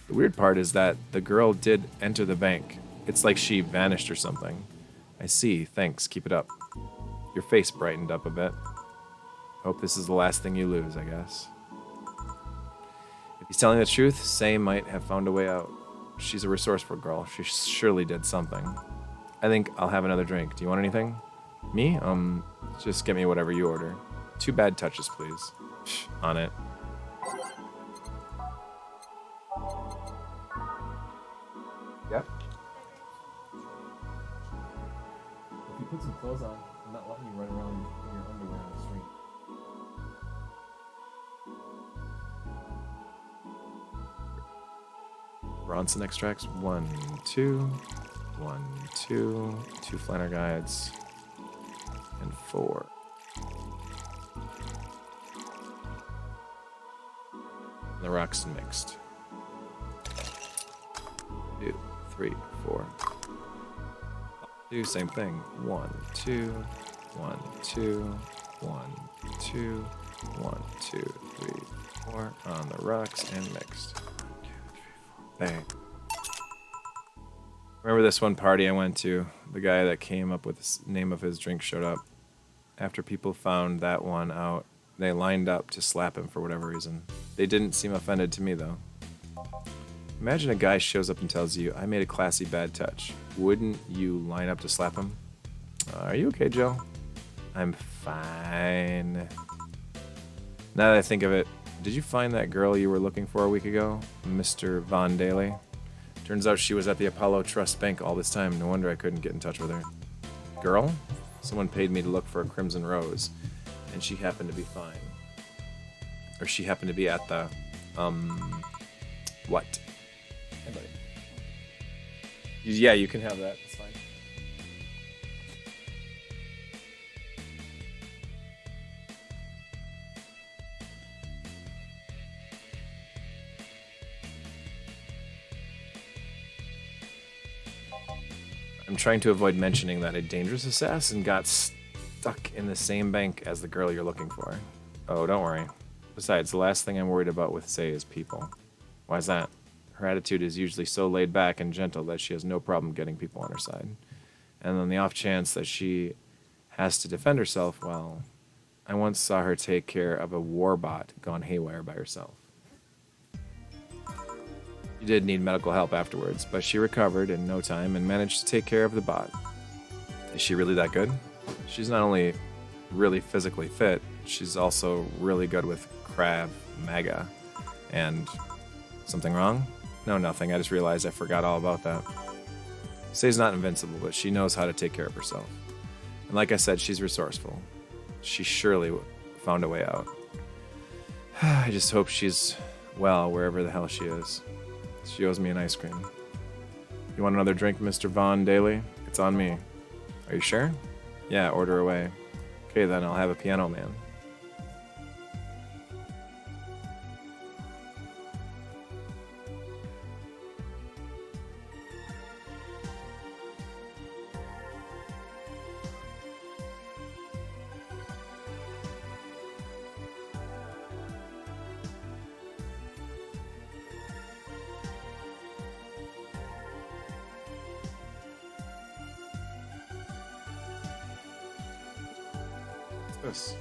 [SPEAKER 1] The weird part is that the girl did enter the bank. It's like she vanished or something. I see, thanks, keep it up. Your face brightened up a bit. Hope this is the last thing you lose, I guess. If he's telling the truth, Say might have found a way out. She's a resourceful girl. She surely did something. I think I'll have another drink. Do you want anything? Me? Just get me whatever you order. 2 bad touches, please. On it. Yep. If you put some clothes on, I'm not letting you run around in your underwear on the street. Bronson extracts. 1, 2. 1, 2. 2 flanner guides. And 4. The rocks mixed. 2, 3, 4. 2, same thing. 1, 2. 1, 2. 1, 2. 1, 2, 3, 4. On the rocks and mixed. 2, 3, 4. Bang. Remember this one party I went to? The guy that came up with the name of his drink showed up. After people found that one out, they lined up to slap him for whatever reason. They didn't seem offended to me, though. Imagine a guy shows up and tells you, I made a classy bad touch. Wouldn't you line up to slap him? Are you okay, Joe? I'm fine. Now that I think of it, did you find that girl you were looking for a week ago? Mr. Von Daly? Turns out she was at the Apollo Trust Bank all this time. No wonder I couldn't get in touch with her. Girl? Someone paid me to look for a Crimson Rose, and she happened to be fine. or she happened to be at the, what? Hey, buddy. Yeah, you can have that. It's fine. I'm trying to avoid mentioning that a dangerous assassin got stuck in the same bank as the girl you're looking for. Oh, don't worry. Besides, the last thing I'm worried about with Say is people. Why's that? Her attitude is usually so laid back and gentle that she has no problem getting people on her side. And on the off chance that she has to defend herself, well, I once saw her take care of a warbot gone haywire by herself. She did need medical help afterwards, but she recovered in no time and managed to take care of the bot. Is she really that good? She's not only really physically fit, she's also really good with Krav Maga. And something wrong? No, nothing. I just realized I forgot all about that. Say's not invincible, but she knows how to take care of herself. And like I said, she's resourceful. She surely found a way out. I just hope she's well wherever the hell she is. She owes me an ice cream. You want another drink, Mr. Vaughn Daly? It's on me. Are you sure? Yeah, order away. Okay, then I'll have a piano man. This.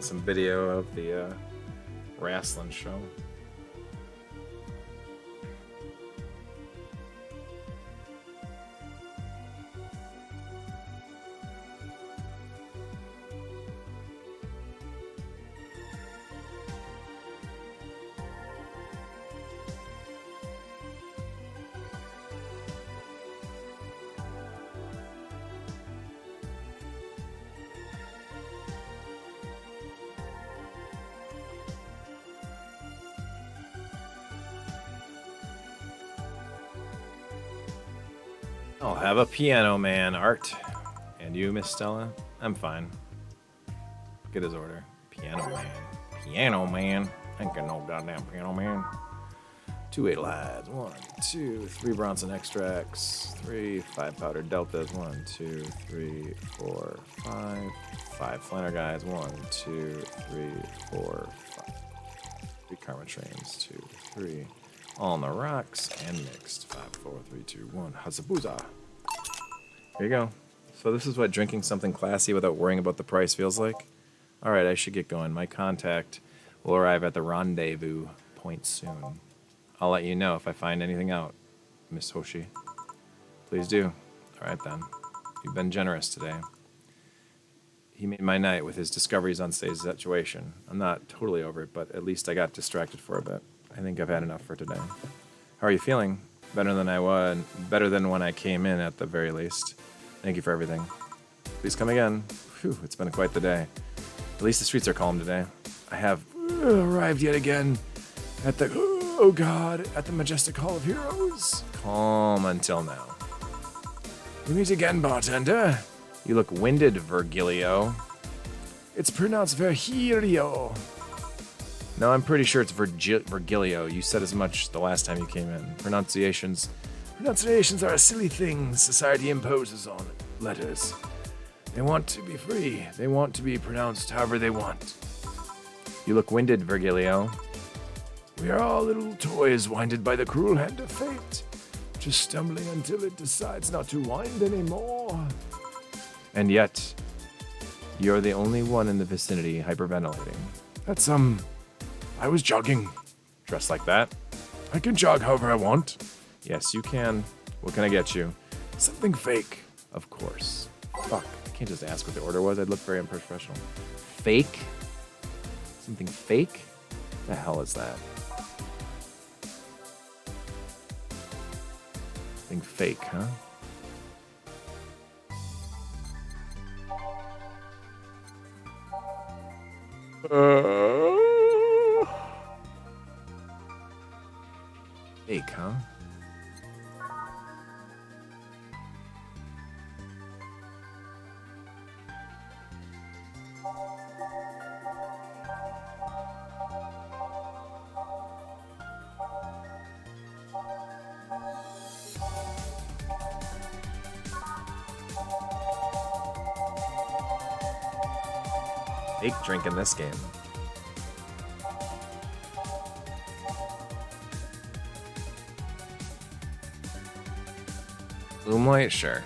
[SPEAKER 1] Some video of the wrestling show. I'll have a piano man, Art. And you, Miss Stella? I'm fine. Get his order. Piano man. Piano man. Ain't got no goddamn piano man. 2 Adelides. 1, 2, 3 Bronson extracts. 3 5 powdered deltas. 1, 2, 3, 4, 5. 5 flanner guys. 1, 2, 3, 4, 5. 3 karma trains. 2, 3. All on the rocks and mixed. 5, 4, 3, 2, 1. Hazabuza. Here you go. So this is what drinking something classy without worrying about the price feels like. All right, I should get going. My contact will arrive at the rendezvous point soon. I'll let you know if I find anything out, Miss Hoshi. Please do. All right, then. You've been generous today. He made my night with his discoveries on Say's situation. I'm not totally over it, but at least I got distracted for a bit. I think I've had enough for today. How are you feeling? Better than when I came in, at the very least. Thank you for everything. Please come again. Phew, it's been quite the day. At least the streets are calm today. I have arrived yet again at the, oh God, at the Majestic Hall of Heroes. Calm until now. We meet again, bartender. You look winded, Virgilio. It's pronounced Virgilio. No, I'm pretty sure it's Virgilio. You said as much the last time you came in. Pronunciations are a silly thing society imposes on letters. They want to be free. They want to be pronounced however they want. You look winded, Virgilio. We are all little toys winded by the cruel hand of fate, just stumbling until it decides not to wind anymore. And yet, you're the only one in the vicinity hyperventilating. That's, I was jogging. Dressed like that? I can jog however I want. Yes, you can. What can I get you? Something fake. Of course. Fuck. I can't just ask what the order was. I'd look very unprofessional. Fake? Something fake? The hell is that? Something fake, huh? Fake, huh? Fake drink in this game. Moonlight, sure.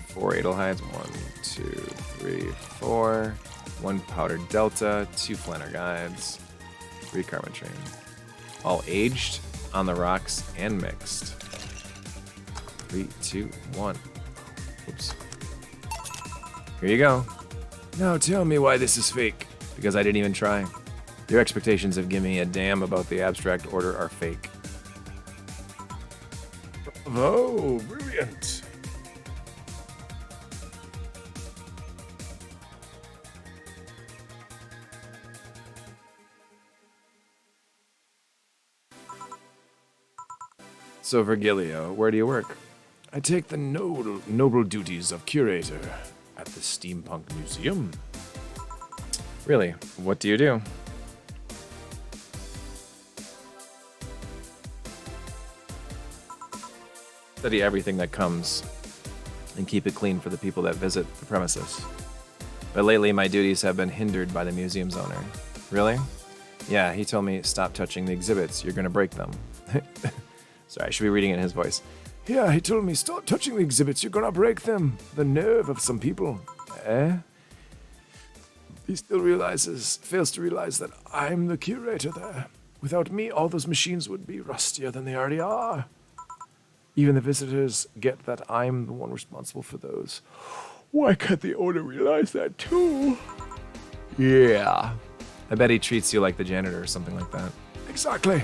[SPEAKER 1] 4 Adelhides, 1, 2, 3, 4. 1 powdered delta, 2 flanner guides, 3 carbon train. All aged, on the rocks, and mixed. 3, 2, 1. Oops. Here you go. Now tell me why this is fake. Because I didn't even try. Your expectations of giving me a damn about the abstract order are fake.
[SPEAKER 4] Bravo! Brilliant!
[SPEAKER 1] So, Virgilio, where do you work? I take the noble duties of curator at the Steampunk Museum. Really? What do you do? Study everything that comes and keep it clean for the people that visit the premises. But lately, my duties have been hindered by the museum's owner. Really? Yeah, he told me stop touching the exhibits. You're gonna break them. Sorry, I should be reading it in his voice. Yeah, he told me stop touching the exhibits. You're gonna break them. The nerve of some people. Eh? He still fails to realize that I'm the curator there. Without me, all those machines would be rustier than they already are. Even the visitors get that I'm the one responsible for those. Why can't the owner realize that too? Yeah. I bet he treats you like the janitor or something like that. Exactly.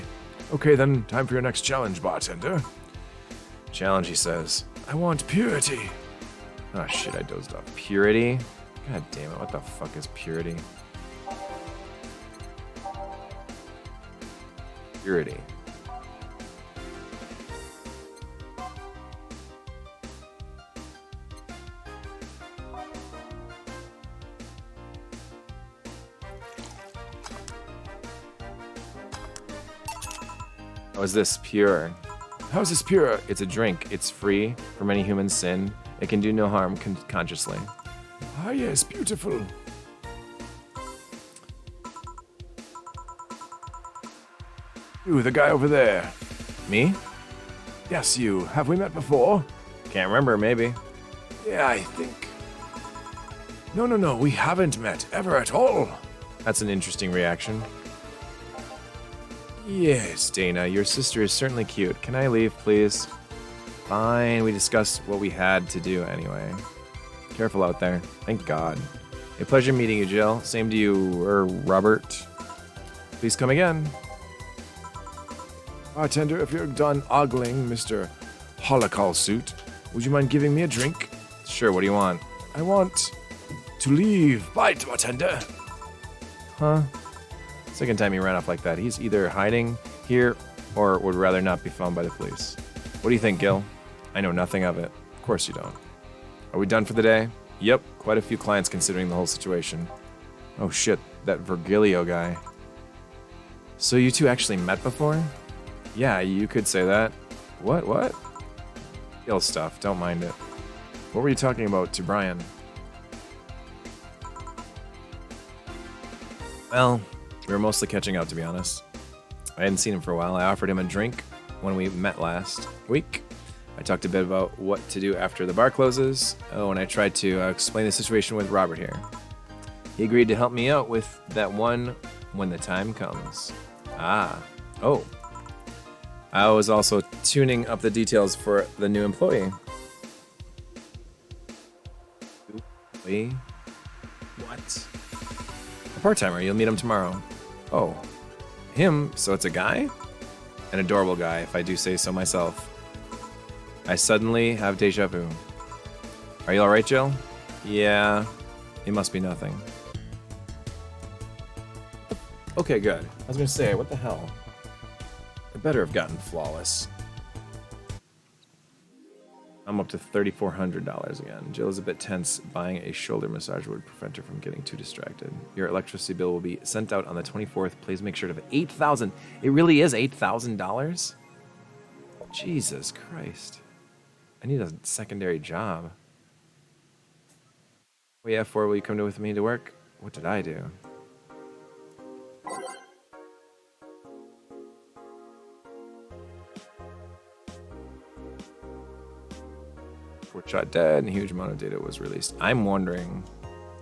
[SPEAKER 1] Okay then, time for your next challenge, bartender. Challenge, he says. I want purity. Oh shit, I dozed off. Purity? God damn it, what the fuck is purity? Purity. How is this pure? How is this pure? It's a drink. It's free from any human sin. It can do no harm consciously. Ah, yes, beautiful. You, the guy over there. Me? Yes, you. Have we met before? Can't remember, maybe. Yeah, I think. No, we haven't met ever at all. That's an interesting reaction. Yes, Dana, your sister is certainly cute. Can I leave, please? Fine, we discussed what we had to do anyway. Careful out there. Thank God. A pleasure meeting you, Jill. Same to you, Robert. Please come again. Bartender, if you're done ogling Mr. Holocaust suit, would you mind giving me a drink? Sure, what do you want? I want to leave. Bye, bartender. Huh? Second time he ran off like that. He's either hiding here or would rather not be found by the police. What do you think, Gil? I know nothing of it. Of course you don't. Are we done for the day? Yep, quite a few clients considering the whole situation. Oh shit, that Virgilio guy. So you two actually met before? Yeah, you could say that. What? Ill stuff, don't mind it. What were you talking about to Brian? Well, we were mostly catching up, to be honest. I hadn't seen him for a while. I offered him a drink when we met last week. I talked a bit about what to do after the bar closes. Oh, and I tried to explain the situation with Robert here. He agreed to help me out with that one when the time comes. Ah. Oh. I was also tuning up the details for the new employee. What? A part-timer. You'll meet him tomorrow. Oh. Him? So it's a guy? An adorable guy, if I do say so myself. I suddenly have deja vu. Are you alright, Jill? Yeah. It must be nothing. Okay, good. I was gonna say, what the hell? I better have gotten flawless. I'm up to $3,400 again. Jill is a bit tense. Buying a shoulder massager would prevent her from getting too distracted. Your electricity bill will be sent out on the 24th. Please make sure to have $8,000. It really is $8,000? Jesus Christ. I need a secondary job. Oh yeah, 4, will you come with me to work? What did I do? Shot dead and a huge amount of data was released. I'm wondering,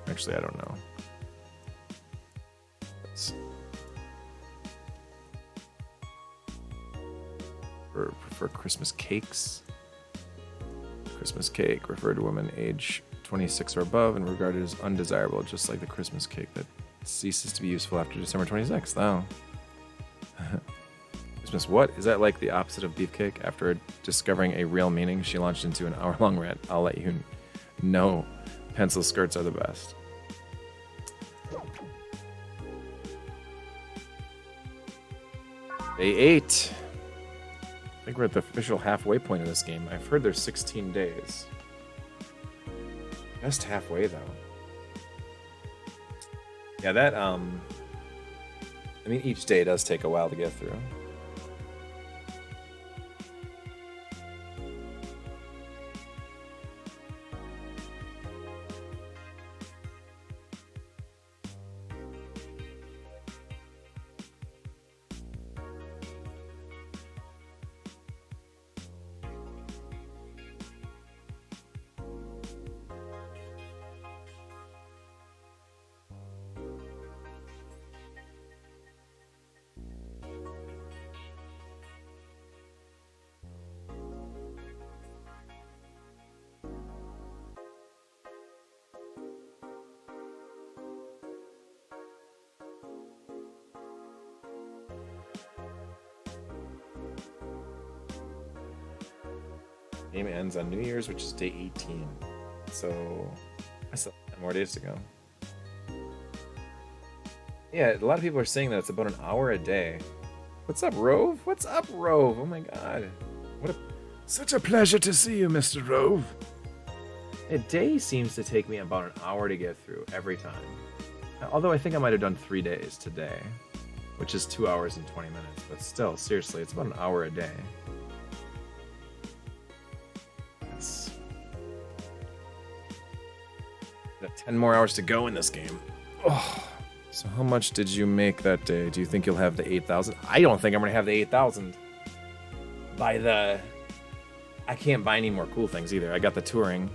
[SPEAKER 1] actually I don't know. Prefer Christmas cakes. Christmas cake referred to women age 26 or above and regarded as undesirable, just like the Christmas cake that ceases to be useful after December 26th. Oh. Christmas what? Is that like the opposite of beefcake? After discovering a real meaning, she launched into an hour-long rant. I'll let you know. Pencil skirts are the best. Day 8. I think we're at the official halfway point of this game. I've heard there's 16 days. Just halfway, though. Yeah, that, I mean, each day does take a while to get through. Game ends on New Year's, which is day 18. So I still have 10 more days to go. Yeah, a lot of people are saying that it's about an hour a day. What's up, Rove? What's up, Rove? Oh my god. Such a pleasure to see you, Mr. Rove. A day seems to take me about an hour to get through every time. Although I think I might have done 3 days today, which is 2 hours and 20 minutes. But still, seriously, it's about an hour a day. Got 10 more hours to go in this game. Oh. So how much did you make that day? Do you think you'll have the 8,000? I don't think I'm gonna have the 8,000. I can't buy any more cool things either. I got the touring.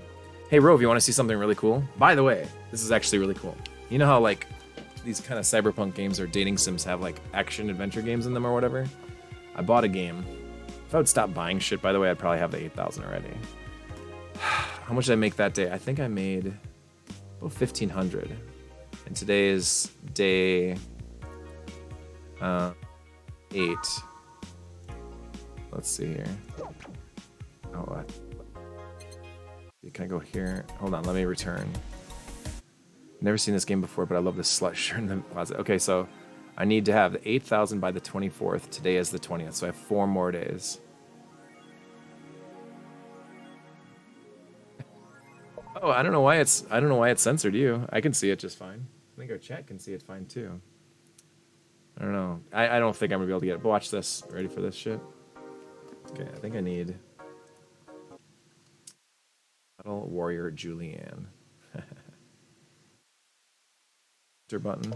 [SPEAKER 1] Hey Rove, you want to see something really cool? By the way, this is actually really cool. You know how like these kind of cyberpunk games or dating sims have like action adventure games in them or whatever? I bought a game. If I would stop buying shit, by the way, I'd probably have the 8,000 already. How much did I make that day? I think I made about 1,500. And today is day 8. Let's see here. Oh, what? Can I go here? Hold on, let me return. Never seen this game before, but I love this slut shirt in the closet. Okay, so I need to have the 8,000 by the 24th. Today is the 20th, so I have 4 more days. Oh, I don't know why it's censored you. I can see it just fine. I think our chat can see it fine too. I don't know. I don't think I'm gonna be able to get it. But watch this. Ready for this shit? Okay, I think I need Battle Warrior Julianne. Enter button.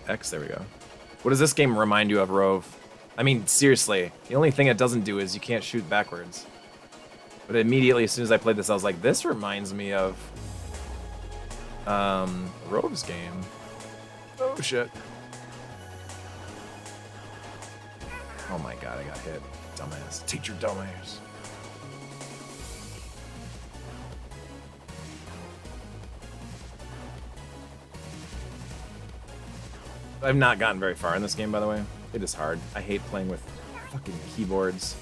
[SPEAKER 1] X, there we go. What does this game remind you of, Rove? I mean, seriously, the only thing it doesn't do is you can't shoot backwards. But immediately, as soon as I played this, I was like, this reminds me of Rove's game. Oh, shit. Oh my god, I got hit. Dumbass. Teacher dumbass. I've not gotten very far in this game, by the way. It is hard. I hate playing with fucking keyboards.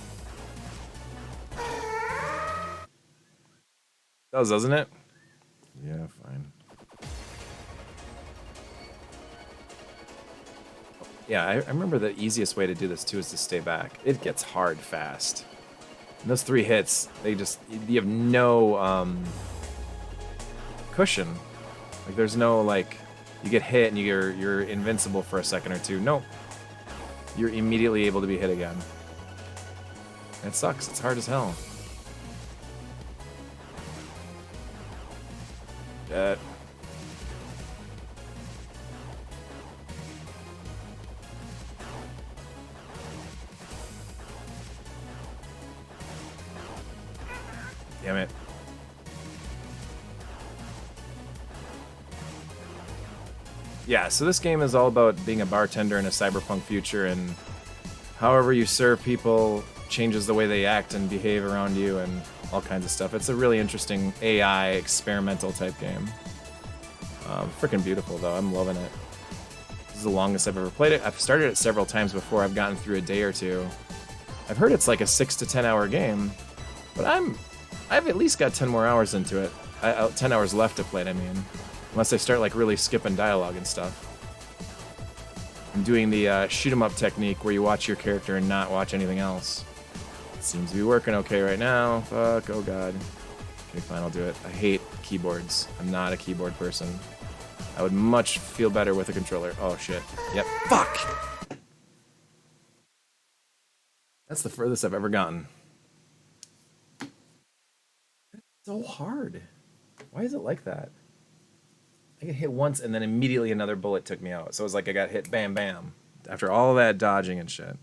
[SPEAKER 1] Does, doesn't it? Yeah, fine. Yeah, I remember the easiest way to do this, too, is to stay back. It gets hard fast. And those 3 hits, you have no, cushion. Like, there's no, like, you get hit and you're invincible for a second or two. Nope. You're immediately able to be hit again. It sucks. It's hard as hell. Dead. Damn it. Yeah, so this game is all about being a bartender in a cyberpunk future, and however you serve people changes the way they act and behave around you and all kinds of stuff. It's a really interesting AI experimental type game. Freaking beautiful, though. I'm loving it. This is the longest I've ever played it. I've started it several times before. I've gotten through a day or two. I've heard it's like a 6 to 10 hour game, but I've at least got 10 more hours into it. 10 hours left to play it, I mean. Unless I start like really skipping dialogue and stuff. I'm doing the shoot 'em up technique where you watch your character and not watch anything else. It seems to be working okay right now. Fuck, oh god. Okay, fine, I'll do it. I hate keyboards. I'm not a keyboard person. I would much feel better with a controller. Oh shit. Yep. Fuck! That's the furthest I've ever gotten. It's so hard. Why is it like that? I get hit once and then immediately another bullet took me out. So it was like I got hit bam bam. After all that dodging and shit.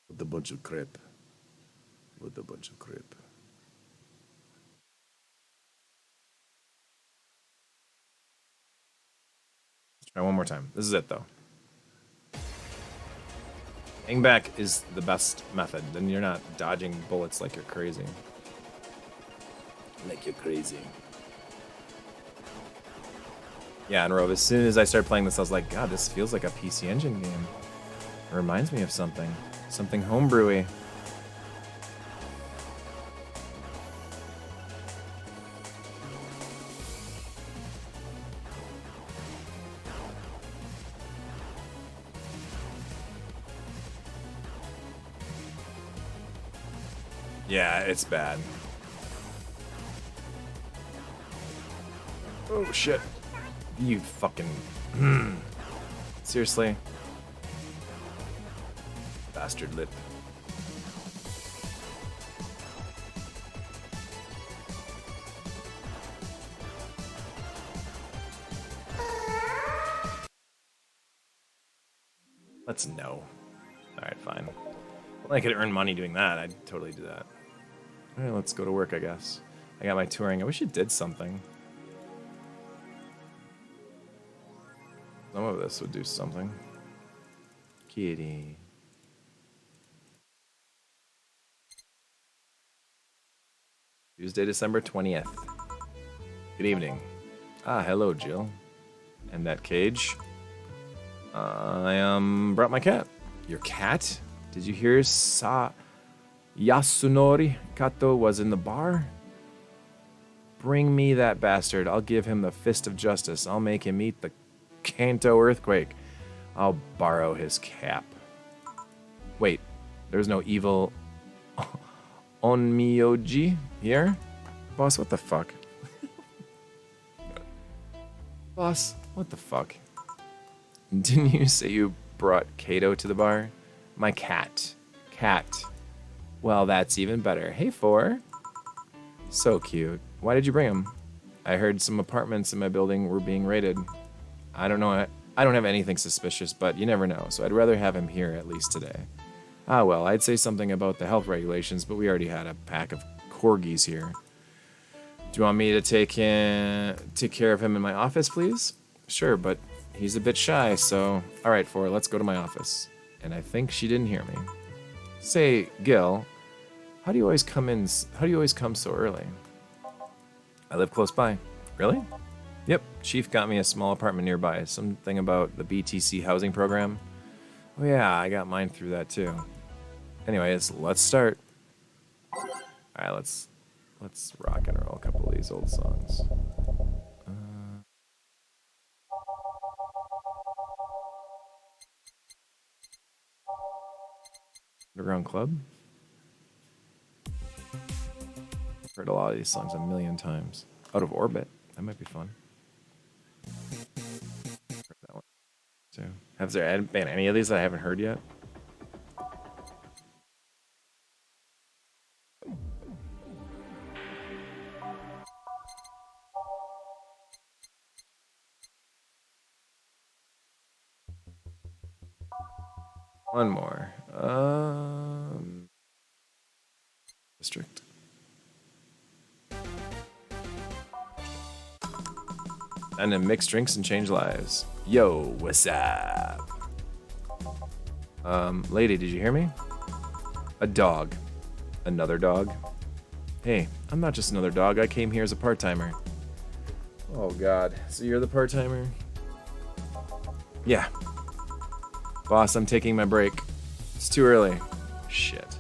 [SPEAKER 4] With a bunch of crap. With a bunch of crap.
[SPEAKER 1] Let's try one more time. This is it though. Hang back is the best method. Then you're not dodging bullets like you're crazy.
[SPEAKER 4] Like you're crazy.
[SPEAKER 1] Yeah, and Rove, as soon as I started playing this, I was like, God, this feels like a PC Engine game. It reminds me of something. Something homebrewy. Yeah, it's bad. Oh, shit. You fucking... Seriously? Bastard lip. Let's know. Alright, fine. Well, I could earn money doing that. I'd totally do that. Alright, let's go to work, I guess. I got my touring. I wish it did something. Some of this would do something. Kitty. Tuesday, December 20th. Good evening. Ah, hello, Jill. And that cage. I brought my cat. Your cat? Did you hear Yasunori Kato was in the bar? Bring me that bastard. I'll give him the fist of justice. I'll make him eat the Kanto earthquake. I'll borrow his cap. Wait, there's no evil Onmyoji here? Boss, what the fuck? Boss, what the fuck? Didn't you say you brought Kato to the bar? My cat. Cat. Well, that's even better. Hey, Four. So cute. Why did you bring him? I heard some apartments in my building were being raided. I don't know. I don't have anything suspicious, but you never know, so I'd rather have him here at least today. Ah, well, I'd say something about the health regulations, but we already had a pack of corgis here. Do you want me to take care of him in my office, please? Sure, but he's a bit shy, so... Alright, Four, let's go to my office. And I think she didn't hear me. Say, Gil, how do you always come so early? I live close by. Really? Yep, Chief got me a small apartment nearby. Something about the BTC housing program. Oh yeah, I got mine through that too. Anyways, let's start. Alright, let's rock and roll a couple of these old songs. Underground Club? Heard a lot of these songs a million times. Out of Orbit. That might be fun. Heard that one too. Have there been any of these that I haven't heard yet? One more. District. And then mix drinks and change lives. Yo, what's up? Lady, did you hear me? A dog. Another dog? Hey, I'm not just another dog. I came here as a part-timer. Oh, God. So you're the part-timer? Yeah. Boss, I'm taking my break. It's too early. Shit.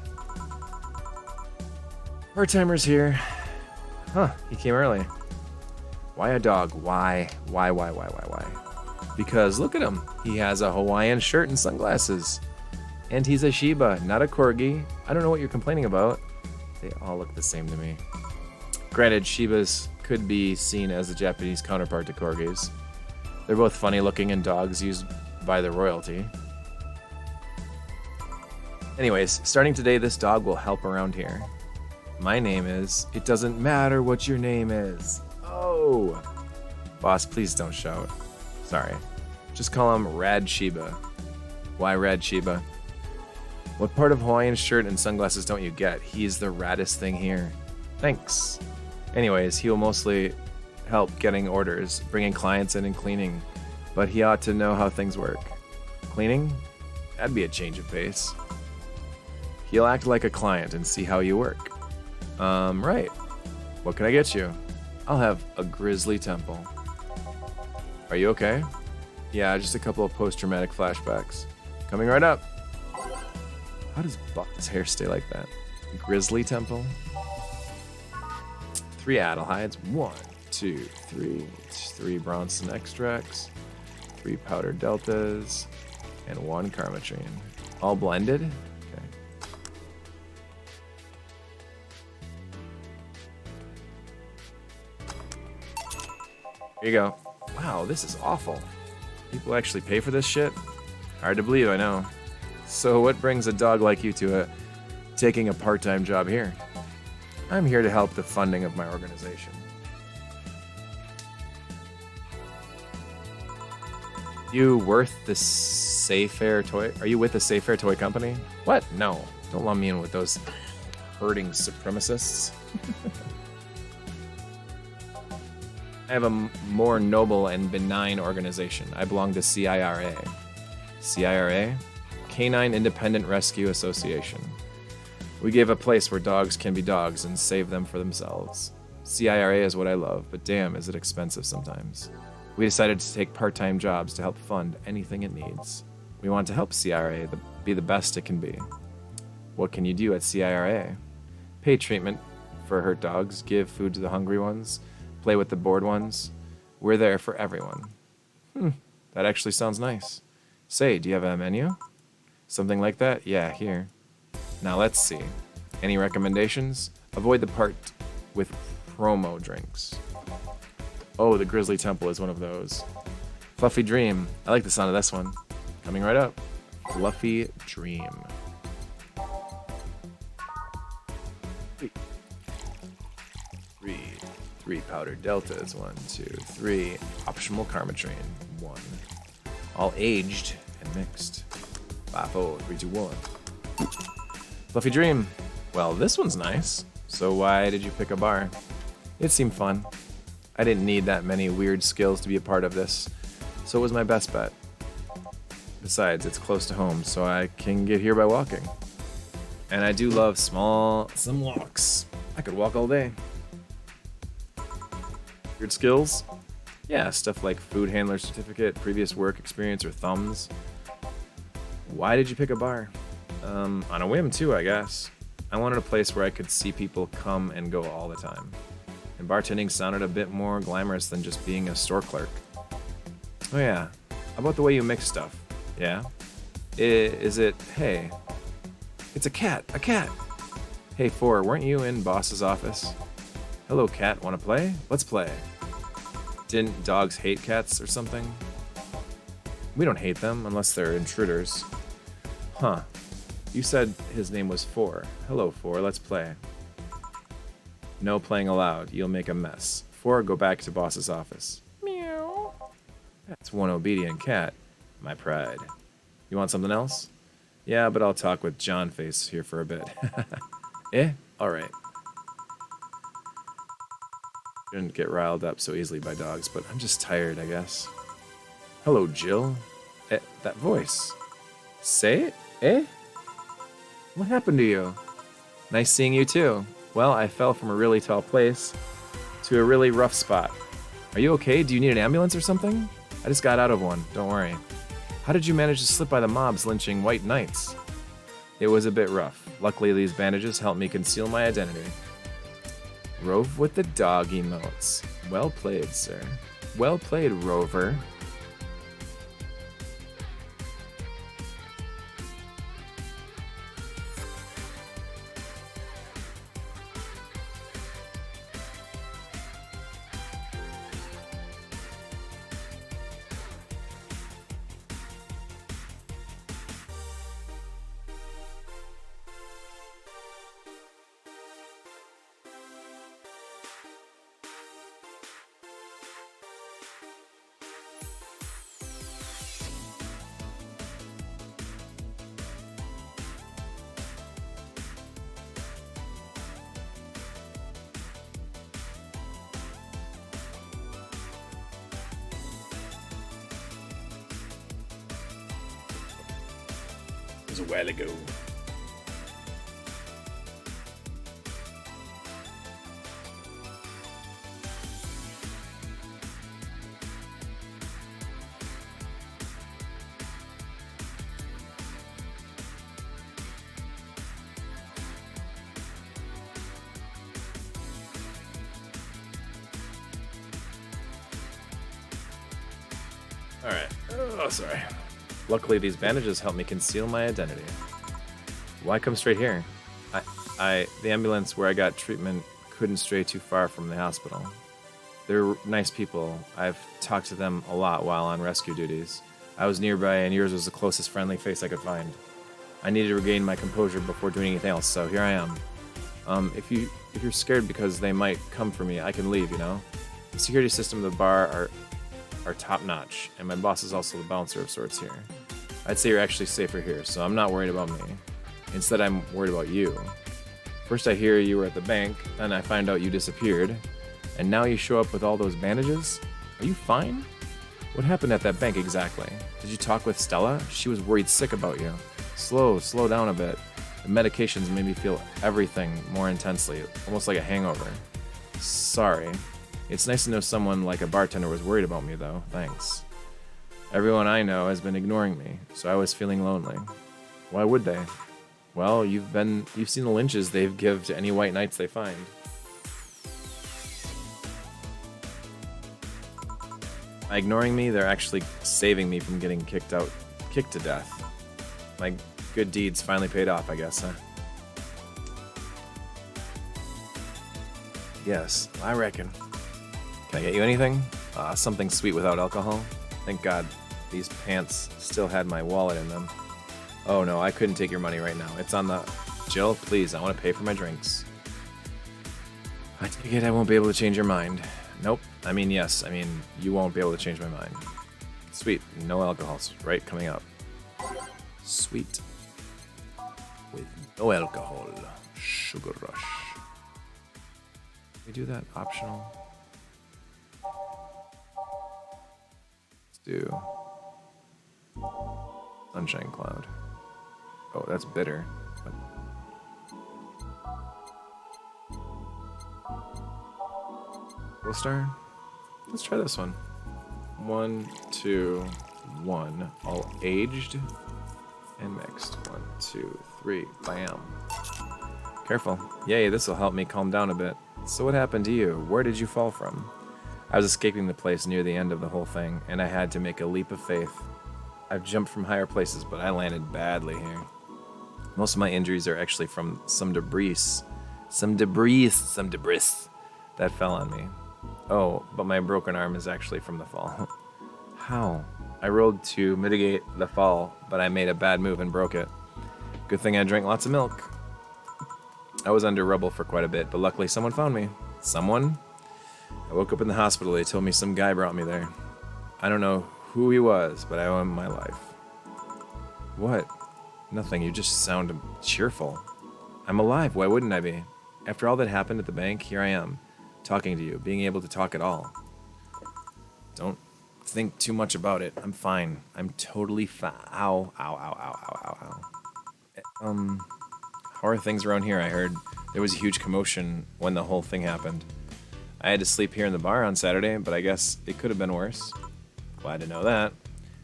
[SPEAKER 1] Part-timer's here. Huh, he came early. Why a dog? Why? Because look at him. He has a Hawaiian shirt and sunglasses. And he's a Shiba, not a Corgi. I don't know what you're complaining about. They all look the same to me. Granted, Shibas could be seen as the Japanese counterpart to Corgis. They're both funny looking and dogs used by the royalty. Anyways, starting today, this dog will help around here. My name is... It doesn't matter what your name is. Oh! Boss, please don't shout. Sorry. Just call him Rad Shiba. Why Rad Shiba? What part of Hawaiian shirt and sunglasses don't you get? He's the raddest thing here. Thanks. Anyways, he will mostly help getting orders, bringing clients in and cleaning. But he ought to know how things work. Cleaning? That'd be a change of pace. He'll act like a client and see how you work. Right. What can I get you? I'll have a grizzly temple. Are you okay? Yeah, just a couple of post-traumatic flashbacks. Coming right up. How does Buck's hair stay like that? Grizzly temple? 3 Adelhides. 1, 2, 3. 3 Bronson extracts. 3 powdered deltas. And 1 Karmatrine. All blended? Okay. Here you go. Wow, this is awful. People actually pay for this shit? Hard to believe, I know. So what brings a dog like you to taking a part-time job here? I'm here to help the funding of my organization. You worth the Sayfair toy? Are you with the Sayfair toy company? What? No. Don't lump me in with those herding supremacists. I have a more noble and benign organization. I belong to CIRA. CIRA? Canine Independent Rescue Association. We give a place where dogs can be dogs and save them for themselves. CIRA is what I love, but damn, is it expensive sometimes. We decided to take part-time jobs to help fund anything it needs. We want to help CIRA be the best it can be. What can you do at CIRA? Pay treatment for hurt dogs, give food to the hungry ones, play with the bored ones. We're there for everyone. That actually sounds nice. Say, do you have a menu? Something like that? Yeah, here. Now let's see. Any recommendations? Avoid the part with promo drinks. Oh, the Grizzly Temple is one of those. Fluffy Dream. I like the sound of this one. Coming right up. Fluffy Dream. Three powdered deltas. 1, 2, 3. Optional Karmatrain. 1. All aged and mixed. 5, 4, 3, 2, 1. Fluffy Dream. Well, this one's nice. So why did you pick a bar? It seemed fun. I didn't need that many weird skills to be a part of this, so it was my best bet. Besides, it's close to home, so I can get here by walking. And I do love some walks. I could walk all day. Weird skills? Yeah, stuff like food handler certificate, previous work experience, or thumbs. Why did you pick a bar? On a whim too, I guess. I wanted a place where I could see people come and go all the time. And bartending sounded a bit more glamorous than just being a store clerk. Oh yeah, how about the way you mix stuff? Yeah? Is it, hey, it's a cat. Hey, 4, weren't you in boss's office? Hello, cat, wanna play? Let's play. Didn't dogs hate cats or something? We don't hate them unless they're intruders. Huh. You said his name was 4. Hello, 4, let's play. No playing allowed, you'll make a mess. 4, go back to boss's office. Meow. That's one obedient cat. My pride. You want something else? Yeah, but I'll talk with John Face here for a bit. Alright. Shouldn't get riled up so easily by dogs, but I'm just tired, I guess. Hello, Jill. That voice. Say it? What happened to you? Nice seeing you too. Well, I fell from a really tall place to a really rough spot. Are you okay? Do you need an ambulance or something? I just got out of one, don't worry. How did you manage to slip by the mobs lynching white knights? It was a bit rough. Luckily, these bandages helped me conceal my identity. Rove with the dog emotes. Well played, sir. Well played, Rover.
[SPEAKER 4] A while ago.
[SPEAKER 1] Alright. Oh, sorry. Luckily, these bandages help me conceal my identity. Why come straight here? The ambulance where I got treatment couldn't stray too far from the hospital. They're nice people. I've talked to them a lot while on rescue duties. I was nearby and yours was the closest friendly face I could find. I needed to regain my composure before doing anything else, so here I am. If you're scared because they might come for me, I can leave, you know? The security system of the bar are top-notch, and my boss is also the bouncer of sorts here. I'd say you're actually safer here, so I'm not worried about me. Instead, I'm worried about you. First I hear you were at the bank, then I find out you disappeared, and now you show up with all those bandages? Are you fine? What happened at that bank exactly? Did you talk with Stella? She was worried sick about you. Slow down a bit. The medications made me feel everything more intensely, almost like a hangover. Sorry. It's nice to know someone like a bartender was worried about me, though. Thanks. Everyone I know has been ignoring me, so I was feeling lonely. Why would they? Well, you've seen the lynches they've give to any white knights they find. By ignoring me, they're actually saving me from getting kicked to death. My good deeds finally paid off, I guess, huh? Yes, I reckon. Can I get you anything? Something sweet without alcohol? Thank God these pants still had my wallet in them. Oh no, I couldn't take your money right now. It's on the... Jill, please, I want to pay for my drinks. I take it I won't be able to change your mind. Nope. I mean, yes. I mean, you won't be able to change my mind. Sweet. No alcohols. Right, coming up. Sweet. With no alcohol. Sugar rush. We do that optional. Let's do Sunshine Cloud. Oh, that's bitter. We'll start. Let's try this one. 1, 2, 1. All aged and mixed. 1, 2, 3. Bam. Careful. Yay, this will help me calm down a bit. So what happened to you? Where did you fall from? I was escaping the place near the end of the whole thing, and I had to make a leap of faith. I've jumped from higher places, but I landed badly here. Most of my injuries are actually from some debris that fell on me. Oh, but my broken arm is actually from the fall. How? I rolled to mitigate the fall, but I made a bad move and broke it. Good thing I drank lots of milk. I was under rubble for quite a bit, but luckily someone found me. Someone? I woke up in the hospital. They told me some guy brought me there. I don't know who he was, but I owe him my life. What? Nothing. You just sound cheerful. I'm alive. Why wouldn't I be? After all that happened at the bank, here I am, talking to you, being able to talk at all. Don't think too much about it. I'm fine. I'm totally fine. Ow, ow, ow, ow, ow, ow, ow. How are things around here? I heard there was a huge commotion when the whole thing happened. I had to sleep here in the bar on Saturday, but I guess it could have been worse. Glad to know that.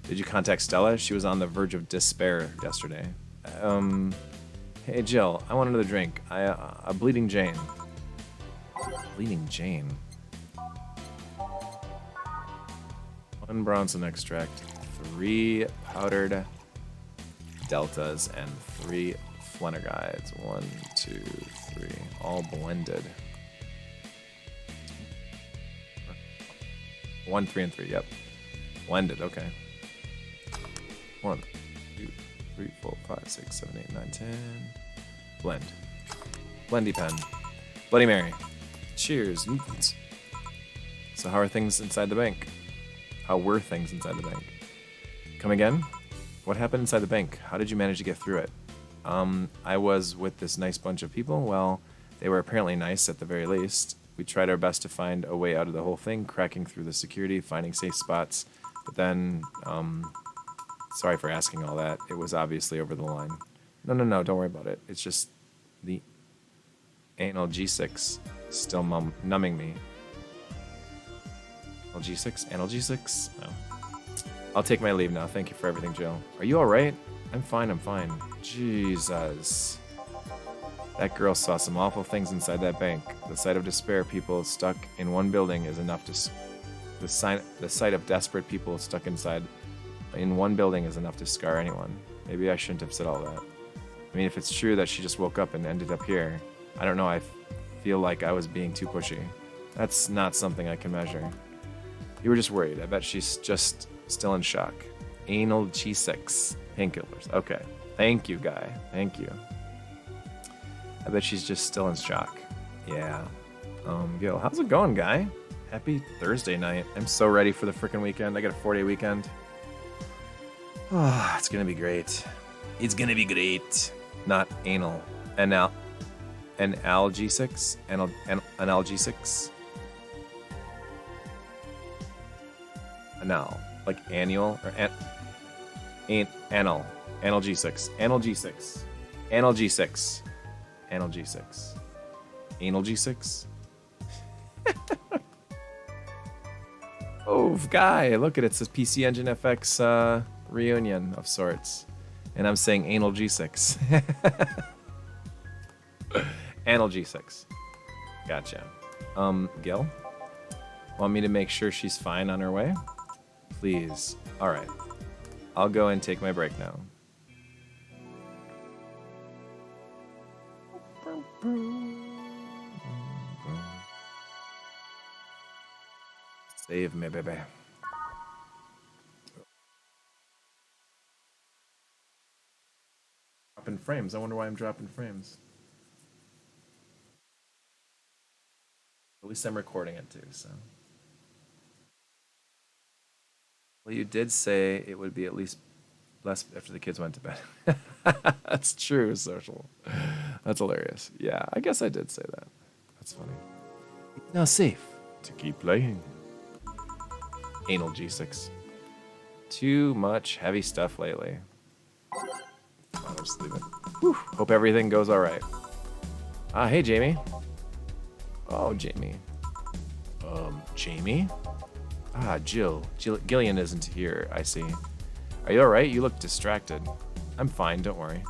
[SPEAKER 1] Did you contact Stella? She was on the verge of despair yesterday. Hey Jill, I want another drink. A Bleeding Jane. Bleeding Jane. 1 Bronson extract, 3 powdered deltas, and 3 Flenergides. 1, 2, 3, all blended. 1, 3, and 3. Yep, blended. Okay. 1, 2, 3, 4, 5, 6, 7, 8, 9, 10. Blend. Blendy pen. Bloody Mary. Cheers. So how are things inside the bank? How were things inside the bank? Come again? What happened inside the bank? How did you manage to get through it? I was with this nice bunch of people. Well, they were apparently nice at the very least. We tried our best to find a way out of the whole thing, cracking through the security, finding safe spots. But then, sorry for asking all that. It was obviously over the line. No, don't worry about it. It's just the analgesics still numbing me. Analgesics? No. I'll take my leave now. Thank you for everything, Jill. Are you alright? I'm fine. Jesus. That girl saw some awful things inside that bank. The sight of despair people stuck in one building is enough to... The sight of desperate people stuck inside in one building is enough to scar anyone. Maybe I shouldn't have said all that. I mean, if it's true that she just woke up and ended up here, I don't know, I feel like I was being too pushy. That's not something I can measure. You were just worried. I bet she's just still in shock. Analgesics. Painkillers. Okay. Thank you, Guy. Thank you. I bet she's just still in shock. Yeah. Gil, how's it going, Guy? Happy Thursday night. I'm so ready for the freaking weekend. I got a 4-day weekend. Oh, it's gonna be great. It's gonna be great. Not anal. Analgesics? Analgesics? Anal. Like annual? Or anal. Analgesics. Analgesics. Analgesics. Analgesics. Analgesics? Oh, Guy, look at it. It says PC Engine FX reunion of sorts. And I'm saying analgesics. Analgesics. Gotcha. Gil? Want me to make sure she's fine on her way? Please. Alright. I'll go and take my break now. Save me, baby. Dropping frames. I wonder why I'm dropping frames. At least I'm recording it too, so. Well, you did say it would be at least less after the kids went to bed. That's true, social. That's hilarious. Yeah, I guess I did say that. That's funny. It's now safe to keep playing. Anal G6. Too much heavy stuff lately. I'll just leave it. Whew. Hope everything goes all right. Hey, Jamie. Oh, Jamie. Jamie? Jill. Gillian isn't here, I see. Are you all right? You look distracted. I'm fine, don't worry.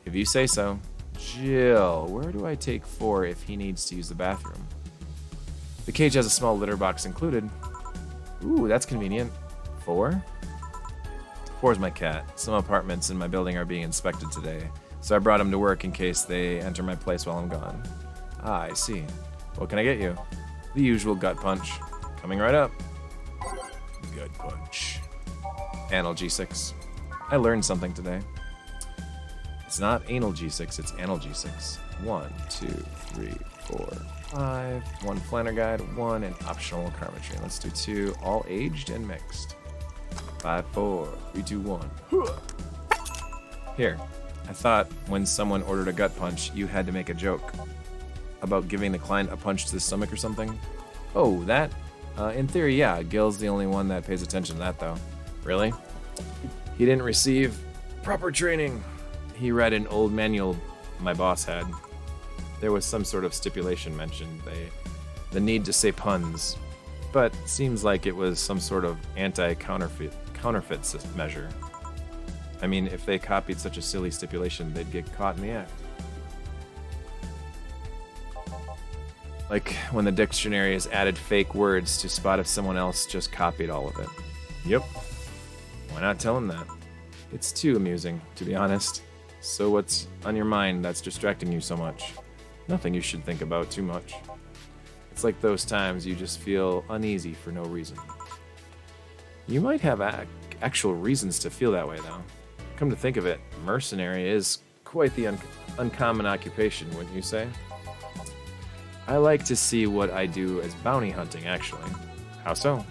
[SPEAKER 1] If you say so. Jill, where do I take 4 if he needs to use the bathroom? The cage has a small litter box included. Ooh, that's convenient. 4? 4 is my cat. Some apartments in my building are being inspected today, so I brought him to work in case they enter my place while I'm gone. I see. What can I get you? The usual gut punch. Coming right up. Gut punch. Anal G6. I learned something today. It's not anal G6, it's anal G6. 1, 2, 3, 4, 5. 1 planner guide, 1 and optional carpentry. Let's do 2, all aged and mixed. 5, 4, 3, 2, 1. Here, I thought when someone ordered a gut punch, you had to make a joke about giving the client a punch to the stomach or something. Oh, that? In theory, yeah. Gil's the only one that pays attention to that, though. Really? He didn't receive proper training. He read an old manual my boss had. There was some sort of stipulation mentioned, the need to say puns, but seems like it was some sort of anti-counterfeit measure. I mean, if they copied such a silly stipulation, they'd get caught in the act. Like when the dictionary has added fake words to spot if someone else just copied all of it. Yep. Why not tell him that? It's too amusing, to be honest. So what's on your mind that's distracting you so much? Nothing you should think about too much. It's like those times you just feel uneasy for no reason. You might have actual reasons to feel that way, though. Come to think of it, mercenary is quite the uncommon occupation, wouldn't you say? I like to see what I do as bounty hunting, actually. How so?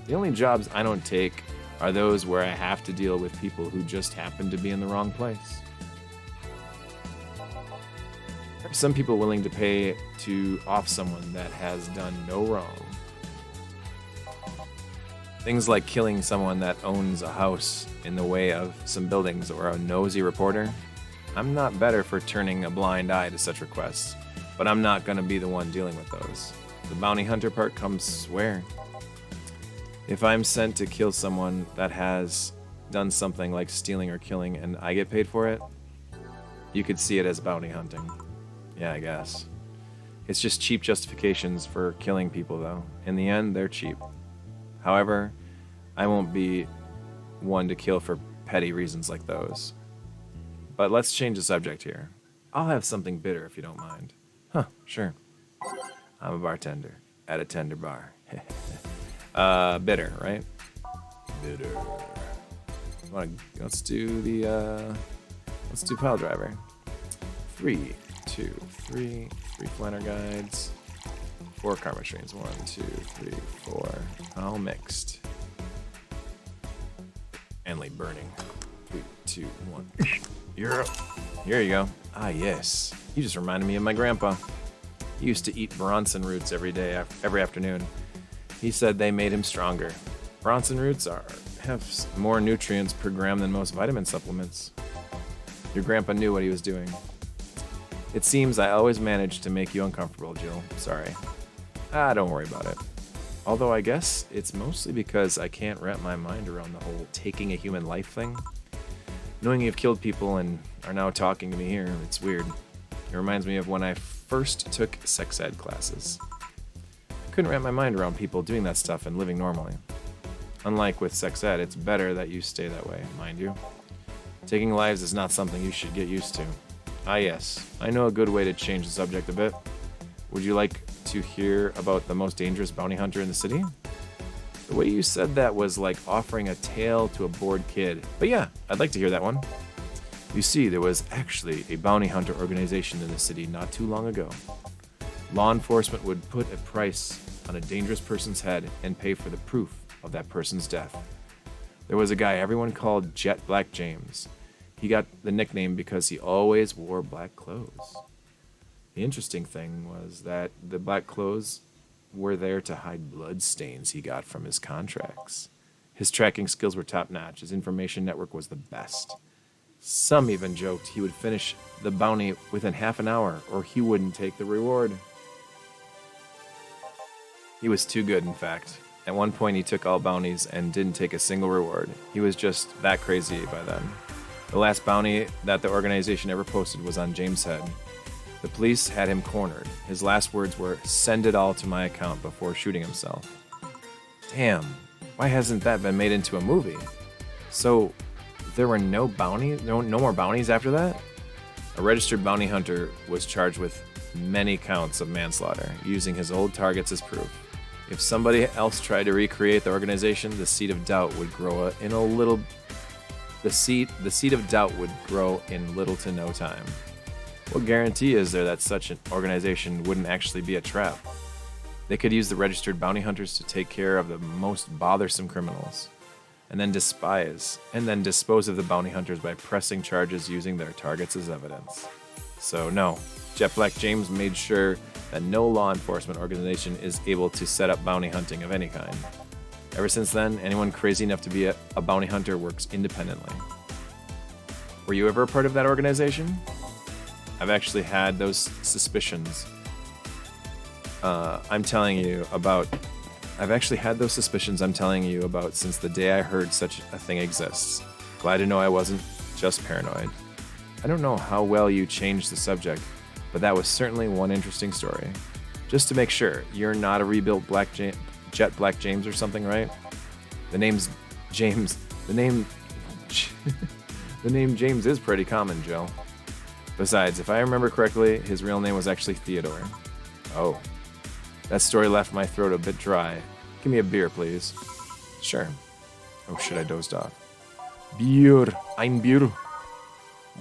[SPEAKER 1] The only jobs I don't take are those where I have to deal with people who just happen to be in the wrong place. There are some people willing to pay to off someone that has done no wrong. Things like killing someone that owns a house in the way of some buildings or a nosy reporter. I'm not better for turning a blind eye to such requests, but I'm not going to be the one dealing with those. The bounty hunter part comes where? If I'm sent to kill someone that has done something like stealing or killing and I get paid for it, you could see it as bounty hunting. Yeah, I guess. It's just cheap justifications for killing people, though. In the end, they're cheap. However, I won't be one to kill for petty reasons like those. But let's change the subject here. I'll have something bitter if you don't mind. Huh, sure. I'm a bartender at a tender bar. Bitter, right? Bitter. Let's do pile driver. 3, 2, 3 planner guides, 4 karma machines. 1, 2, 3, 4, all mixed. Enley burning. 3, 2, 1. You're up. Here you go. Ah, yes. You just reminded me of my grandpa. He used to eat Bronson roots every afternoon. He said they made him stronger. Bronson roots have more nutrients per gram than most vitamin supplements. Your grandpa knew what he was doing. It seems I always manage to make you uncomfortable, Jill. Sorry. Don't worry about it. Although I guess it's mostly because I can't wrap my mind around the whole taking a human life thing. Knowing you've killed people and are now talking to me here, it's weird. It reminds me of when I first took sex ed classes. I couldn't wrap my mind around people doing that stuff and living normally. Unlike with sex ed, it's better that you stay that way, mind you. Taking lives is not something you should get used to. Yes, I know a good way to change the subject a bit. Would you like to hear about the most dangerous bounty hunter in the city? The way you said that was like offering a tale to a bored kid. But yeah, I'd like to hear that one. You see, there was actually a bounty hunter organization in the city not too long ago. Law enforcement would put a price on a dangerous person's head and pay for the proof of that person's death. There was a guy everyone called Jet Black James. He got the nickname because he always wore black clothes. The interesting thing was that the black clothes were there to hide blood stains he got from his contracts. His tracking skills were top-notch. His information network was the best. Some even joked he would finish the bounty within half an hour or he wouldn't take the reward. He was too good, in fact. At one point, he took all bounties and didn't take a single reward. He was just that crazy by then. The last bounty that the organization ever posted was on James' head. The police had him cornered. His last words were, "Send it all to my account," before shooting himself. Damn, why hasn't that been made into a movie? So, there were no more bounties after that? A registered bounty hunter was charged with many counts of manslaughter, using his old targets as proof. If somebody else tried to recreate the organization, the seed of doubt would grow The seed of doubt would grow in little to no time. What guarantee is there that such an organization wouldn't actually be a trap? They could use the registered bounty hunters to take care of the most bothersome criminals, and then dispose of the bounty hunters by pressing charges using their targets as evidence. So no, Jet Black James made sure that no law enforcement organization is able to set up bounty hunting of any kind. Ever since then, anyone crazy enough to be a bounty hunter works independently. Were you ever a part of that organization? I've actually had those suspicions. I'm telling you about since the day I heard such a thing exists. Glad to know I wasn't just paranoid. I don't know how well you changed the subject, but that was certainly one interesting story. Just to make sure, you're not a rebuilt Jet Black James or something, right? The name's James. The name James is pretty common, Joe. Besides, if I remember correctly, his real name was actually Theodore. Oh. That story left my throat a bit dry. Give me a beer, please. Sure. Oh shit, I dozed off. Beer. Ein Bier.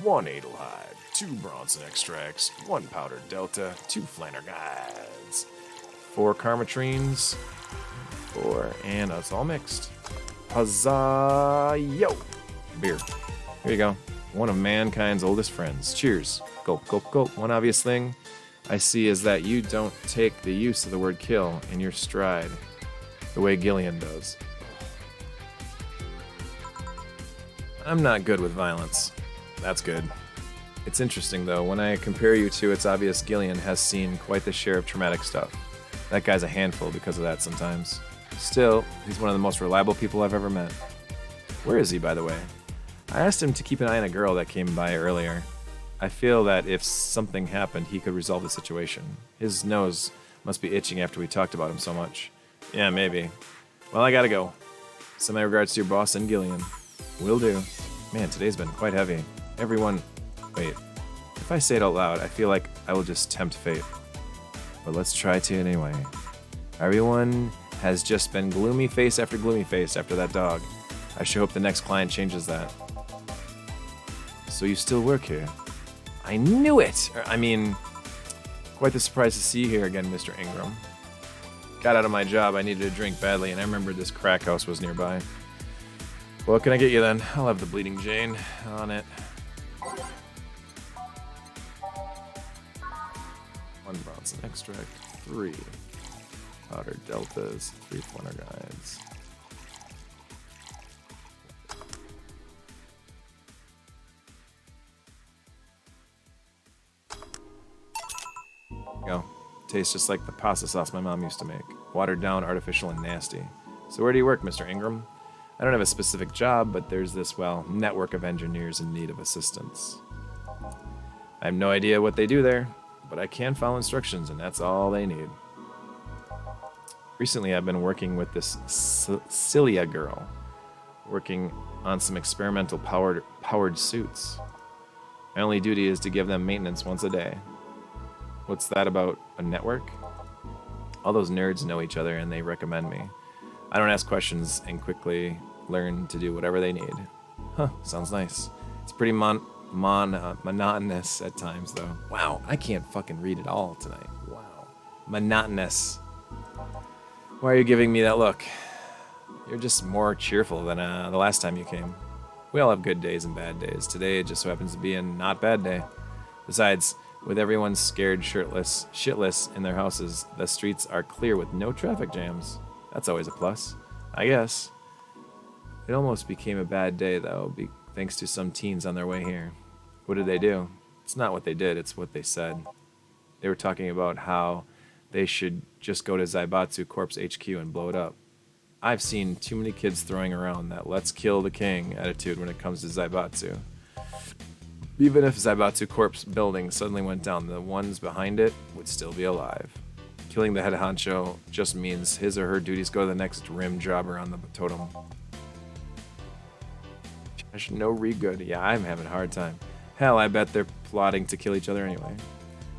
[SPEAKER 4] 1 Adelheid, 2 Bronson extracts, 1 powdered Delta, 2 Flanagan's,
[SPEAKER 1] 4 Karmatrines. 4, and it's all mixed. Huzzah! Yo! Beer. Here you go. One of mankind's oldest friends. Cheers. Gulp, gulp, gulp. One obvious thing I see is that you don't take the use of the word kill in your stride the way Gillian does. I'm not good with violence. That's good. It's interesting, though. When I compare you two, it's obvious Gillian has seen quite the share of traumatic stuff. That guy's a handful because of that sometimes. Still, he's one of the most reliable people I've ever met. Where is he, by the way? I asked him to keep an eye on a girl that came by earlier. I feel that if something happened, he could resolve the situation. His nose must be itching after we talked about him so much. Yeah, maybe. Well, I gotta go. Send my regards to your boss and Gillian. Will do. Man, today's been quite heavy. Everyone... Wait. If I say it out loud, I feel like I will just tempt fate. But let's try to anyway. Everyone has just been gloomy face after that dog. I sure hope the next client changes that. So you still work here? I knew it! I mean, quite the surprise to see you here again, Mr. Ingram. Got out of my job, I needed a drink badly, and I remembered this crack house was nearby. What can I get you then? I'll have the Bleeding Jane on it. 1 Bronson extract, 3 powdered deltas, 3 Flanagan's. Go. Tastes just like the pasta sauce my mom used to make. Watered down, artificial, and nasty. So where do you work, Mr. Ingram? I don't have a specific job, but there's this, well, network of engineers in need of assistance. I have no idea what they do there, but I can follow instructions, and that's all they need. Recently, I've been working with this Celia girl, working on some experimental powered suits. My only duty is to give them maintenance once a day. What's that about a network? All those nerds know each other and they recommend me. I don't ask questions and quickly learn to do whatever they need. Huh, sounds nice. It's pretty monotonous at times, though. Wow, I can't fucking read it all tonight. Wow. Monotonous. Why are you giving me that look? You're just more cheerful than the last time you came. We all have good days and bad days. Today just so happens to be a not bad day. Besides, with everyone scared shitless in their houses, the streets are clear with no traffic jams. That's always a plus, I guess. It almost became a bad day, though, thanks to some teens on their way here. What did they do? It's not what they did, it's what they said. They were talking about how they should just go to Zaibatsu Corp's HQ and blow it up. I've seen too many kids throwing around that let's kill the king attitude when it comes to Zaibatsu. Even if Zaibatsu Corp's building suddenly went down, the ones behind it would still be alive. Killing the head honcho just means his or her duties go to the next rim jobber on the totem. No re-good. Yeah, I'm having a hard time. Hell, I bet they're plotting to kill each other anyway.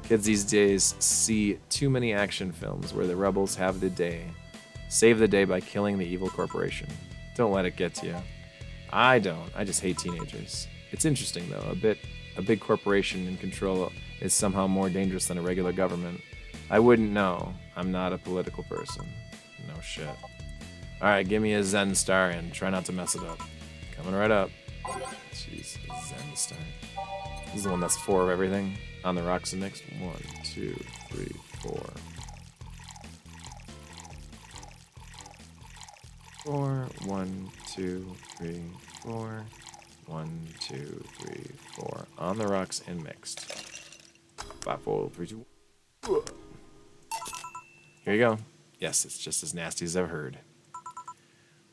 [SPEAKER 1] Kids these days see too many action films where the rebels have the day. Save the day by killing the evil corporation. Don't let it get to you. I don't. I just hate teenagers. It's interesting, though. A big corporation in control is somehow more dangerous than a regular government. I wouldn't know. I'm not a political person. No shit. Alright, give me a Zen star and try not to mess it up. Coming right up. Jeez, Zen star. This is the one that's 4 of everything. On the rocks and next. 1, 2, 3, 4. 4, 1, 2, 3, 4. 1, 2, 3, 4. On the rocks and mixed. 5, 4, 3, 2. Here you go. Yes, it's just as nasty as I've heard.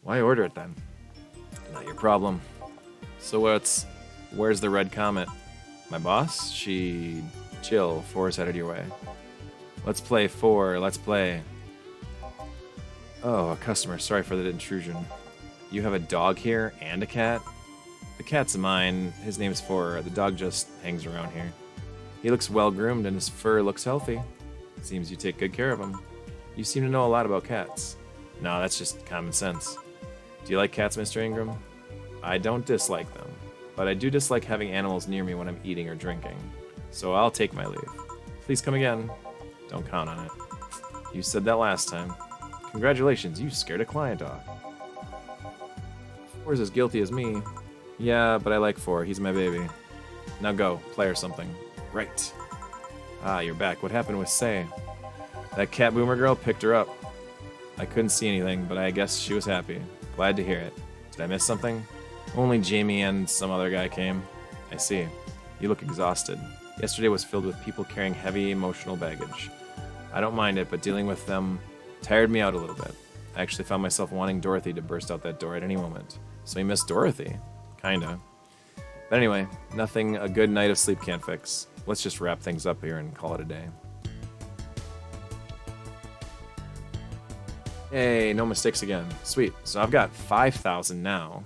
[SPEAKER 1] Why order it then? Not your problem. So where's the red comet? My boss? Chill, 4 is headed your way. Let's play 4, let's play. Oh, a customer, sorry for the intrusion. You have a dog here and a cat? The cat's mine, his name's 4, the dog just hangs around here. He looks well groomed and his fur looks healthy. Seems you take good care of him. You seem to know a lot about cats. No, that's just common sense. Do you like cats, Mr. Ingram? I don't dislike them, but I do dislike having animals near me when I'm eating or drinking. So I'll take my leave. Please come again. Don't count on it. You said that last time. Congratulations, you scared a client off. 4's as guilty as me. Yeah, but I like 4. He's my baby. Now go, play or something. Right. Ah, you're back. What happened with Say? That cat boomer girl picked her up. I couldn't see anything, but I guess she was happy. Glad to hear it. Did I miss something? Only Jamie and some other guy came. I see. You look exhausted. Yesterday was filled with people carrying heavy emotional baggage. I don't mind it, but dealing with them tired me out a little bit. I actually found myself wanting Dorothy to burst out that door at any moment. So you miss Dorothy? Kinda. But anyway, nothing a good night of sleep can't fix. Let's just wrap things up here and call it a day. Hey, no mistakes again. Sweet. So I've got 5,000 now.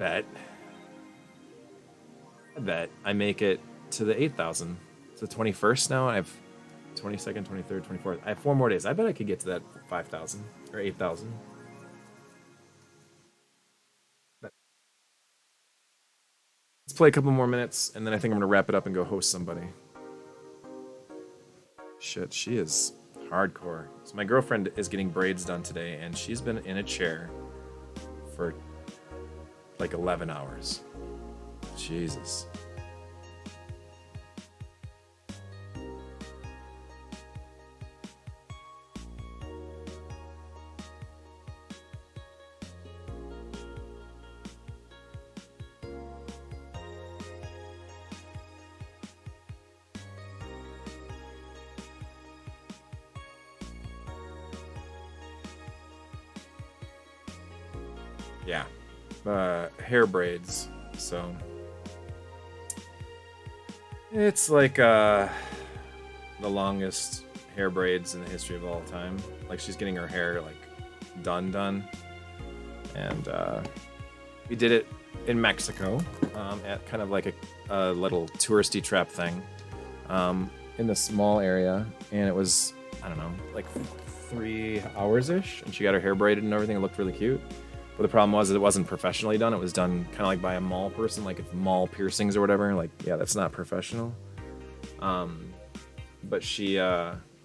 [SPEAKER 1] I bet I make it to the 8,000. It's the 21st now. I have 22nd, 23rd, 24th. I have 4 more days. I bet I could get to that 5,000 or 8,000. Let's play a couple more minutes, and then I think I'm going to wrap it up and go host somebody. Shit, she is hardcore. So my girlfriend is getting braids done today, and she's been in a chair for like 11 hours. Jesus. Yeah. Hair braids. So it's like the longest hair braids in the history of all time. Like she's getting her hair like done. And we did it in Mexico at kind of like a little touristy trap thing in the small area. And it was, I don't know, like 3 hours ish, and she got her hair braided and everything. It looked really cute. But the problem was that it wasn't professionally done. It was done kind of like by a mall person, like if mall piercings or whatever. Like, yeah, that's not professional. But she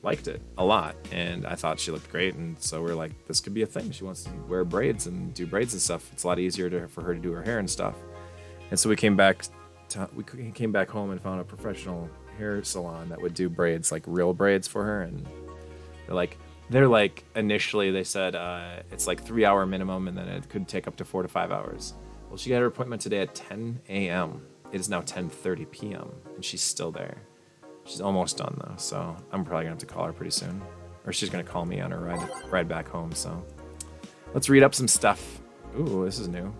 [SPEAKER 1] liked it a lot, and I thought she looked great, and so we're like, this could be a thing. She wants to wear braids and do braids and stuff. It's a lot easier for her to do her hair and stuff. And so we came back home and found a professional hair salon that would do braids, like real braids for her, and they're like initially they said it's like 3 hour minimum, and then it could take up to 4 to 5 hours. Well, she got her appointment today at 10 a.m. It is now 10:30 p.m. and she's still there. She's almost done though, so I'm probably gonna have to call her pretty soon, or she's gonna call me on her ride back home. So let's read up some stuff. Ooh, this is new.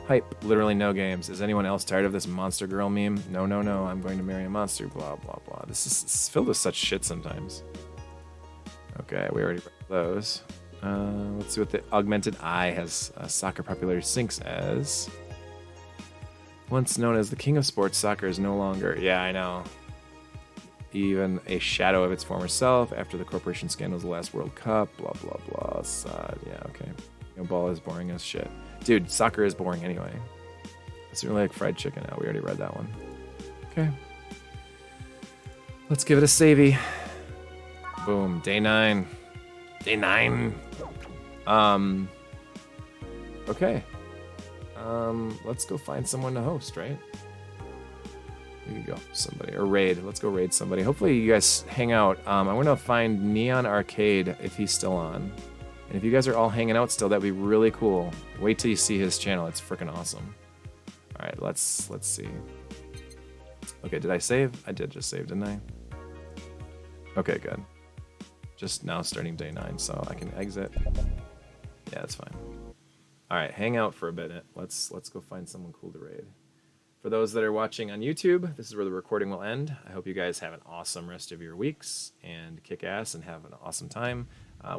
[SPEAKER 1] Hype, literally no games. Is anyone else tired of this monster girl meme? No, I'm going to marry a monster, blah, blah, blah. This is filled with such shit sometimes. Okay, we already read those. Let's see what the augmented eye has soccer popularity sinks as. Once known as the king of sports, soccer is no longer, yeah, I know, even a shadow of its former self after the corporation scandals of the last World Cup, blah, blah, blah. Yeah, okay. Ball is boring as shit. Dude, soccer is boring anyway. It's really like fried chicken now. We already read that one. Okay. Let's give it a savey. Boom. Day 9. Day 9. Okay. Let's go find someone to host, right? We could go somebody. Or raid. Let's go raid somebody. Hopefully you guys hang out. I want to find Neon Arcade if he's still on. And if you guys are all hanging out still, that'd be really cool. Wait till you see his channel. It's freaking awesome. All right, let's see. Okay, did I save? I did just save, didn't I? Okay, good. Just now starting day 9, so I can exit. Yeah, that's fine. All right, hang out for a minute. Let's go find someone cool to raid. For those that are watching on YouTube, this is where the recording will end. I hope you guys have an awesome rest of your weeks and kick ass and have an awesome time.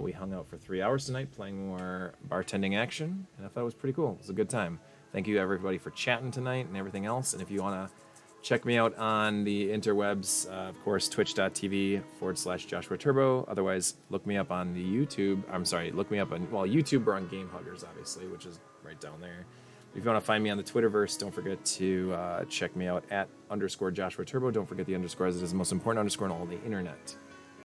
[SPEAKER 1] We hung out for 3 hours tonight playing more bartending action, and I thought it was pretty cool. It was a good time. Thank you, everybody, for chatting tonight and everything else. And if you want to check me out on the interwebs, of course, twitch.tv/Joshua Turbo. Otherwise, look me up on the YouTube. I'm sorry, look me up on, well, YouTube or on Game Huggers, obviously, which is right down there. If you want to find me on the Twitterverse, don't forget to check me out at _Joshua Turbo. Don't forget the underscore, as it is the most important underscore on all the internet.